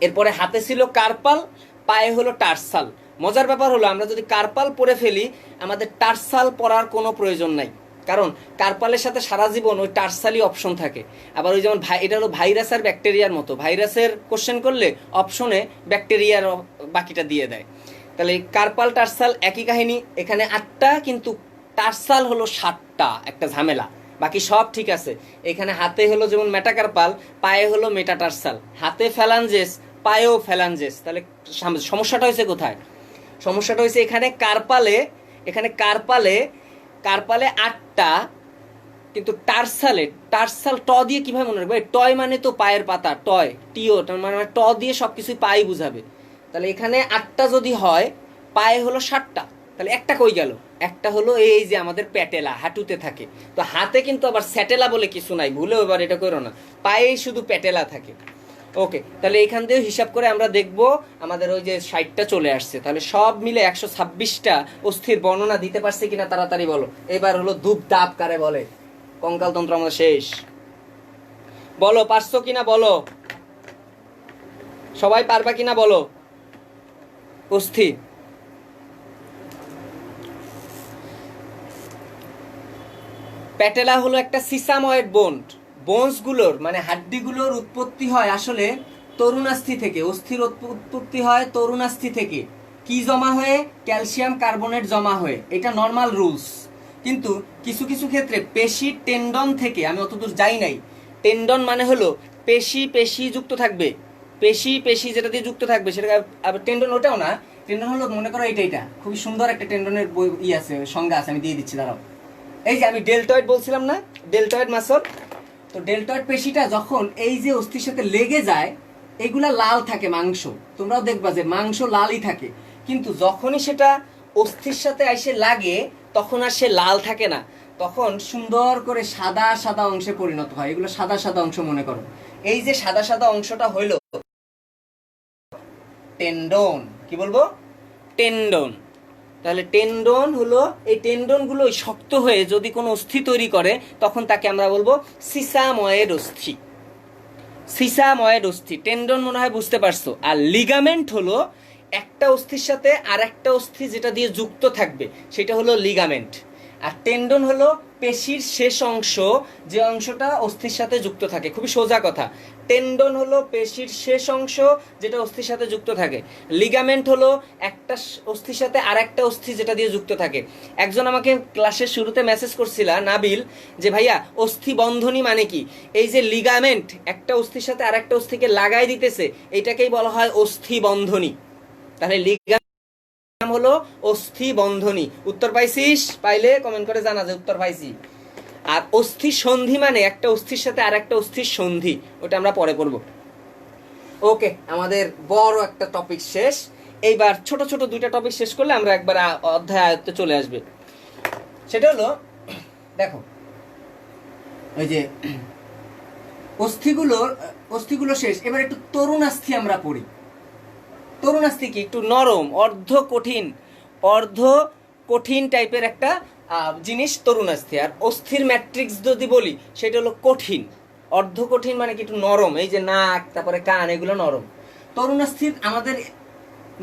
A: এরপরে হাতে ছিল কার্পাল, পায়ে হলো টার্সাল। মজার ব্যাপার হলো আমরা যদি কার্পাল পরে ফেলি, আমাদের টার্সাল পরার কোনো প্রয়োজন নাই, কারণ কার্পালের সাথে সারা জীবন ওই টার্সালই অপশন থাকে। আবার ওই যেমন এটা হলো ভাইরাস আর ব্যাকটেরিয়ার মতো, ভাইরাসের কোশ্চেন করলে অপশনে ব্যাকটেরিয়ার বাকিটা দিয়ে দেয়। তাহলে কার্পাল টার্সাল একই কাহিনী, এখানে 8টা কিন্তু টার্সাল হলো 7টা, একটা ঝামেলা, বাকি সব ঠিক আছে। এখানে হাতে হলো যেমন মেটাকার্পাল, পায়ে হলো মেটাটার্সাল, হাতে ফ্যালাঞ্জেস, পায়েও ফ্যালাঞ্জেস। তাহলে সমস্যাটা হয়েছে কোথায়? সমস্যাটা হয়েছে এখানে কার্পালে, এখানে কার্পালে 8টা, কিন্তু টার্সালে, টার্সাল ট দিয়ে কিভাবে মনে রাখবে? টয় মানে তো পায়ের পাতা, টয় টিও মানে ট দিয়ে সবকিছুই পাই বুঝাবে। তাহলে এখানে 8টা যদি হয়, পায়ে হলো 7টা, তাহলে একটা কই গেল? একটা হলো এই যে আমাদের প্যাটেলা, হাঁটুতে থাকে। তো হাতে কিন্তু আবার স্যাটেলা বলে কিছু নাই, ভুলেও এবার এটা করো না, পায়ে শুধু প্যাটেলা থাকে। ওকে, তাহলে এখান থেকে হিসাব করে আমরা দেখব আমাদের ওই যে 60টা চলে আসছে। তাহলে সব মিলে 126টা অস্থির বর্ণনা দিতে পারছে কিনা তাড়াতাড়ি বলো। এবার হলো ধূপ দাপ কারে বলে, কঙ্কাল তন্ত্র আমাদের শেষ। বলো পারছো কিনা বলো, সবাই পারবা কিনা বলো। অস্থি, প্যাটেলা হলো একটা সিসাময়েড বোনসগুলোর মানে হাড্ডিগুলোর উৎপত্তি হয় আসলে তরুণাস্থি থেকে। অস্থির উৎপত্তি হয় তরুণাস্থি থেকে, কি জমা হয়ে? ক্যালসিয়াম কার্বনেট জমা হয়ে, এটা নর্মাল রুলস। কিন্তু কিছু কিছু ক্ষেত্রে পেশি টেন্ডন থেকে, আমি অতদূর যাই নাই, টেন্ডন মানে হলো পেশি যুক্ত থাকবে, পেশি যেটা দিয়ে যুক্ত থাকবে সেটা আবার টেন্ডন, ওটাও না। টেন্ডন হলো মনে করো এটা খুবই সুন্দর একটা টেন্ডনের বই আছে, সংজ্ঞা আছে, আমি দিয়ে দিচ্ছি দাঁড়াও। এই যে আমি ডেলটয়েড বলছিলাম না, ডেলটয়েড মাসল, তো ডেলটয়েড পেশিটা যখন এই যে অস্থির সাথে লেগে যায়, এগুলা লাল থাকে মাংস, তোমরাও দেখবা যে মাংস লালই থাকে। কিন্তু যখনই সেটা অস্থির সাথে এসে লাগে, তখন আর সে লাল থাকে না, তখন সুন্দর করে সাদা সাদা অংশে পরিণত হয়। এগুলো সাদা সাদা অংশ মনে করো, এই যে সাদা সাদা অংশটা হইল টেন্ডন। কি বলবো? টেন্ডন। তাহলে টেন্ডন হলো, এই টেন্ডন গুলো শক্ত হয়ে যদি কোনো অস্থি তৈরি করে, তখন তাকে আমরা বলবো সিসাময়েড অস্থি। সিসাময়েড অস্থি, টেন্ডন মনে হয় বুঝতে পারছো। আর লিগামেন্ট হলো একটা অস্থির সাথে আর একটা অস্থি যেটা দিয়ে যুক্ত থাকবে, সেটা হলো লিগামেন্ট। আর টেন্ডন হলো পেশির শেষ অংশ, যে অংশটা অস্থির সাথে যুক্ত থাকে। খুবই সোজা কথা, টেন্ডন হলো পেশির শেষ অংশ যেটা অস্থির সাথে যুক্ত থাকে, লিগামেন্ট হলো একটা অস্থির সাথে আর একটা অস্থি যেটা দিয়ে যুক্ত থাকে। একজন আমাকে ক্লাসের শুরুতে মেসেজ করছিল, নাবিল, যে ভাইয়া অস্থি বন্ধনী মানে কি? এই যে লিগামেন্ট একটা অস্থির সাথে আর একটা অস্থিকে লাগাই দিতেছে, এটাকেই বলা হয় অস্থি বন্ধনী। তাহলে লিগামেন্ট হলো অস্থি বন্ধনী। উত্তর পাইছিস? পাইলে কমেন্ট করে জানা যে উত্তর পাইছি। আর অস্থি সন্ধি মানে একটা অস্থির সাথে আর একটা অস্থির সন্ধি, ওটা আমরা পরে করব। ওকে, আমাদের বড় একটা টপিক শেষ। এইবার ছোট ছোট 2টা টপিক শেষ করলে আমরা একবার অধ্যায় আয়ত্তে চলে আসবে। সেটা হলো দেখো, ওই যে অস্থিগুলো শেষ, এবার একটু তরুণাস্থি আমরা পড়ি। তরুণাস্থি কি? একটু নরম, অর্ধ কঠিন টাইপের একটা জিনিস তরুণাস্থি। আর অস্থির ম্যাট্রিক্স যদি বলি সেটা হলো কঠিন। অর্ধ কঠিন মানে কি? একটু নরম, এই যে নাক, তারপরে কান, এগুলো নরম। তরুণাস্থির আমাদের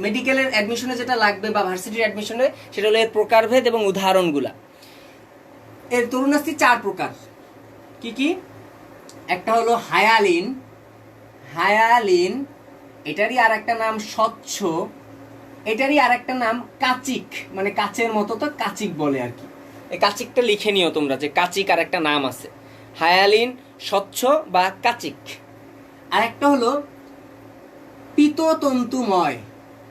A: মেডিকেলের অ্যাডমিশনে যেটা লাগবে বা ভার্সিটির অ্যাডমিশনে, সেটা হলো এর প্রকারভেদ এবং উদাহরণগুলা। এর তরুণাস্থি 4 প্রকার। কি কি? একটা হলো হায়ালিন, এটারই আর একটা নাম স্বচ্ছ, এটারই আর একটা নাম কাচিক, মানে কাচের মতো, তো কাচিক বলে আর কি। এই কাচিকটা লিখে নিও তোমরা, যে কাচিক আর একটা নাম আছে, হায়ালিন, স্বচ্ছ বা কাচিক। আর একটা হলো পিততন্তুময়।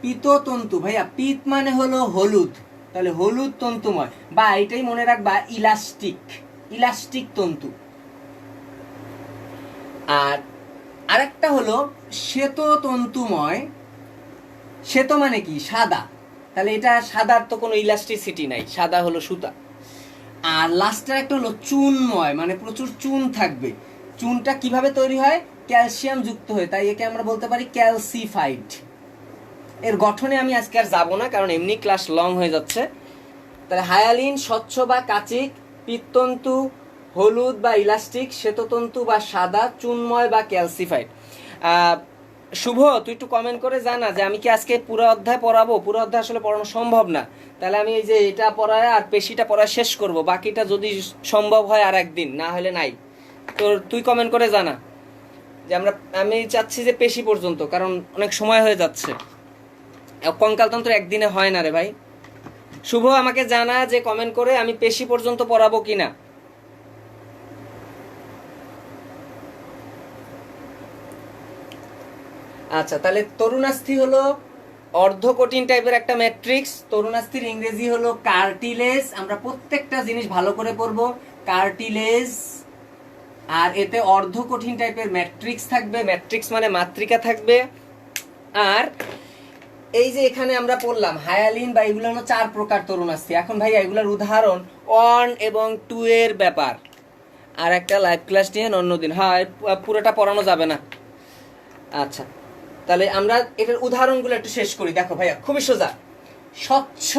A: পিততন্তু, ভাইয়া পিত মানে হলো হলুদ, তাহলে হলুদ তন্তুময়, বা এটাই মনে রাখবা ইলাস্টিক তন্তু। আর আরেকটা হলো শ্বেততন্তুময়। শ্বেত মানে কি? সাদা, তাহলে এটা সাদার তো কোনো ইলাস্টিসিটি নাই, সাদা হলো সুতা। আর লাস্টের একটা হলো চুনময়, মানে প্রচুর চুন থাকবে। চুনটা কিভাবে তৈরি হয়? ক্যালসিয়াম যুক্ত হয়ে, তাই একে আমরা বলতে পারি ক্যালসিফাইড। এর গঠনে আমি আজকে আর যাবো না, কারণ এমনি ক্লাস লং হয়ে যাচ্ছে। তাহলে হায়ালিন, স্বচ্ছ বা কাচিক, পিত্তন্তু হলুদ বা ইলাস্টিক, শ্বেততন্তু বা সাদা, চুনময় বা ক্যালসিফাইড। শুভ, তুই একটু কমেন্ট করে জানা যে আমি কি আজকে পুরো অধ্যায় পড়াবো? পুরো অধ্যায় আসলে পড়ানো সম্ভব না, তাহলে আমি এই যে এটা পড়ায় আর পেশিটা পড়া শেষ করব, বাকিটা যদি সম্ভব হয় আর একদিন, না হলে নাই। তো তুই কমেন্ট করে জানা যে আমি চাচ্ছি যে পেশি পর্যন্ত, কারণ অনেক সময় হয়ে যাচ্ছে। কঙ্কালতন্ত্র একদিনে হয় না রে ভাই। শুভ আমাকে জানা যে কমেন্ট করে আমি পেশি পর্যন্ত পড়াবো কিনা। আচ্ছা, তাহলে তরুণাস্থি হলো অর্ধ কঠিন টাইপের একটা ম্যাট্রিক্স। তরুণাস্থির ইংরেজি হলো কার্টিলেজ। আমরা প্রত্যেকটা জিনিস ভালো করে পড়বো, কার্টিলেজ। আর এতে অর্ধ কঠিন টাইপের ম্যাট্রিক্স থাকবে, ম্যাট্রিক্স মানে মাতৃকা থাকবে। আর এই যে এখানে আমরা পড়লাম হায়ালিন বা এগুলো হলো 4 প্রকার তরুণাস্থি। এখন ভাই এগুলোর উদাহরণ 1 এবং 2 এর ব্যাপার আর একটা লাইভ ক্লাস নিয়ে অন্যদিন, হ্যাঁ পুরোটা পড়ানো যাবে না। আচ্ছা, তাহলে আমরা এটার উদাহরণগুলো একটু শেষ করি। দেখো ভাইয়া, খুবই সোজা। স্বচ্ছ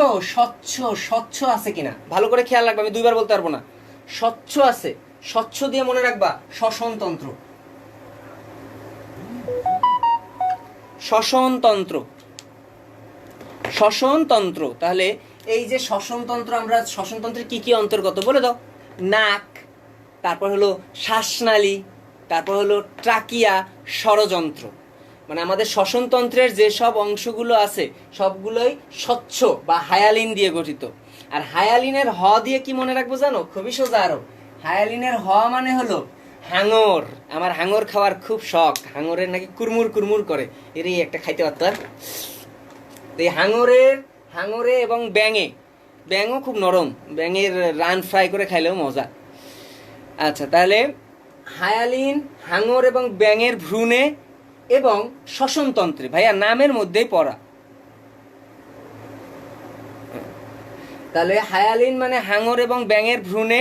A: আছে কিনা ভালো করে খেয়াল রাখবা, আমি 2 বার বলতে পারবো না। স্বচ্ছ আছে, স্বচ্ছ দিয়ে মনে রাখবা শ্বসনতন্ত্র। তাহলে এই যে শ্বসনতন্ত্র, আমরা শ্বসনতন্ত্রের কি কি অন্তর্গত বলে দাও। নাক, তারপর হলো শ্বাসনালী, তারপর হলো ট্রাকিয়া, স্বরযন্ত্র। মানে আমাদের শ্বসনতন্ত্রের যে সব অংশগুলো আছে সবগুলোই স্বচ্ছ বা হায়ালিন দিয়ে গঠিত। আর হায়ালিনের হ দিয়ে কি মনে রাখবো জানো? খুবই সোজা আরো। হায়ালিনের হ মানে হলো হাঙর। আমার হাঙর খাওয়ার খুব শখ, হাঙরের নাকি কুরমুর কুরমুর করে, এর একটা খাইতে পারতাম। এই হাঙরে এবং ব্যাঙও খুব নরম, ব্যাঙের রান ফ্রাই করে খাইলেও মজা। আচ্ছা, তাহলে হায়ালিন, হাঙর এবং ব্যাঙের ভ্রূণে এবং শ্বসনতন্ত্রে, ভাইয়া নামের মধ্যেই পড়া। তাহলে হায়ালিন মানে হাঙর এবং ব্যাঙের ভ্রূণে,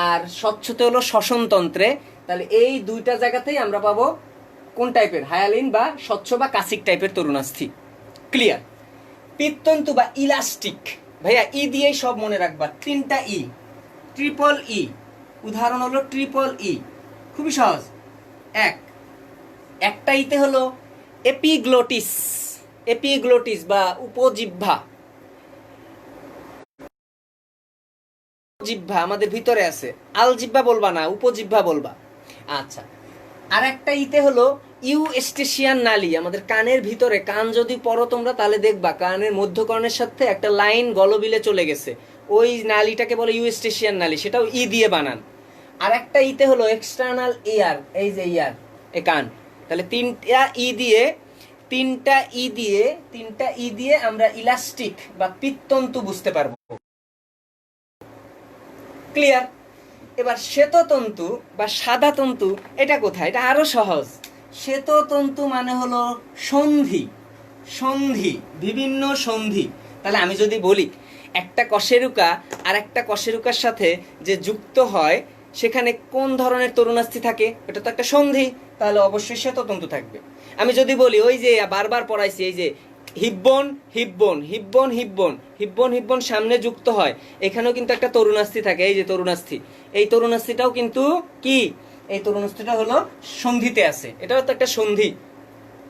A: আর স্বচ্ছতে হলো শ্বসনতন্ত্রে। তাহলে এই 2টা জায়গাতেই আমরা পাবো কোন টাইপের? হায়ালিন বা স্বচ্ছ বা কাচিক টাইপের তরুণাস্থি। ক্লিয়ার? পিত্তন্তু বা ইলাস্টিক, ভাইয়া ই দিয়েই সব মনে রাখবা, 3টা ই, ট্রিপল ই। উদাহরণ হলো ট্রিপল ই, খুবই সহজ। একটা ইতে হলো এপিগ্লোটিস বা উপজিহ্বা। জিহ্বা আমাদের ভিতরে আছে, আলজিহ্বা বলবা না, উপজিহ্বা বলবা। আচ্ছা, আর একটা ইতে হলো ইউস্টেশিয়ান নালী, আমাদের কানের ভিতরে। কান যদি পড়ো তোমরা তাহলে দেখবা কানের মধ্যকর্ণের সাথে একটা লাইন গলবিলে চলে গেছে, ওই নালীটাকে বলে ইউস্টেশিয়ান নালী, সেটাও ই দিয়ে বানান। আর একটা ইতে হলো এক্সটার্নাল ইয়ার, এই যে ইয়ার, এ কান। তাহলে 3টা ই দিয়ে আমরা ইলাস্টিক বা পিত্তন্তু বুঝতে পারবো। ক্লিয়ার? এবার শ্বেততন্তু বা সাদা তন্তু, এটা কোথায়? এটা আরো সহজ। শ্বেততন্তু মানে হলো সন্ধি, বিভিন্ন সন্ধি। তাহলে আমি যদি বলি একটা কশেরুকা আর একটা কশেরুকার সাথে যে যুক্ত হয় সেখানে কোন ধরনের তরুণাস্থি থাকে? এটা তো একটা সন্ধি, তাহলে অবশ্যই শ্বেততন্তু থাকবে। আমি যদি বলি ওই যে বারবার পড়াইছি, এই যে হিব্বন হিব্বন হিব্বন হিব্বন হিব্বন হিব্বন সামনে যুক্ত হয়, এখানেও কিন্তু একটা তরুণাস্থি থাকে, এই যে তরুণাস্থি, এই তরুণাস্থিটাও কিন্তু কি, এই তরুণাস্থিটা হলো সন্ধিতে আছে, এটাও তো একটা সন্ধি,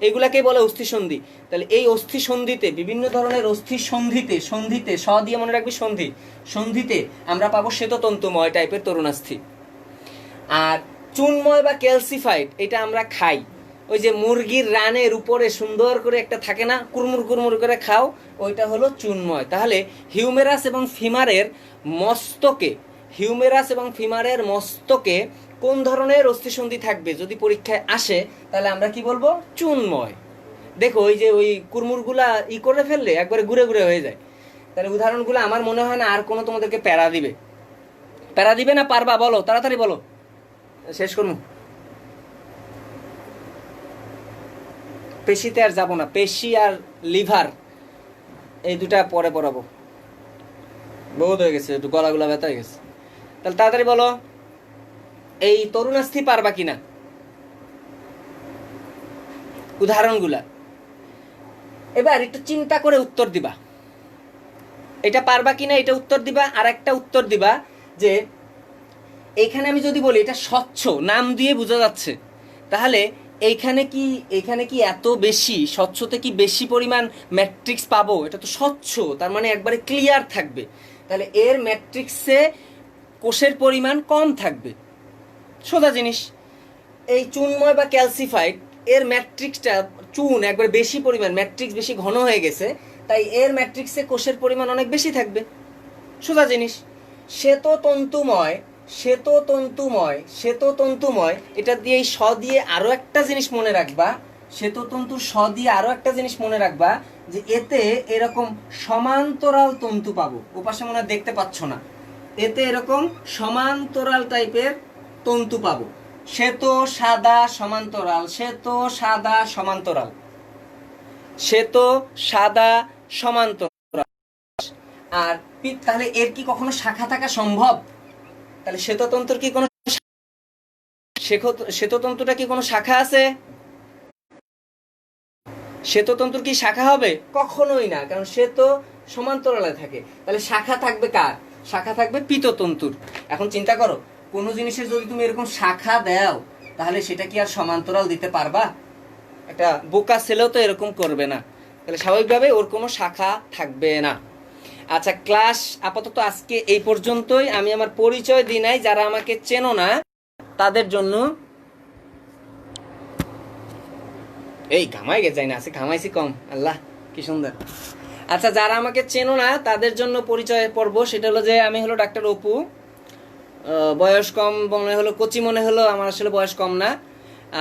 A: এগুলাকে বলে অস্থি সন্ধি। তাহলে এই অস্থি সন্ধিতে, বিভিন্ন ধরনের অস্থি সন্ধিতে, সন্ধিতে স দিয়ে মনে রাখবি সন্ধি, সন্ধিতে আমরা পাবো শ্বেততন্তুময় টাইপের তরুণাস্থি। আর চুনময় বা ক্যালসিফাইড, এটা আমরা খাই, ওই যে মুরগির রানের উপরে সুন্দর করে একটা থাকে না, কুরমুর কুরমুর করে খাও, ওইটা হলো চুনময়। তাহলে হিউমেরাস এবং ফিমারের মস্তকে, হিউমেরাস এবং ফিমারের মস্তকে কোন ধরনের অস্থিসন্ধি থাকবে যদি পরীক্ষায় আসে, তাহলে আমরা কি বলবো? চুনময়। দেখো ওই যে ওই কুরমুরগুলা করে ফেললে একবারে ঘুরে ঘুরে হয়ে যায়। তাহলে উদাহরণগুলো আমার মনে হয় না আর কোনো তোমাদেরকে প্যারা দিবে। প্যারা দিবে না? পারবা? বলো, তাড়াতাড়ি বলো, শেষ করবো। পেশিতে আর যাবো না, পেশি আর লিভার এই দুটা পরে পড়াবো, বহুত হয়ে গেছে, একটু গলাগুলা ব্যথা হয়ে গেছে। তাহলে তাড়াতাড়ি বলো, এই তরুণাস্থি পারবা কিনা? উদাহরণগুলা এবার একটু চিন্তা করে উত্তর দিবা, এটা পারবা কিনা এটা উত্তর দিবা। আর একটা উত্তর দিবা যে এইখানে আমি যদি বলি এটা স্বচ্ছ, নাম দিয়ে বোঝা যাচ্ছে, তাহলে এইখানে কি এত বেশি স্বচ্ছতে কি বেশি পরিমাণ ম্যাট্রিক্স পাবো? এটা তো স্বচ্ছ, তার মানে একবারে ক্লিয়ার থাকবে, তাহলে এর ম্যাট্রিক্সে কোষের পরিমাণ কম থাকবে, সোজা জিনিস। এই চুনময় বা ক্যালসিফাইড, এর ম্যাট্রিক্সটা চুন একবার বেশি পরিমাণ, ম্যাট্রিক্স বেশি ঘন হয়ে গেছে, তাই এর ম্যাট্রিক্সে কোষের পরিমাণ অনেক বেশি থাকবে, সোজা জিনিস। শ্বেততন্তুময়, শ্বেততন্তুময়, শ্বেততন্তুময়, এটা দিয়ে এই স দিয়ে আরো একটা জিনিস মনে রাখবা, শ্বেততন্তুর স দিয়ে আরো একটা জিনিস মনে রাখবা, যে এতে এরকম সমান্তরাল তন্তু পাবো, ওপাশে মনে হয় দেখতে পাচ্ছ না, এতে এরকম সমান্তরাল টাইপের তন্তু পাবো, শ্বেত সাদা সমান্তরাল, শ্বেত সাদা সমান্তরাল, শ্বেত সাদা সমান্তরাল। আর তাহলে এর কি কখনো শাখা থাকা সম্ভব? তাহলে শ্বেততন্তুর কি কোনো, শ্বেততন্তুটা কি কোনো শাখা আছে? শ্বেততন্তুর কি শাখা হবে? কখনোই না, কারণ শ্বেত সমান্তরালে থাকে। তাহলে শাখা থাকবে কার? শাখা থাকবে পীততন্তুর। এখন চিন্তা করো, কোনো জিনিসের যদি তুমি এরকম শাখা দাও, তাহলে সেটা কি আর সমান্তরাল দিতে পারবা? একটা বোকা ছেলেও তো এরকম করবে না, তাহলে স্বাভাবিকভাবে ওর কোনো শাখা থাকবে না। আচ্ছা, ক্লাস আপাতত আজকে এই পর্যন্তই। আমি আমার পরিচয় দিই নাই, যারা আমাকে চেনো না তাদের জন্য, এই ঘামাই গে যাই না, আছে ঘামাইছি কম, আল্লাহ কি সুন্দর। আচ্ছা, যারা আমাকে চেনো না তাদের জন্য পরিচয় পর্ব, সেটা হলো যে আমি হলো ডাক্তার অপু, বয়স কম মনে হলো, কচি মনে হলো, আমার আসলে বয়স কম না।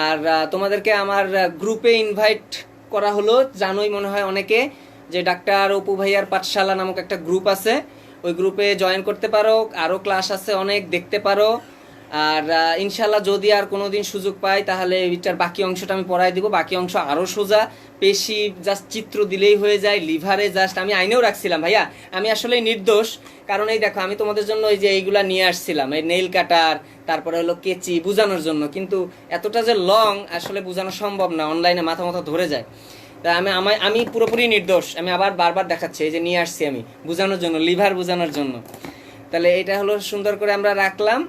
A: আর তোমাদেরকে আমার গ্রুপে ইনভাইট করা হলো, জানোই মনে হয় অনেকে যে ডাক্তার অপু ভাইয়ার পাঠশালা নামক একটা গ্রুপ আছে, ওই গ্রুপে জয়েন করতে পারো, আরও ক্লাস আছে অনেক, দেখতে পারো। আর ইনশাল্লাহ যদি আর কোনোদিন সুযোগ পাই তাহলে এটার বাকি অংশটা আমি পড়াই দিব, বাকি অংশ আরও সোজা, পেশি জাস্ট চিত্র দিলেই হয়ে যায়, লিভারে জাস্ট আমি আইনেও রাখছিলাম ভাইয়া, আমি আসলে নির্দোষ, কারণ এই দেখো আমি তোমাদের জন্য এই যে এইগুলা নিয়ে আসছিলাম, এই নেইল কাটার, তারপরে হলো কেচি বোঝানোর জন্য, কিন্তু এতটা যে লং আসলে বোঝানো সম্ভব না, অনলাইনে মাথা মাথা ধরে যায়। তা আমি পুরোপুরি নির্দোষ, আমি আবার বারবার দেখাচ্ছি, এই যে নিয়ে আসছি আমি বোঝানোর জন্য, লিভার বোঝানোর জন্য। তাহলে এটা হলো সুন্দর করে আমরা রাখলাম।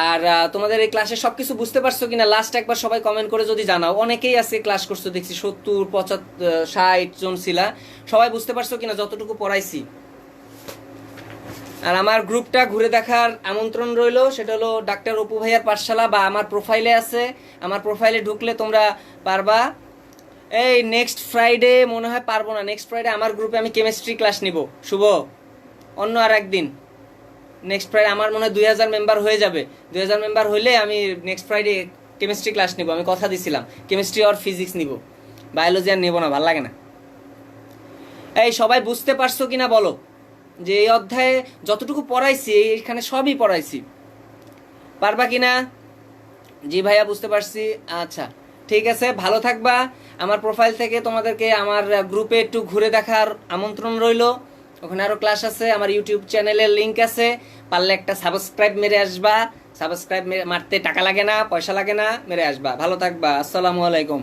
A: আর তোমাদের এই ক্লাসে সবকিছু বুঝতে পারছো কিনা লাস্ট একবার সবাই কমেন্ট করে যদি জানাও, অনেকেই আজকে ক্লাস করছো দেখছি, 70, 75, 60 জন ছিলা, সবাই বুঝতে পারছো কিনা যতটুকু পড়াইছি? আর আমার গ্রুপটা ঘুরে দেখার আমন্ত্রণ রইলো, সেটা হলো ডাক্তার অপু ভাইয়ার পাঠশালা, বা আমার প্রোফাইলে আছে, আমার প্রোফাইলে ঢুকলে তোমরা পারবা। এই নেক্সট ফ্রাইডে মনে হয় পারবো না, নেক্সট ফ্রাইডে আমার গ্রুপে আমি কেমিস্ট্রি ক্লাস নিব, শুভ অন্য আর একদিন। নেক্সট ফ্রাইডে আমার মনে হয় 2000 মেম্বার হয়ে যাবে, 2000 মেম্বার হইলে আমি নেক্সট ফ্রাইডে কেমিস্ট্রি ক্লাস নিব, আমি কথা দিছিলাম, কেমিস্ট্রি আর ফিজিক্স নিব, বায়োলজি আর নেব না, ভালো লাগে না। এই সবাই বুঝতে পারছো কিনা বলো, যে এই অধ্যায়ে যতটুকু পড়াইছি এইখানে সবই পড়াইছি, পারবা কিনা? জি ভাইয়া বুঝতে পারছি। আচ্ছা ঠিক আছে, ভালো থাকবা। আমার প্রোফাইল থেকে তোমাদেরকে আমার গ্রুপে একটু ঘুরে দেখার আমন্ত্রণ রইলো, ওখানে আরও ক্লাস আছে, আমার ইউটিউব চ্যানেলের লিঙ্ক আছে, পারলে একটা সাবস্ক্রাইব মেরে আসবা, সাবস্ক্রাইব মারতে টাকা লাগে না, পয়সা লাগে না, মেরে আসবা। ভালো থাকবা। আসসালামু আলাইকুম।